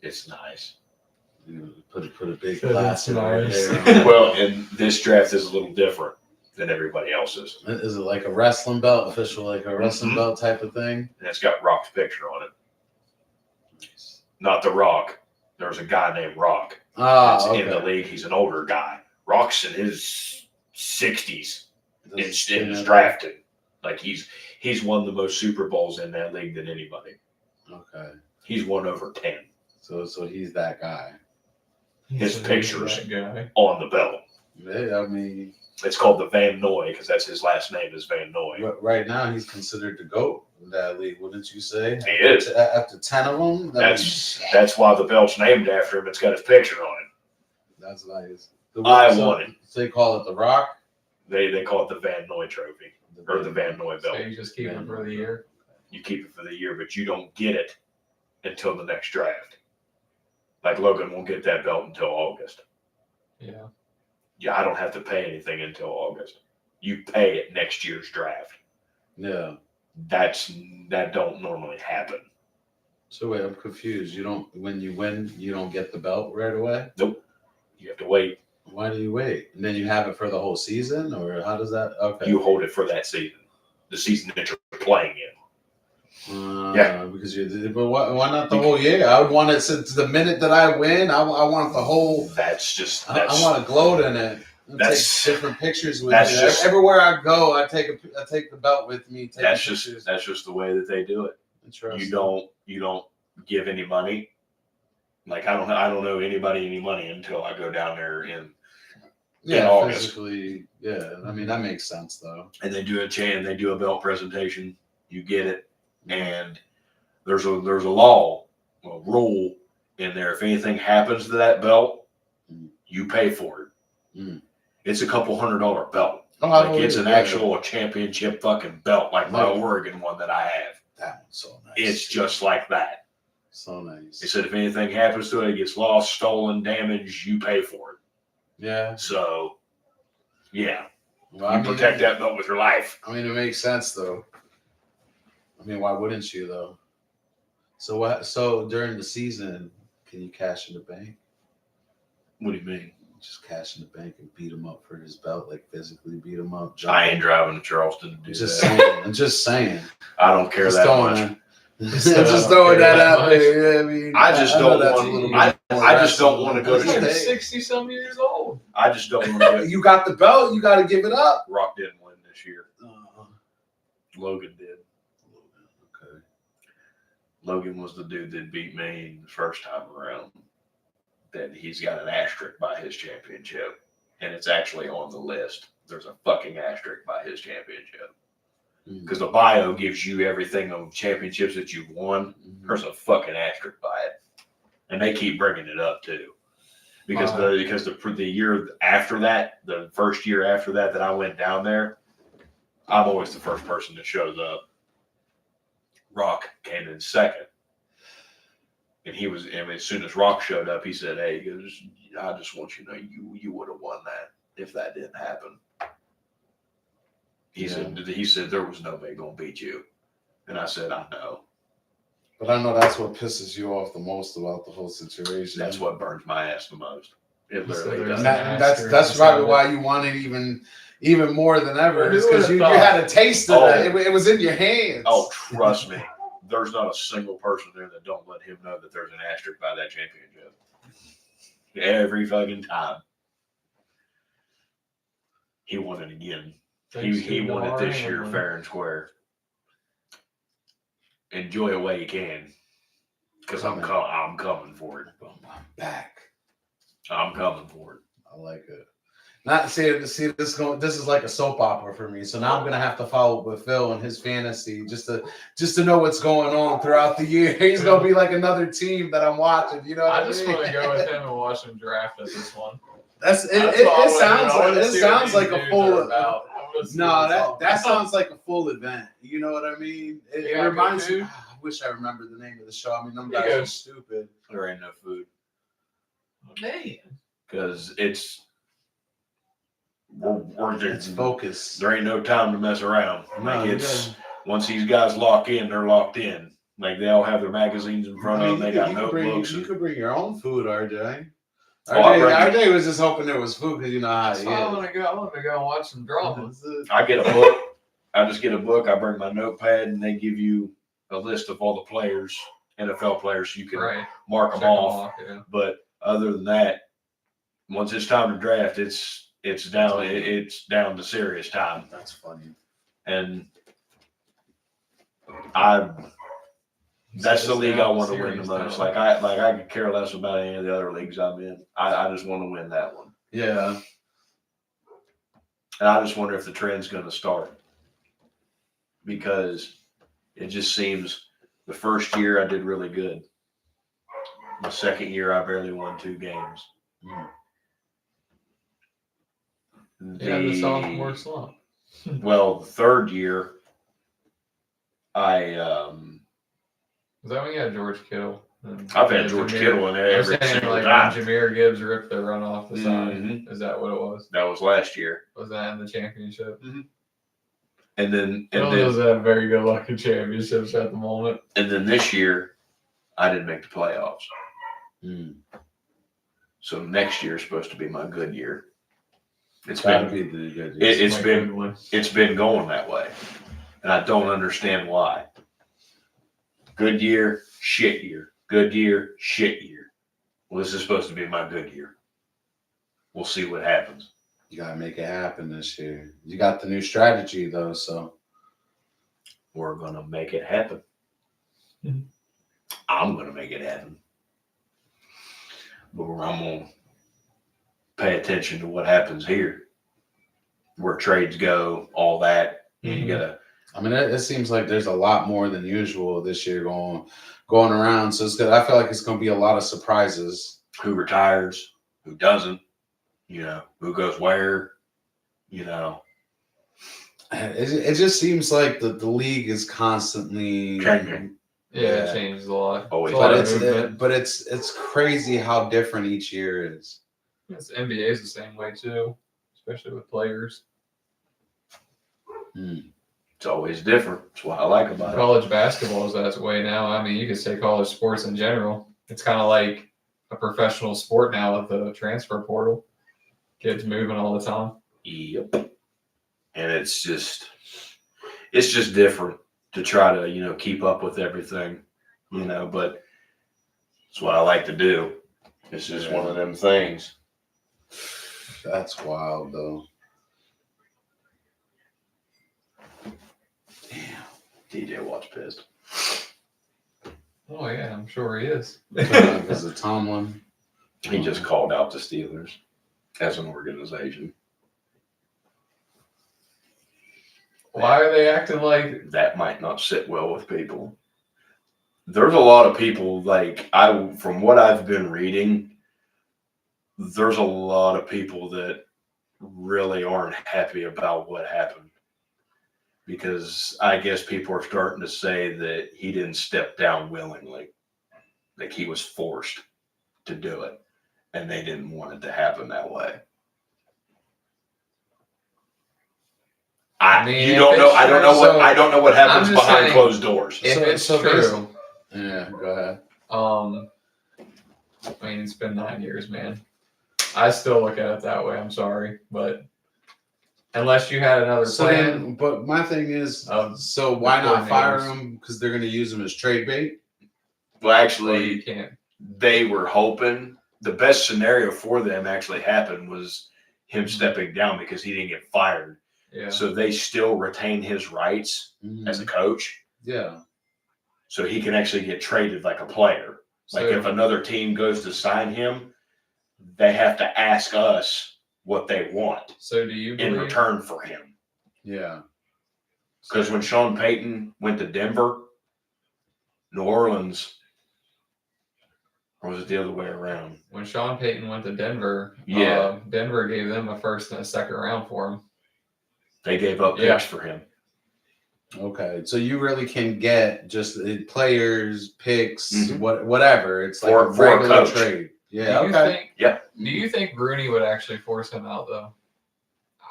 It's nice. Put a big glass in right nice. there. Well, and this draft is a little different than everybody else's. Is it like a wrestling belt, official, like a wrestling belt type of thing? And it's got Rock's picture on it. Nice. Not The Rock. There's a guy named Rock. That's in the league. He's an older guy. Rock's in his 60s and is drafted. Like he's won the most Super Bowls in that league than anybody. Okay. He's won over 10. So he's that guy. His picture's on the belt. Yeah, I mean, it's called the Van Noy because that's his last name is Van Noy. Right now, he's considered the GOAT in that league, wouldn't you say? He is. After 10 of them? That's why the belt's named after him. It's got his picture on it. That's nice. I won it. So they call it the Rock? They call it the Van Noy trophy or the Van Noy belt. So you just keep it for the year? You keep it for the year, but you don't get it until the next draft. Like Logan won't get that belt until August. Yeah. Yeah, I don't have to pay anything until August. You pay at next year's draft. Yeah. That don't normally happen. So wait, I'm confused. When you win, you don't get the belt right away? Nope. You have to wait. Why do you wait? And then you have it for the whole season, or how does that? Okay. You hold it for that season, the season that you're playing in. Yeah. Because but why not the whole year? I would want it since the minute that I win. I want the whole. I want to gloat in it. Take different pictures with me. Everywhere I go, I take the belt with me. That's just the way that they do it. You don't give any money. Like I don't owe anybody any money until I go down there in Yeah, August. physically. Yeah, I mean that makes sense though. And they do a belt presentation. You get it, and there's a law, a rule in there. If anything happens to that belt, you pay for it. Mm. It's a couple $100 belt. Oh, Like it's an actual championship fucking belt, like my Like- Oregon one that I have. That one's so nice. It's just like that. So nice. They said if anything happens to it, it gets lost, stolen, damaged, you pay for it. Yeah. So, yeah, Well, you protect that belt with your life. I mean, it makes sense though. I mean, why wouldn't you though? So what? So during the season, can you cash in the bank? What do you mean? Just cash in the bank and beat him up for his belt, like physically beat him up. I ain't driving to Charleston to do Just that. saying. I'm just saying. I don't care Just that throwing much. that- just throwing that out there. I mean, I just know don't that's want- a little I- bit more I just don't wrestling. wanna go to He's Hey. 60-some years old. I just don't want to. You got the belt. You got to give it up. Rock didn't win this year. Oh, Logan did. okay. Logan was the dude that beat me the first time around. That he's got an asterisk by his championship, and it's actually on the list. There's a fucking asterisk by his championship because the bio gives you everything of championships that you've won. There's a fucking asterisk by it, and they keep bringing it up too, because the year after that, the first year after that I went down there, I'm always the first person that shows up. Rock came in second. And he was, and as soon as Rock showed up, he said, "Hey, he goes, I just want you to know you would have won that if that didn't happen." He said there was nobody gonna beat you, and I said, "I know." But I know that's what pisses you off the most about the whole situation. That's what burns my ass the most. It So literally there's does. And that's probably why you want it even more than ever. Who Is because would've you thought? had a taste of Oh. it. It was in your hands. Oh, trust me, there's not a single person there that don't let him know that there's an asterisk by that championship. Every fucking time. He won it again. He won it this year, fair and square. Enjoy it while you can, because I'm coming for it. I'm back. I'm coming for it. I like it. Not see this is like a soap opera for me. So now I'm gonna have to follow up with Phil and his fantasy just to know what's going on throughout the year. He's gonna be like another team that I'm watching. You know, I just want to go with him and watch him draft at this one. It sounds like a full. No, That sounds like a full event. You know what I mean? It Yeah, reminds good me. food. I wish I remembered the name of the show. I mean, them Yeah. guys are stupid. There ain't no food Man. because we're It's just focus. there ain't no time to mess around. Like No, it's once these guys lock in, they're locked in. Like they all have their magazines in front of them. They got notebooks. You could bring your own food, RJ. Oh, I'll bring it. RJ was just hoping there was food because you know how That's he why I is. want to go and watch some drama. I get a book. I just get a book. I bring my notepad, and they give you a list of all the players, NFL players, so you can Right. mark them Check 'em off. yeah. But other than that, once it's time to draft, it's down to serious time. That's funny. And that's the league I want to win the most. Like I could care less about any of the other leagues I'm in. I just want to win that one. Yeah. And I just wonder if the trend's going to start, because it just seems the first year I did really good. The second year I barely won 2 games. The sophomore slump. Well, the third year I Was that when you had George Kittle? I've had George Kittle in every single time. Jameer Gibbs ripped the run off the side. Mhm. Is that what it was? That was last year. Was that in the championship? And then Phil doesn't have very good luck in championships at the moment. and then this year I didn't make the playoffs. So next year is supposed to be my good year. It's Gotta been be the good. it's My been good one. it's been going that way, and I don't understand why. Good year, shit year. Good year, shit year. Well, this is supposed to be my good year. We'll see what happens. You gotta make it happen this year. You got the new strategy though, so We're gonna make it happen. Mhm. I'm gonna make it happen. But I'm gonna pay attention to what happens here, where trades go, all that. You gotta. I mean, it seems like there's a lot more than usual this year going around. So it's good. I feel like it's going to be a lot of surprises. Who retires, who doesn't, who goes where, It just seems like the league is constantly changing. Yeah, it changes a lot. Always. But it's crazy how different each year is. Yes, NBA is the same way too, especially with players. It's always different. That's what I like about it. College basketball is that way now. I mean, you could say college sports in general. It's kind of like a professional sport now with the transfer portal. Kids moving all the time. Yep. And it's just different to try to, keep up with everything, but it's what I like to do. It's just one of them things. That's wild, though. Damn. DJ Watt's pissed. Oh, yeah, I'm sure he is. Because of Tomlin. He just called out the Steelers as an organization. Why are they acting like that? Might not sit well with people. There's a lot of people, from what I've been reading, there's a lot of people that really aren't happy about what happened. Because I guess people are starting to say that he didn't step down willingly. Like he was forced to do it. And they didn't want it to happen that way. I don't know what happens behind closed doors. If it's true. Yeah, go ahead. I mean, it's been 9 years, man. I still look at it that way. I'm sorry, but unless you had another plan. But my thing is, so why not fire him? Because they're going to use him as trade bait. Well, actually, you can't. They were hoping the best scenario for them actually happened was him stepping down because he didn't get fired. Yeah. So they still retain his rights as a coach. Yeah. So he can actually get traded like a player. Like if another team goes to sign him, they have to ask us what they want. So do you in return for him? Yeah. Because when Sean Payton went to Denver, New Orleans, or was it the other way around? When Sean Payton went to Denver, Denver gave them a first and a second round for him. They gave up picks for him. Okay, so you really can get just players, picks, whatever. It's like a regular trade. Yeah. Do you think Rooney would actually force him out though?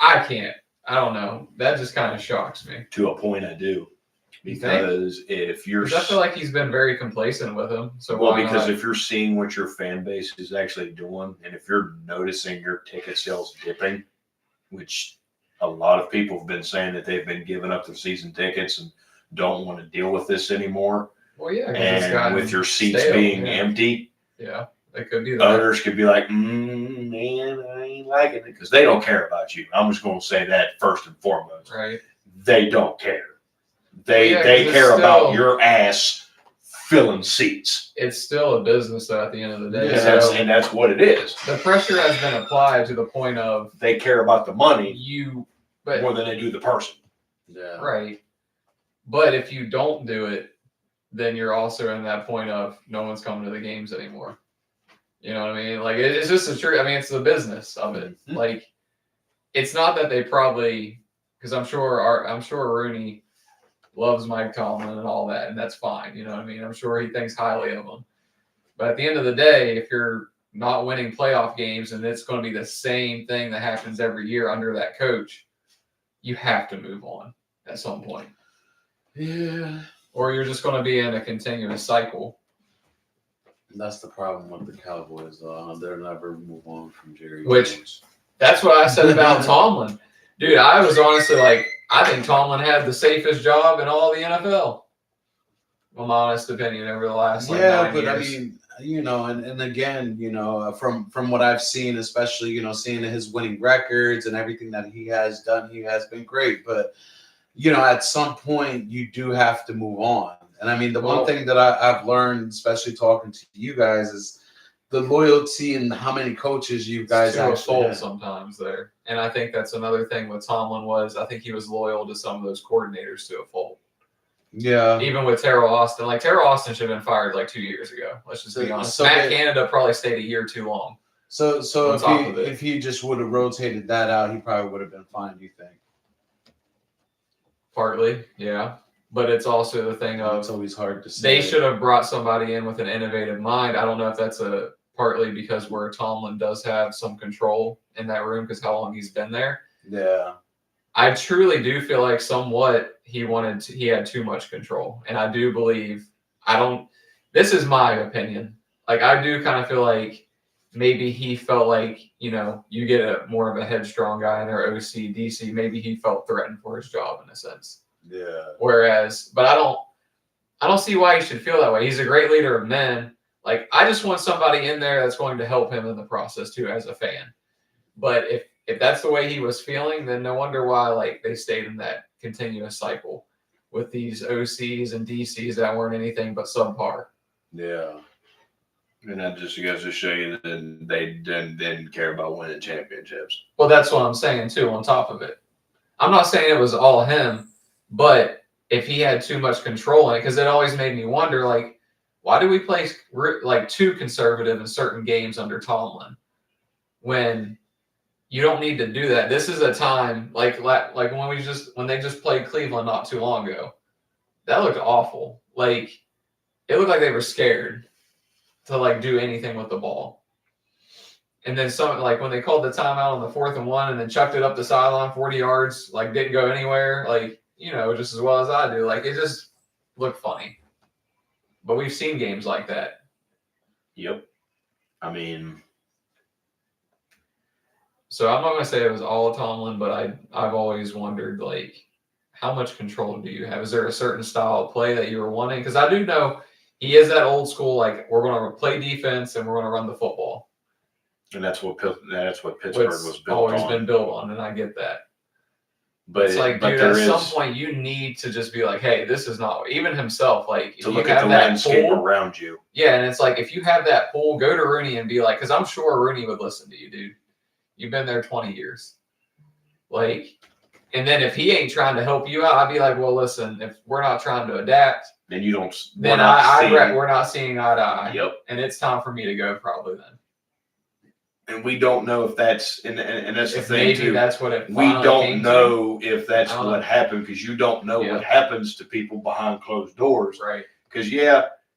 I can't. I don't know. That just kind of shocks me. To a point, I do. Because if you're, I feel like he's been very complacent with him. So because if you're seeing what your fan base is actually doing, and if you're noticing your ticket sales dipping, which a lot of people have been saying that they've been giving up their season tickets and don't want to deal with this anymore. Well, yeah, and with your seats being empty, they could be. Others could be like, man, I ain't liking it because they don't care about you. I'm just going to say that first and foremost. Right? They don't care. They care about your ass filling seats. It's still a business, though. At the end of the day, and that's what it is. The pressure has been applied to the point of they care about the money more than they do the person. Yeah. Right. But if you don't do it, then you're also in that point of no one's coming to the games anymore. You know what I mean? Like it's just the truth. I mean, it's the business of it. Mm-hmm. Like it's not that they probably, because I'm sure Rooney loves Mike Tomlin and all that, and that's fine. You know what I mean? I'm sure he thinks highly of him. But at the end of the day, if you're not winning playoff games and it's going to be the same thing that happens every year under that coach, you have to move on at some point. Yeah. Or you're just going to be in a continuous cycle. That's the problem with the Cowboys, though. They'll never move on from Jerry Jones. That's what I said about Tomlin. Dude, I was honestly like, I think Tomlin had the safest job in all the NFL. My honest opinion over the last 9 years. I mean, and again, from what I've seen, especially, seeing his winning records and everything that he has done, he has been great. But, at some point, you do have to move on. And I mean, the one thing that I've learned, especially talking to you guys, is the loyalty and how many coaches you guys to a actually fault had. sometimes there. And I think that's another thing with Tomlin was I think he was loyal to some of those coordinators to a fault. Yeah. Even with Terrell Austin. Like, Terrell Austin should have been fired like 2 years ago. Let's just be honest. Matt Canada probably stayed a year too long. So if he just would have rotated that out, he probably would have been fine, do you think? Partly, yeah. But it's also the thing of it's always hard to say. They should have brought somebody in with an innovative mind. I don't know if that's partly because where Tomlin does have some control in that room because how long he's been there. Yeah. I truly do feel like somewhat he had too much control. And I do believe, this is my opinion. Like, I do kind of feel like maybe he felt like, you get more of a headstrong guy in their OC, DC. Maybe he felt threatened for his job in a sense. Yeah. Whereas, but I don't see why he should feel that way. He's a great leader of men. Like, I just want somebody in there that's going to help him in the process too, as a fan. But if that's the way he was feeling, then no wonder why like they stayed in that continuous cycle with these OCs and DCs that weren't anything but subpar. Yeah. And that just goes to show you that they didn't care about winning championships. Well, that's what I'm saying too. On top of it, I'm not saying it was all him, but if he had too much control in it, because it always made me wonder, like, why do we play like too conservative in certain games under Tomlin when you don't need to do that? This is a time like when they just played Cleveland not too long ago. That looked awful. Like, it looked like they were scared to like do anything with the ball. And then like when they called the timeout on the 4th and 1 and then chucked it up the sideline 40 yards, like didn't go anywhere, like, just as well as I do. Like, it just looked funny. But we've seen games like that. Yep. I mean, so I'm not going to say it was all Tomlin, but I've always wondered, like, how much control do you have? Is there a certain style of play that you were wanting? Because I do know he is that old school, like, we're going to play defense and we're going to run the football. And that's what Pittsburgh was built always on. Been built on, and I get that. But it's like, dude, at some point you need to just be like, hey, this is not, even himself, like, to look at the landscape around you. Yeah, and it's like, if you have that pull, go to Rooney and be like, because I'm sure Rooney would listen to you, dude. You've been there 20 years. Like, and then if he ain't trying to help you out, I'd be like, well, listen, if we're not trying to adapt, then you don't. Then we're not seeing eye to eye. Yep. And it's time for me to go probably then. And we don't know if that's and that's the thing maybe too. That's what it. We don't know if that's what happened because you don't know what happens to people behind closed doors. Right. Because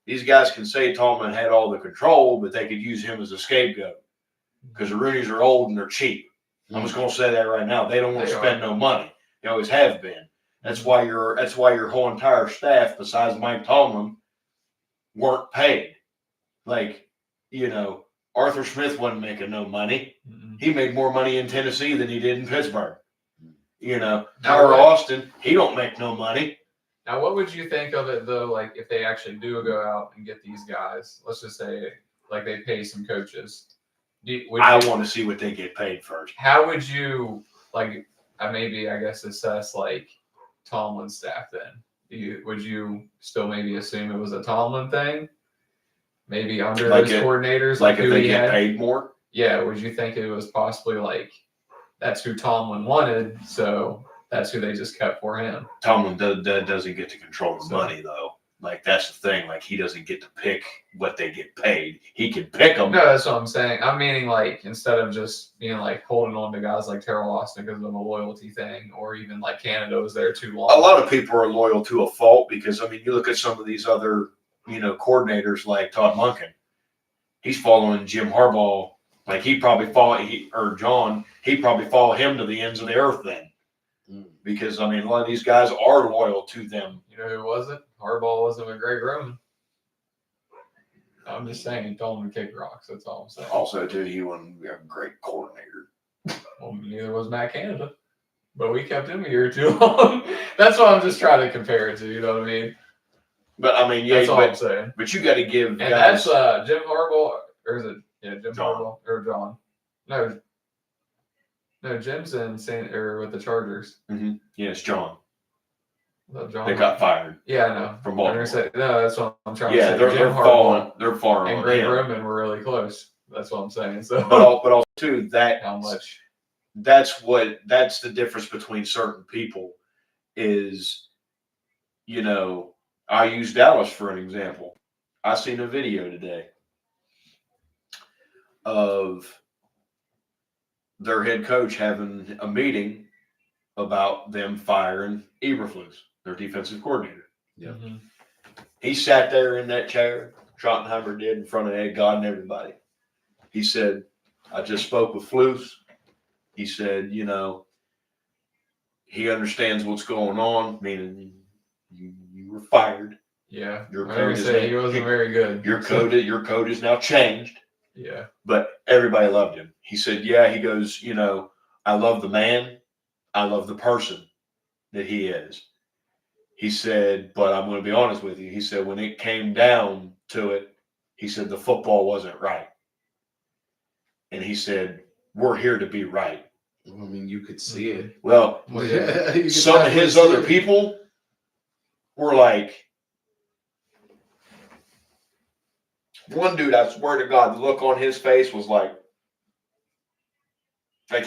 these guys can say Tomlin had all the control, but they could use him as a scapegoat. Because the Roonies are old and they're cheap. I'm just going to say that right now. They don't want to spend no money. They always have been. That's why your whole entire staff, besides Mike Tomlin, weren't paid. Like, Arthur Smith wasn't making no money. Mm-hmm. He made more money in Tennessee than he did in Pittsburgh. Tyler Austin, he don't make no money. Now, what would you think of it, though, like, if they actually do go out and get these guys? Let's just say, like, they pay some coaches. I want to see what they get paid first. How would you, like, assess, like, Tomlin's staff then? Would you still maybe assume it was a Tomlin thing? Maybe under those coordinators? Like if they get paid more? Yeah, would you think it was possibly, like, that's who Tomlin wanted, so that's who they just kept for him? Tomlin doesn't get to control the money, though. Like, that's the thing. Like, he doesn't get to pick what they get paid. He can pick them. No, that's what I'm saying. I'm meaning, like, instead of just being, like, holding on to guys like Terrell Austin because of a loyalty thing, or even, like, Canada was there too long. A lot of people are loyal to a fault because, I mean, you look at some of these other, coordinators like Todd Monken. He's following Jim Harbaugh. Like, he probably follow him to the ends of the earth then. Because, I mean, a lot of these guys are loyal to them. You know who wasn't? Harbaugh wasn't with Greg Roman. I'm just saying, told him to kick rocks. That's all I'm saying. Also, too, he wasn't a great coordinator. Well, neither was Matt Canada. But we kept him a year too long. That's what I'm just trying to compare it to. You know what I mean? But, I mean, that's all I'm saying. But you got to give and guys. That's Jim Harbaugh. Or is it? Yeah, Jim Harbaugh. Or John. No, Jim's in with the Chargers. Mm-hmm. Yeah, it's John. They got fired. Yeah, I know. From Baltimore. No, that's what I'm trying to Yeah, say. they're Jim falling. Harbaugh They're far and on Greg him. Roman were really close. That's what I'm saying. So, but also too that how much? That's the difference between certain people is, I use Dallas for an example. I seen a video today of their head coach having a meeting about them firing Eberflus, their defensive coordinator. Yeah. Mm-hmm. He sat there in that chair, Schottenheimer did, in front of Ed God and everybody. He said, I just spoke with Flus. He said, he understands what's going on, meaning you were fired. Yeah. Your code he wasn't very good. Your code is now changed. Yeah. But everybody loved him. He said, yeah, he goes, I love the man. I love the person that he is. He said, but I'm going to be honest with you. He said, when it came down to it, he said, the football wasn't right. And he said, we're here to be right. I mean, you could see it. Well, yeah. Some of his other people were like, one dude, I swear to God, the look on his face was like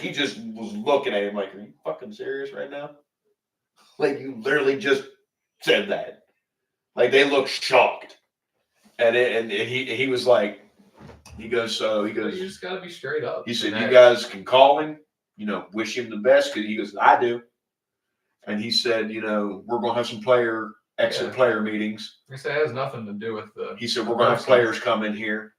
he just was looking at him like, are you fucking serious right now? Like, you literally just said that. Like, they looked shocked at it, and he was like, he goes, you just got to be straight up. He said, you guys can call him, wish him the best, because he goes, I do. And he said, we're going to have some player meetings. He said it has nothing to do with the. He said, we're going to have players come in here.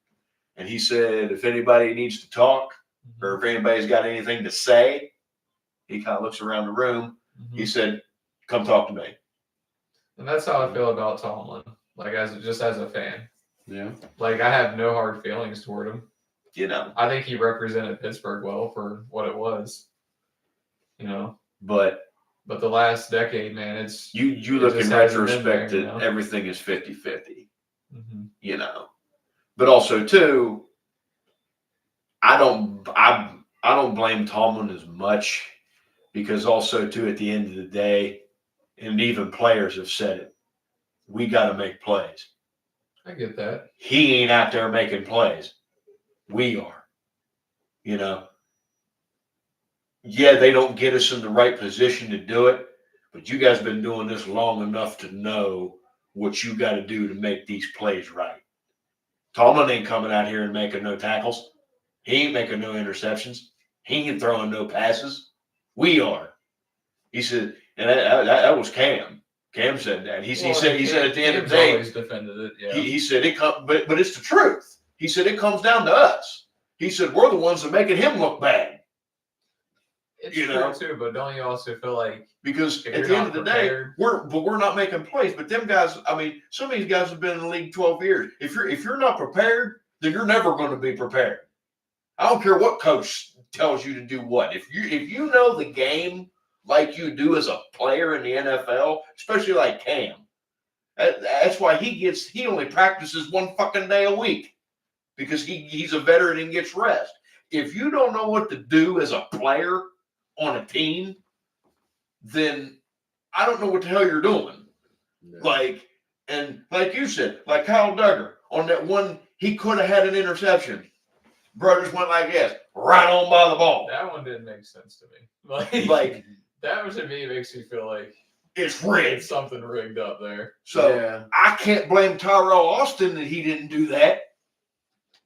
And he said, if anybody needs to talk, or if anybody's got anything to say, he kind of looks around the room. Mm-hmm. He said, come talk to me. And that's how I feel about Tomlin. Like, as a fan. Yeah. Like, I have no hard feelings toward him. I think he represented Pittsburgh well for what it was. But the last decade, man, it's you look in retrospect that everything is 50-50. Mm-hmm. But also too, I don't blame Tomlin as much, because also too, at the end of the day, and even players have said it, we got to make plays. I get that. He ain't out there making plays. We are. Yeah, they don't get us in the right position to do it, but you guys have been doing this long enough to know what you got to do to make these plays right. Tomlin ain't coming out here and making no tackles. He ain't making no interceptions. He ain't throwing no passes. We are. He said, and that was Cam. Cam said that. He said at the end of the day, always defended it. Yeah. He said it but it's the truth. He said it comes down to us. He said we're the ones that making him look bad. It's true too, but don't you also feel like, because at the end of the day, we're not making plays. But them guys, I mean, some of these guys have been in the league 12 years. If you're not prepared, then you're never going to be prepared. I don't care what coach tells you to do what. If you know the game like you do as a player in the NFL, especially like Cam, that's why he only practices one fucking day a week, because he's a veteran and gets rest. If you don't know what to do as a player on a team, then I don't know what the hell you're doing. No. Like you said, like Kyle Duggar on that one, he could have had an interception. Brothers went like this, right on by the ball. That one didn't make sense to me. Like that one to me makes me feel like it's rigged. It's something rigged up there. So I can't blame Tyrell Austin that he didn't do that.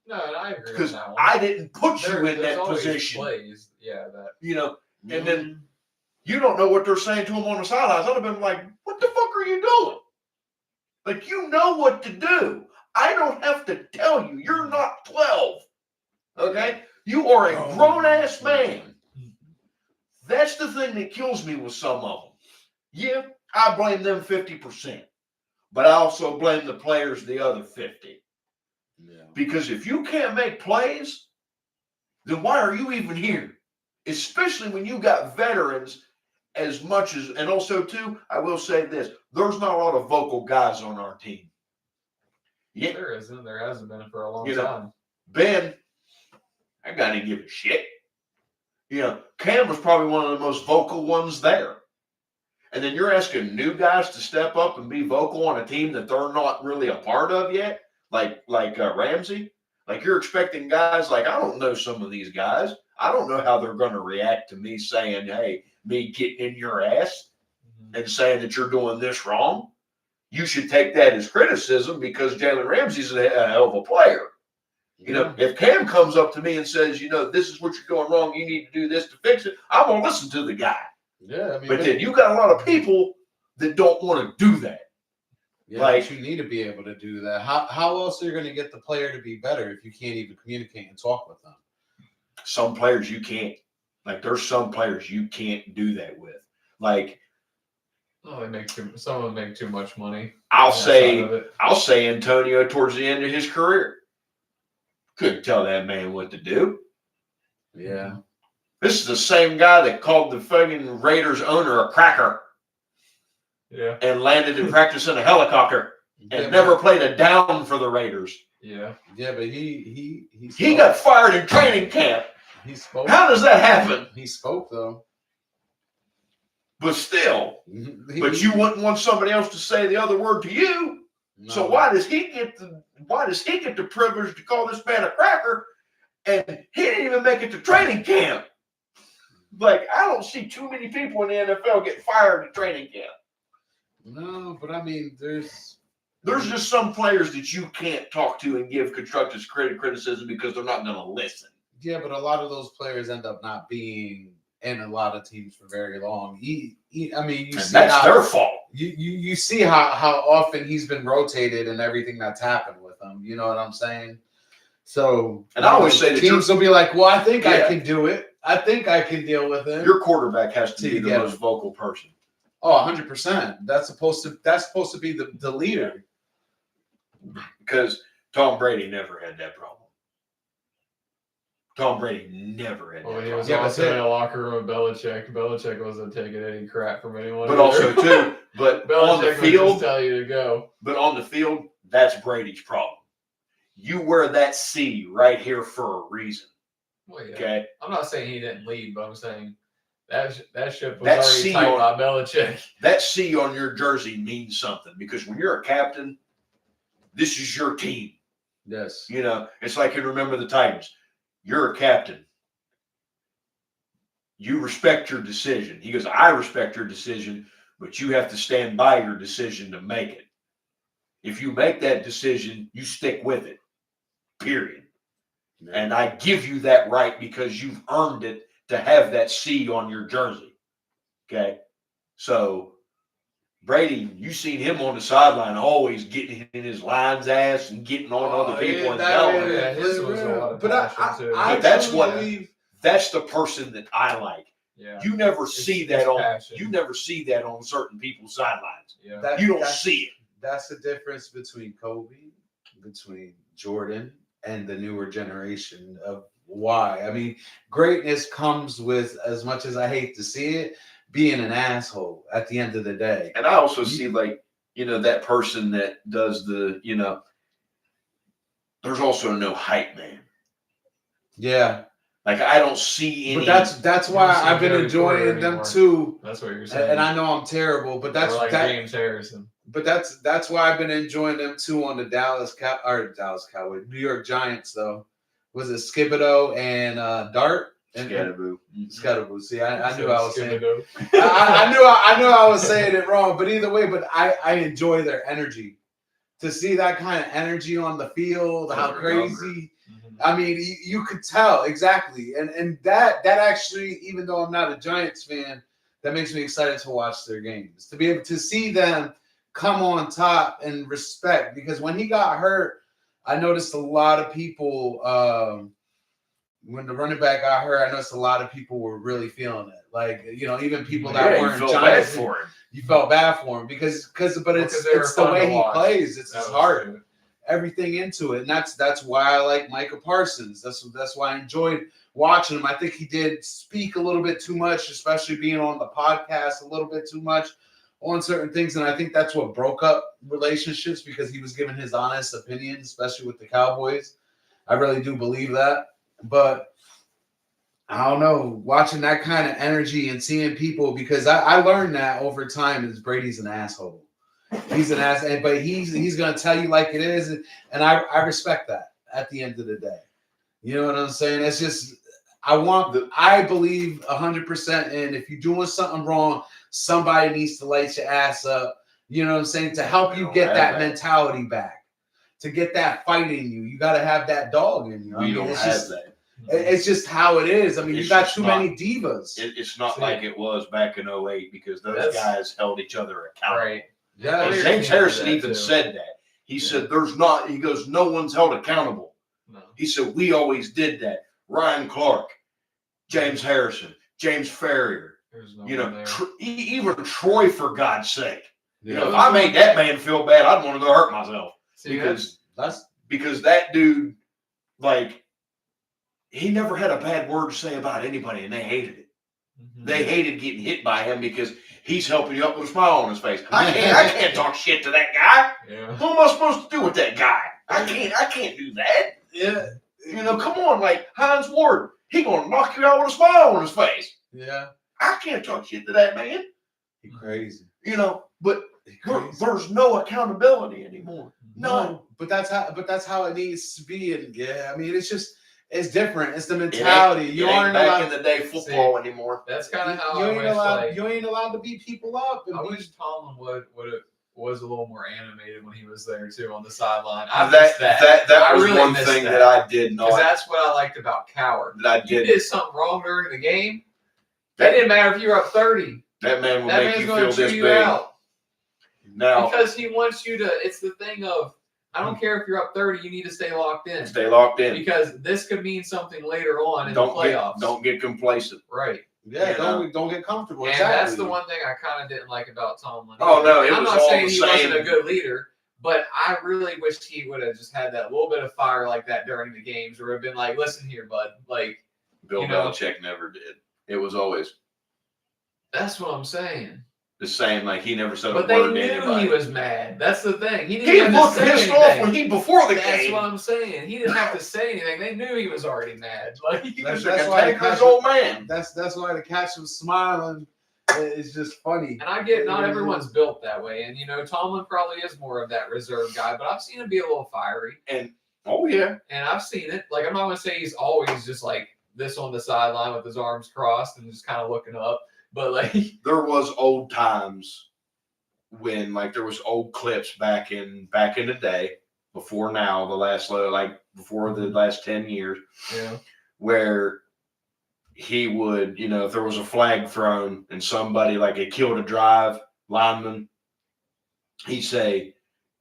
No, and I agree because with that one. I didn't put you in that position. Plays. Yeah, that. And then you don't know what they're saying to him on the sidelines. I'd have been like, "What the fuck are you doing?" Like, you know what to do. I don't have to tell you. You're not 12. Okay? You are a grown-ass man. That's the thing that kills me with some of them. Yeah, I blame them 50%. But I also blame the players the other 50%. Yeah. Because if you can't make plays, then why are you even here? Especially when you got veterans as much as, and also too, I will say this, there's not a lot of vocal guys on our team. Yeah. There isn't. There hasn't been for a long time. Ben, that guy didn't give a shit. Cam was probably one of the most vocal ones there. and then you're asking new guys to step up and be vocal on a team that they're not really a part of yet, like Ramsey. Like you're expecting guys like, I don't know some of these guys. I don't know how they're going to react to me saying, hey, me getting in your ass and saying that you're doing this wrong. You should take that as criticism because Jalen Ramsey's a hell of a player. You know, if Cam comes up to me and says, this is what you're doing wrong, you need to do this to fix it, I'm going to listen to the guy. Yeah, I mean, but then you got a lot of people that don't want to do that. Yeah, like, you need to be able to do that. How else are you going to get the player to be better if you can't even communicate and talk with them? Some players you can't. Like there's some players you can't do that with. Like, some of them make too much money. I'll say Antonio towards the end of his career couldn't tell that man what to do. Yeah. This is the same guy that called the fucking Raiders owner a cracker. Yeah. And landed in practice in a helicopter and never played a down for the Raiders. Yeah. Yeah, but he got fired in training camp. He spoke. How does that happen? He spoke though. But still. But you wouldn't want somebody else to say the other word to you. No. So why does he get the privilege to call this man a cracker? And he didn't even make it to training camp. Like, I don't see too many people in the NFL get fired at training camp. No, but I mean, there's just some players that you can't talk to and give constructive criticism because they're not going to listen. Yeah, but a lot of those players end up not being in a lot of teams for very long. That's their fault. You see how often he's been rotated and everything that's happened with him. You know what I'm saying? So, and I always say that teams will be like, "Well, I think I can do it. I think I can deal with it." Your quarterback has to be the most vocal person. Oh, 100%. That's supposed to be the leader. Because Tom Brady never had that problem. Tom Brady never had that problem. He was also in a locker room with Belichick. Belichick wasn't taking any crap from anyone. But also, too, but on the field, would just tell you to go. But on the field, that's Brady's problem. You wear that C right here for a reason. Well, yeah. Okay? I'm not saying he didn't lead, but I'm saying that ship was already tight by Belichick. That C on your jersey means something because when you're a captain, this is your team. Yes. It's like you remember the Titans. You're a captain. You respect your decision. He goes, I respect your decision, but you have to stand by your decision to make it. If you make that decision, you stick with it. Period. Yeah. And I give you that right because you've earned it to have that C on your jersey. Okay? So, Brady, you seen him on the sideline always getting in his line's ass and getting on other people and telling them. His was a lot of passion too. But that's the person that I like. Yeah. You never see that on certain people's sidelines. Yeah. You don't see it. That's the difference between Kobe, between Jordan, and the newer generation of why. I mean, greatness comes with, as much as I hate to see it, being an asshole at the end of the day. And I also see that person that does there's also no hype man. Yeah. Like I don't see any. But that's why I've been enjoying them too. That's what you're saying. And I know I'm terrible, but that's like James Harrison. But that's why I've been enjoying them too on the New York Giants though. Was it Skibido and Dart? Scatterboo. See, I knew I was saying. I knew I was saying it wrong. But either way, I enjoy their energy. To see that kind of energy on the field, how crazy. I mean, you could tell exactly, and that actually, even though I'm not a Giants fan, that makes me excited to watch their games. To be able to see them come on top and respect, because when he got hurt, I noticed a lot of people. When the running back got hurt, I noticed a lot of people were really feeling it. Like, even people that weren't Giants. You felt bad for him because it's the way he plays. It's his heart. Everything into it, and that's why I like Micah Parsons. That's why I enjoyed watching him. I think he did speak a little bit too much, especially being on the podcast a little bit too much on certain things, and I think that's what broke up relationships because he was giving his honest opinion, especially with the Cowboys. I really do believe that, but I don't know, watching that kind of energy and seeing people, because I learned that over time is Brady's an asshole. He's an ass, but he's gonna tell you like it is, and I respect that at the end of the day. You know what I'm saying? It's just I believe 100% in, if you're doing something wrong, somebody needs to light your ass up. You know what I'm saying? To help you get that mentality back, to get that fight in you. You got to have that dog in you. We don't have that. It's just how it is. I mean, you got too many divas. It's not like it was back in 08, because those guys held each other accountable. Right. Yeah, and James Harrison even said that. He said, he goes, no one's held accountable. No. He said, we always did that. Ryan Clark, James Harrison, James Ferrier, even Troy, for God's sake. Yeah. If I made that man feel bad, I'd want to go hurt myself. Because that dude, like, he never had a bad word to say about anybody, and they hated it. Mm-hmm. They hated getting hit by him because he's helping you up with a smile on his face. I can't talk shit to that guy. Yeah. What am I supposed to do with that guy? I can't do that. Yeah. Come on, like Hines Ward, he gonna knock you out with a smile on his face. Yeah. I can't talk shit to that man. He crazy. But there's no accountability anymore. No. But that's how it needs to be. And I mean, it's different. It's the mentality. You aren't back in the day football anymore. That's kind of how you ain't allowed to beat people up. I wish Tomlin was a little more animated when he was there too on the sideline. That was really one thing that I did not. Because that's what I liked about Coward. You did something wrong during the game. That didn't matter if you were up 30. That man will make you feel this big. Out. Now, because he wants you to. It's the thing of, I don't care if you're up 30, you need to stay locked in. Stay locked in. Because this could mean something later on in the playoffs. Don't get complacent. Right. Yeah, don't get comfortable. And that's the one thing I kind of didn't like about Tomlin. Oh, no, I'm not saying he wasn't a good leader, but I really wished he would have just had that little bit of fire like that during the games, or have been like, listen here, bud. Like, Bill Belichick never did. It was always. That's what I'm saying. The same, like he never said a word to anybody. But they knew he was mad. That's the thing. He looked pissed off before the game. That's what I'm saying. He didn't have to say anything. They knew he was already mad. Like that's why his old man. That's why to catch him smiling is just funny. And I get not everyone's built that way, and Tomlin probably is more of that reserved guy. But I've seen him be a little fiery. And and I've seen it. Like, I'm not gonna say he's always just like this on the sideline with his arms crossed and just kind of looking up. But like, there was old times when there was old clips back in the day before now, before the last 10 years, where he would, if there was a flag thrown and somebody had killed a drive lineman, he'd say,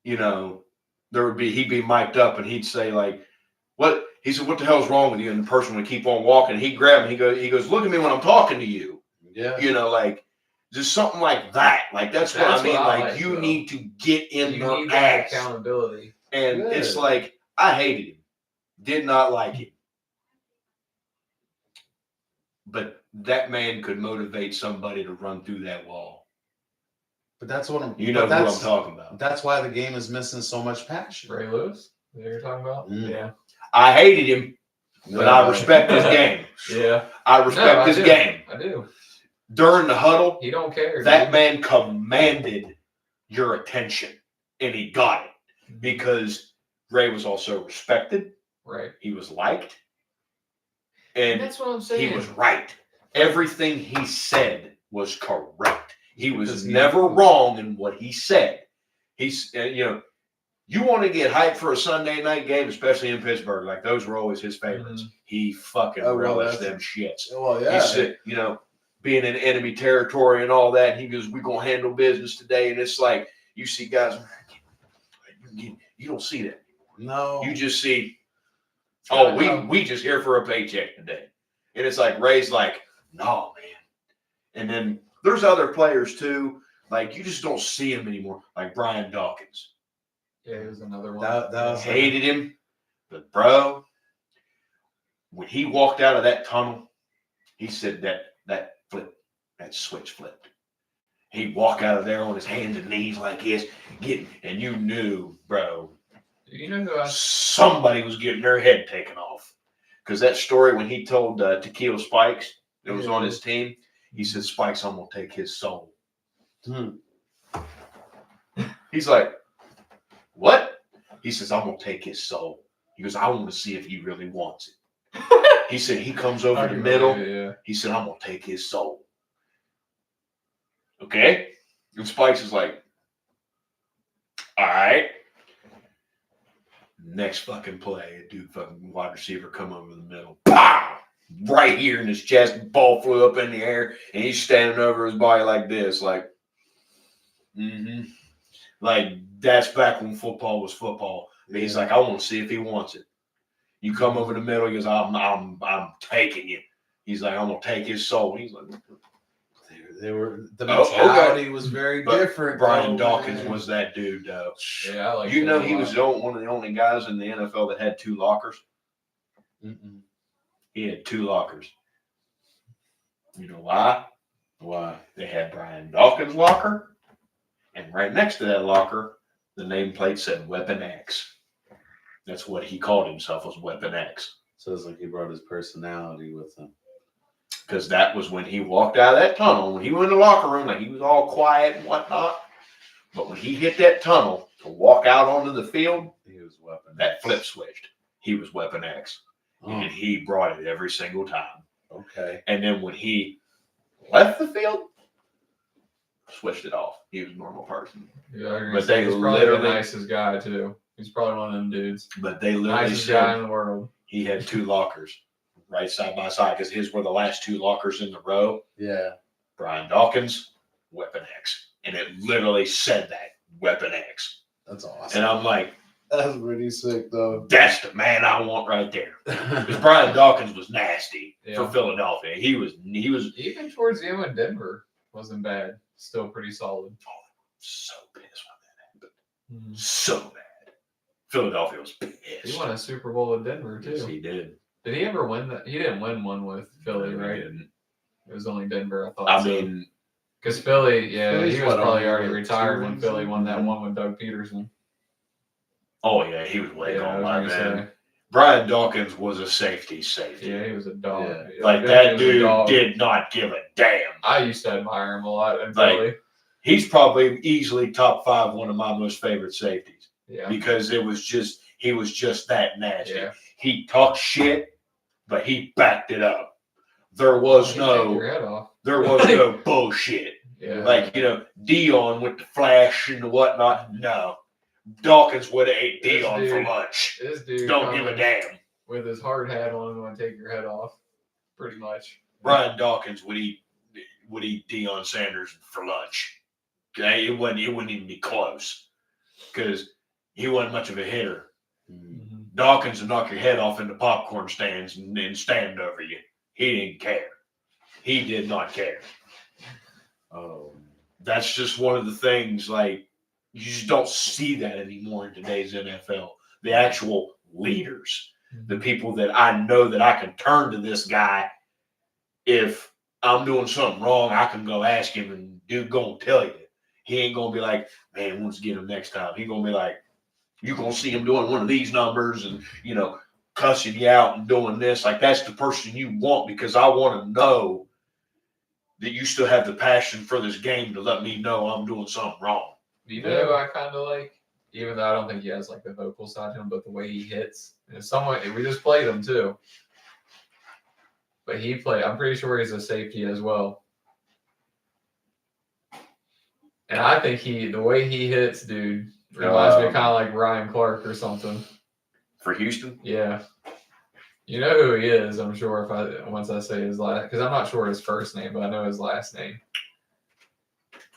he'd be mic'd up and he'd say what? He said, what the hell's wrong with you? And the person would keep on walking. He'd grab him. He goes, look at me when I'm talking to you. Yeah. Just something like that. That's what I mean. You need to get in their ass. Accountability. And it's I hated him. Did not like him. But that man could motivate somebody to run through that wall. But that's what I'm. who I'm talking about. That's why the game is missing so much passion. Ray Lewis? Is that what you're talking about? Mm. Yeah. I hated him, but I respect his game. Yeah. I respect his game. I do. During the huddle, he don't care. That man commanded your attention, and he got it because Ray was also respected. Right. He was liked, and that's what I'm saying. He was right. Everything he said was correct. He was never wrong in what he said. He's, you want to get hyped for a Sunday night game, especially in Pittsburgh. Those were always his favorites. Mm-hmm. He fucking relished them shits. Well, yeah. He said, being in enemy territory and all that. And he goes, we're going to handle business today. And it's you see guys, you don't see that. No. You just see, we just here for a paycheck today. And it's Ray's no, man. And then there's other players too. You just don't see him anymore. Like Brian Dawkins. Yeah, he was another one. That hated him. But bro, when he walked out of that tunnel, he said that switch flipped. He'd walk out of there on his hands and knees like this, and you knew, bro. You know who somebody was getting their head taken off. Because that story when he told Tequila Spikes that was on his team, he said, Spikes, I'm going to take his soul. He's like, what? He says, I'm going to take his soul. He goes, I want to see if he really wants it. He said, he comes over the middle. He said, I'm going to take his soul. Okay? And Spikes is like, all right. Next fucking play, a dude fucking wide receiver come over the middle. Pow! Right here in his chest. Ball flew up in the air. And he's standing over his body like this. Like, Like, that's back when football was football. And he's like, I want to see if he wants it. You come over the middle, he goes, I'm taking you. He's like, I'm gonna take his soul. He's like, the mentality was very different. Brian Dawkins was that dude, though. Yeah, I like he was one of the only guys in the NFL that had 2 lockers. He had 2 lockers. You know why? Why? They had Brian Dawkins' locker, and right next to that locker, the nameplate said Weapon X. That's what he called himself, was Weapon X. So it's like he brought his personality with him. Because that was when he walked out of that tunnel. When he went in the locker room, like he was all quiet and whatnot. But when he hit that tunnel to walk out onto the field, he was Weapon that X. flip switched. He was Weapon X. And he brought it every single time. Okay. And then when he left the field, switched it off. He was a normal person. Yeah, but they he's probably the nicest guy too. He's probably one of them dudes. But they literally nicest guy in the world. He had 2 lockers right side by side because his were the last 2 lockers in the row. Yeah. Brian Dawkins, Weapon X. And it literally said that, Weapon X. That's awesome. And I'm like, that's pretty sick, though. That's the man I want right there. Because Brian Dawkins was nasty for Philadelphia. He was even towards the end when Denver wasn't bad. Still pretty solid. So pissed when that happened. So bad. Philadelphia was pissed. He won a Super Bowl with Denver too. Yes, he did. Did he ever win that? He didn't win one with Philly, right? He didn't. It was only Denver, I thought. I mean, because Philly, Philly's he was probably already like retired when Philly won that one with Doug Peterson. oh yeah, he was way gone by then. Say. Brian Dawkins was a safety. Yeah, he was a dog. Yeah. Like that dude did not give a damn. I used to admire him a lot in Philly. He's probably easily top 5 one of my most favorite safeties. Yeah. Because he was just that nasty. Yeah. He talked shit, but he backed it up. There was no bullshit. Yeah. Like, Dion with the flash and the whatnot. No. Dawkins would have ate Dion for lunch. This dude don't give a damn. With his hard hat on and take your head off. Pretty much. Brian Dawkins would eat Deion Sanders for lunch. Okay, it wouldn't even be close. Because he wasn't much of a hitter. Mm-hmm. Dawkins would knock your head off in the popcorn stands and stand over you. He didn't care. He did not care. Oh, that's just one of the things, like, you just don't see that anymore in today's NFL. The actual leaders, the people that I know that I can turn to this guy. If I'm doing something wrong, I can go ask him and dude gonna tell you. He ain't gonna be like, man, let's get him next time. He gonna be like, you're gonna see him doing one of these numbers and, cussing you out and doing this. Like, that's the person you want, because I want to know that you still have the passion for this game to let me know I'm doing something wrong. You know who I kind of like? Even though I don't think he has like the vocal side to him, but the way he hits. And we just played him too. But I'm pretty sure he's a safety as well. And I think the way he hits, dude, reminds me kind of like Ryan Clark or something. For Houston? Yeah. You know who he is, I'm sure, once I say his last, because I'm not sure his first name, but I know his last name.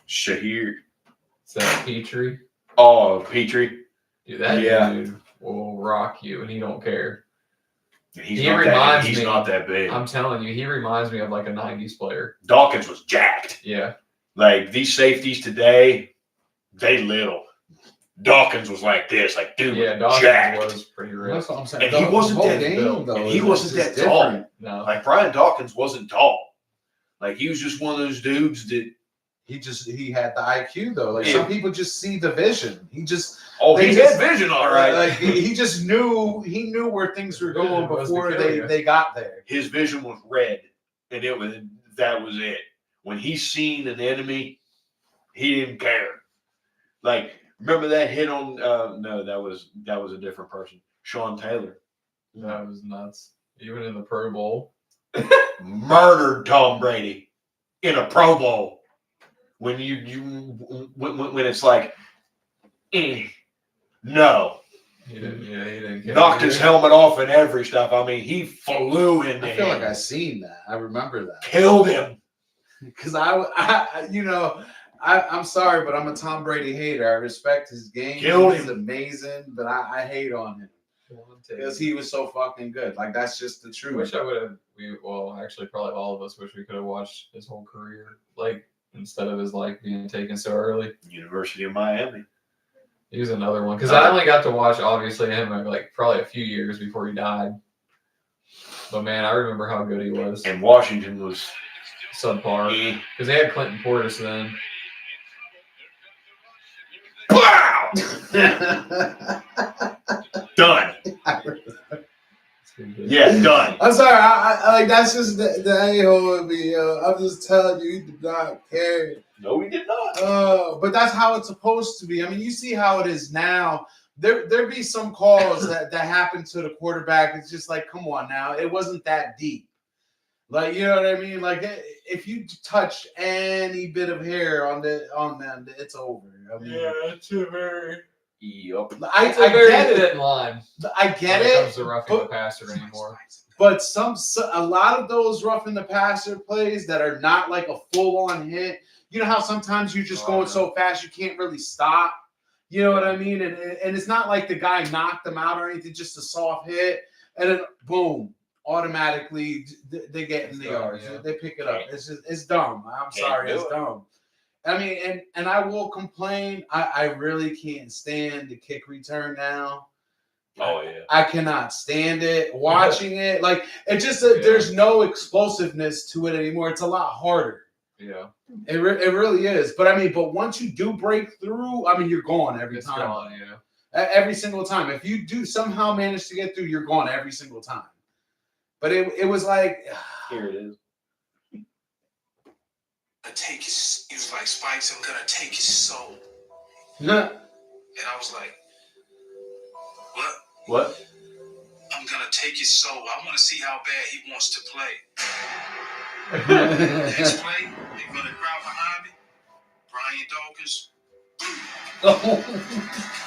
Shahir. Is that Petrie? Oh, Petrie. Dude, that dude will rock you, and he don't care. He's not that big. I'm telling you, he reminds me of like a 90s player. Dawkins was jacked. Yeah. Like, these safeties today, they little. Dawkins was like this, like, dude, Dawkins jacked. was pretty rich. That's what I'm saying. And he wasn't that tall. No. Like, Brian Dawkins wasn't tall. Like, he was just one of those dudes that he had the IQ though. Like Yeah. some people just see the vision. He just he just- had vision, all right. like he just knew where things were going before they got there. His vision was red, and that was it. When he seen an enemy, he didn't care. Like, remember that hit on? No, that was a different person. Sean Taylor That was nuts. Even in the Pro Bowl. murdered Tom Brady in a Pro Bowl. When when it's like, no, He didn't care. knocked his helmet off and every stuff. I mean, he flew in there. I feel like I seen that. I remember that. Killed him. Because I'm sorry, but I'm a Tom Brady hater. I respect his game. Killed He's him. amazing, but I hate on him because he was so fucking good. Like that's just the I truth. wish I would have. Actually, probably all of us wish we could have watched his whole career, like instead of his life being taken so early. University of Miami. He was another one because I only got to watch obviously him like probably a few years before he died. But man, I remember how good he was. And Washington was Subpar because they had Clinton Portis then. Wow! Done. Yeah, done. I'm sorry. I like that's just the a-hole of me. I'm just telling you, he did not care. No, we did not. But that's how it's supposed to be. I mean, you see how it is now. There be some calls that happen to the quarterback. It's just like, come on now. It wasn't that deep. Like, you know what I mean? Like, if you touch any bit of hair on them, it's over. I mean, it's a very. Yep. I very get it. thin line. I get when it comes it. to roughing the passer anymore. But a lot of those roughing the passer plays that are not like a full on hit. You know how sometimes you're just going so fast you can't really stop. You know what I mean? And it's not like the guy knocked them out or anything, just a soft hit, and then boom, automatically they get in the yards. Yeah. They pick it up. It's dumb. I'm sorry, it's dumb. I mean, and I will complain. I really can't stand the kick return now. Oh yeah. I cannot stand it. Watching it, like it just there's no explosiveness to it anymore. It's a lot harder. Yeah. It really is. But I mean, once you do break through, I mean, you're gone every time. Gone, Every single time. If you do somehow manage to get through, you're gone every single time. But it was like here it is. Take his. He was like, Spikes, I'm gonna take his soul. no. And I was like, What? I'm gonna take his soul. I want to see how bad he wants to play. Next play, they're gonna crowd behind me. Brian Dawkins. I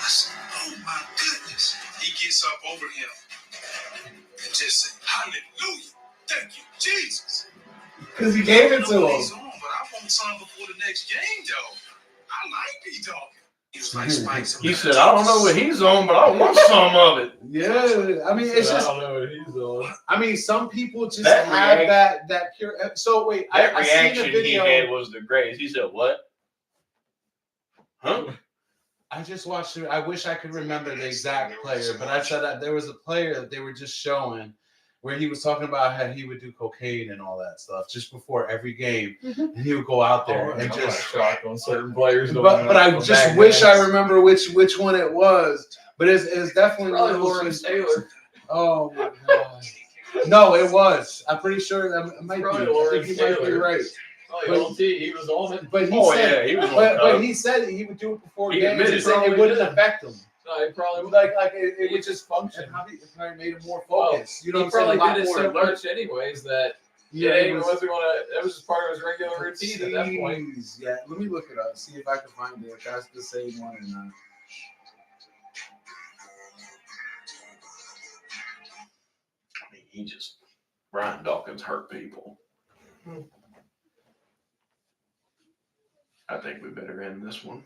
said, oh my goodness. He gets up over him and just said, hallelujah. Thank you, Jesus. Because he gave it to him. He's on, but I want some before the next game, though. I like B Dawkins. He was like, Spikes. He said, I don't know what he's on, but I want some of it. Yeah, I mean, it's just. I don't know what he's on. I mean, some people just That have that pure. So wait, That I seen reaction the video. he had was the greatest. He said, what? Huh? I just watched it. I wish I could remember the exact player, but I said that there was a player that they were just showing where he was talking about how he would do cocaine and all that stuff just before every game, and he would go out there and just shocked on certain players. But I just wish I remember which one it was. But it's definitely Probably one of those Lawrence things- Taylor. Oh my god! No, it was. I'm pretty sure that might be. Probably I think Lawrence you might be Taylor. right. Probably LT. He was on it. But he Oh, said, yeah, he was on but top. he said he would do it before He games. admitted He said it probably wouldn't did. affect him. No, he probably would. Like it would just function. It probably made him more focused. You know He what I'm saying? probably A lot did it more so alert. much anyways that Yeah, he wasn't gonna. That was just part of his regular routine at that point. Jeez, yeah, let me look it up. See if I can find it. If that's the same one or not. I mean, Brian Dawkins hurt people. I think we better end this one.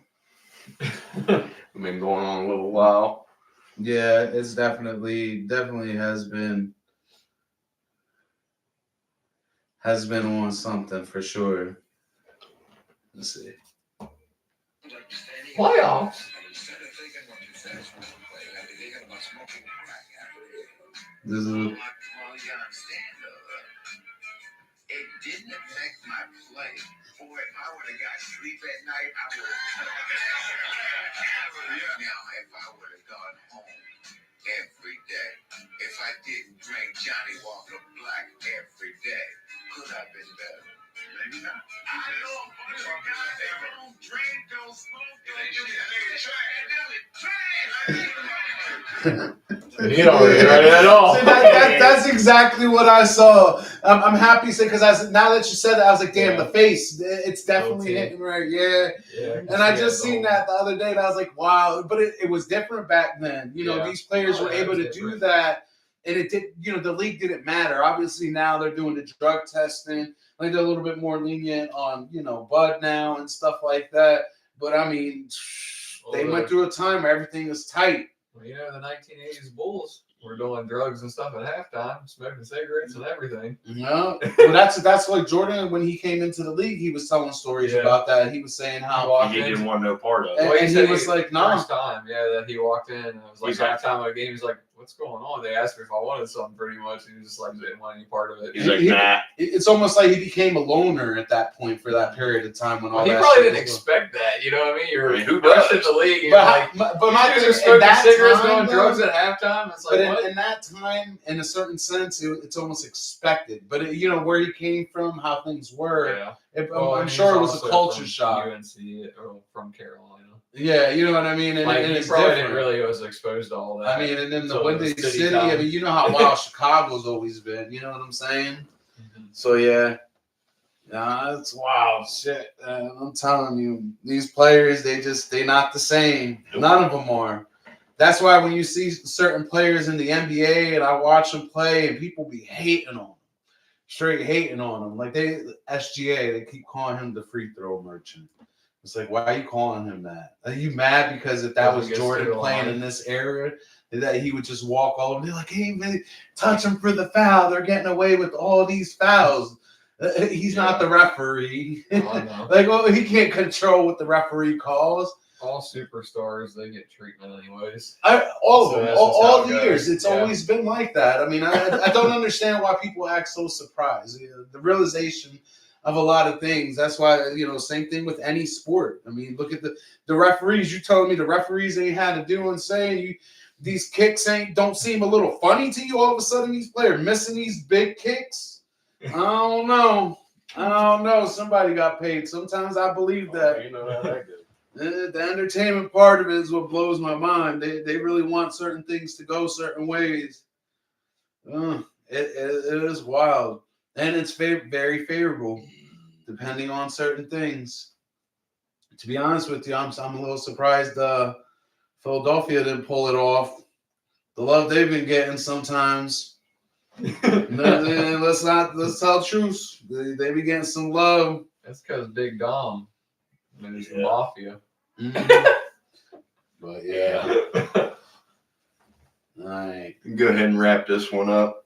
We've been going on a little while. Yeah, it's definitely has been on something for sure. Let's see. Playoffs. This is Well, you gotta understand, though. It didn't affect my play Boy, if I would have got sleep at night, I would have. Now, if I would have gone home every day, if I didn't drink Johnny Walker Black every day, could I have been better? Maybe not. I know a bunch of guys that don't drink, don't smoke, You don't regret it at all. See, that's exactly what I saw. I'm happy because now that you said that, I was like, damn, the face, it's definitely hitting right. Yeah. And I just seen that the other day, and I was like, wow. But it was different back then. You know, these players were able to do that, and it did. You know, the league didn't matter. Obviously, now they're doing the drug testing. Like they're a little bit more lenient on, you know, bud now and stuff like that. But I mean, they went through a time where everything was tight. Well, you know, the 1980s Bulls were doing drugs and stuff at halftime, smoking cigarettes and everything. Yeah, well, that's like Jordan when he came into the league. He was telling stories about that. He was saying how he didn't want no part of it. And he was like, "No." First time, that he walked in, and it was like halftime of a game. He's like, "What's going on?" They asked me if I wanted something, pretty much. He was just like, didn't want any part of it. He's like, nah. It's almost like he became a loner at that point for that period of time when all he that. Probably didn't expect that. You know what I mean? You're who rushed does? in the league, and but my you thing are is, smoking that cigarettes, time, doing drugs at halftime. It's like, but in that time, in a certain sense, it's almost expected. But you know where he came from, how things were. I'm sure it was a culture shock. UNC or from Carolina. Yeah, you know what I mean? And, like, and he it's probably different. didn't really was exposed to all that. I mean, and then the So Windy City, time. I mean, you know how wild Chicago's always been. You know what I'm saying? Mm-hmm. So, yeah. Nah, it's wild shit. I'm telling you, these players, they not the same. None of them are. That's why when you see certain players in the NBA and I watch them play and people be hating on them, straight hating on them. Like SGA, they keep calling him the free throw merchant. It's like, why are you calling him that? Are you mad because if that was Jordan playing in this era, that he would just walk all over? They're like, hey, man, touch him for the foul. They're getting away with all these fouls. He's not the referee. Like, well, he can't control what the referee calls. All superstars, they get treatment anyways. All of them, all the years. It's always been like that. I mean, I don't understand why people act so surprised. The realization of a lot of things. That's why, you know, same thing with any sport. I mean, look at the referees. You telling me the referees ain't had to do and say these kicks don't seem a little funny to you all of a sudden, these players missing these big kicks? I don't know. Somebody got paid. Sometimes I believe that. You know how that goes. The entertainment part of it is what blows my mind. They really want certain things to go certain ways. It is wild. And it's very favorable, depending on certain things. To be honest with you, I'm a little surprised Philadelphia didn't pull it off. The love they've been getting sometimes. Let's tell truth. They be getting some love. That's because Big Dom is the mafia. Mm-hmm. But yeah. All right. Go ahead and wrap this one up.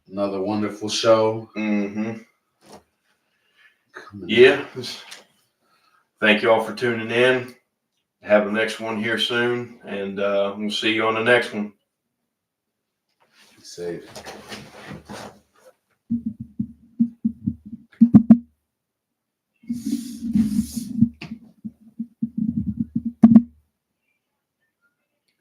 Another wonderful show. Mm-hmm. Yeah. Thank you all for tuning in. Have the next one here soon, and we'll see you on the next one. Be safe.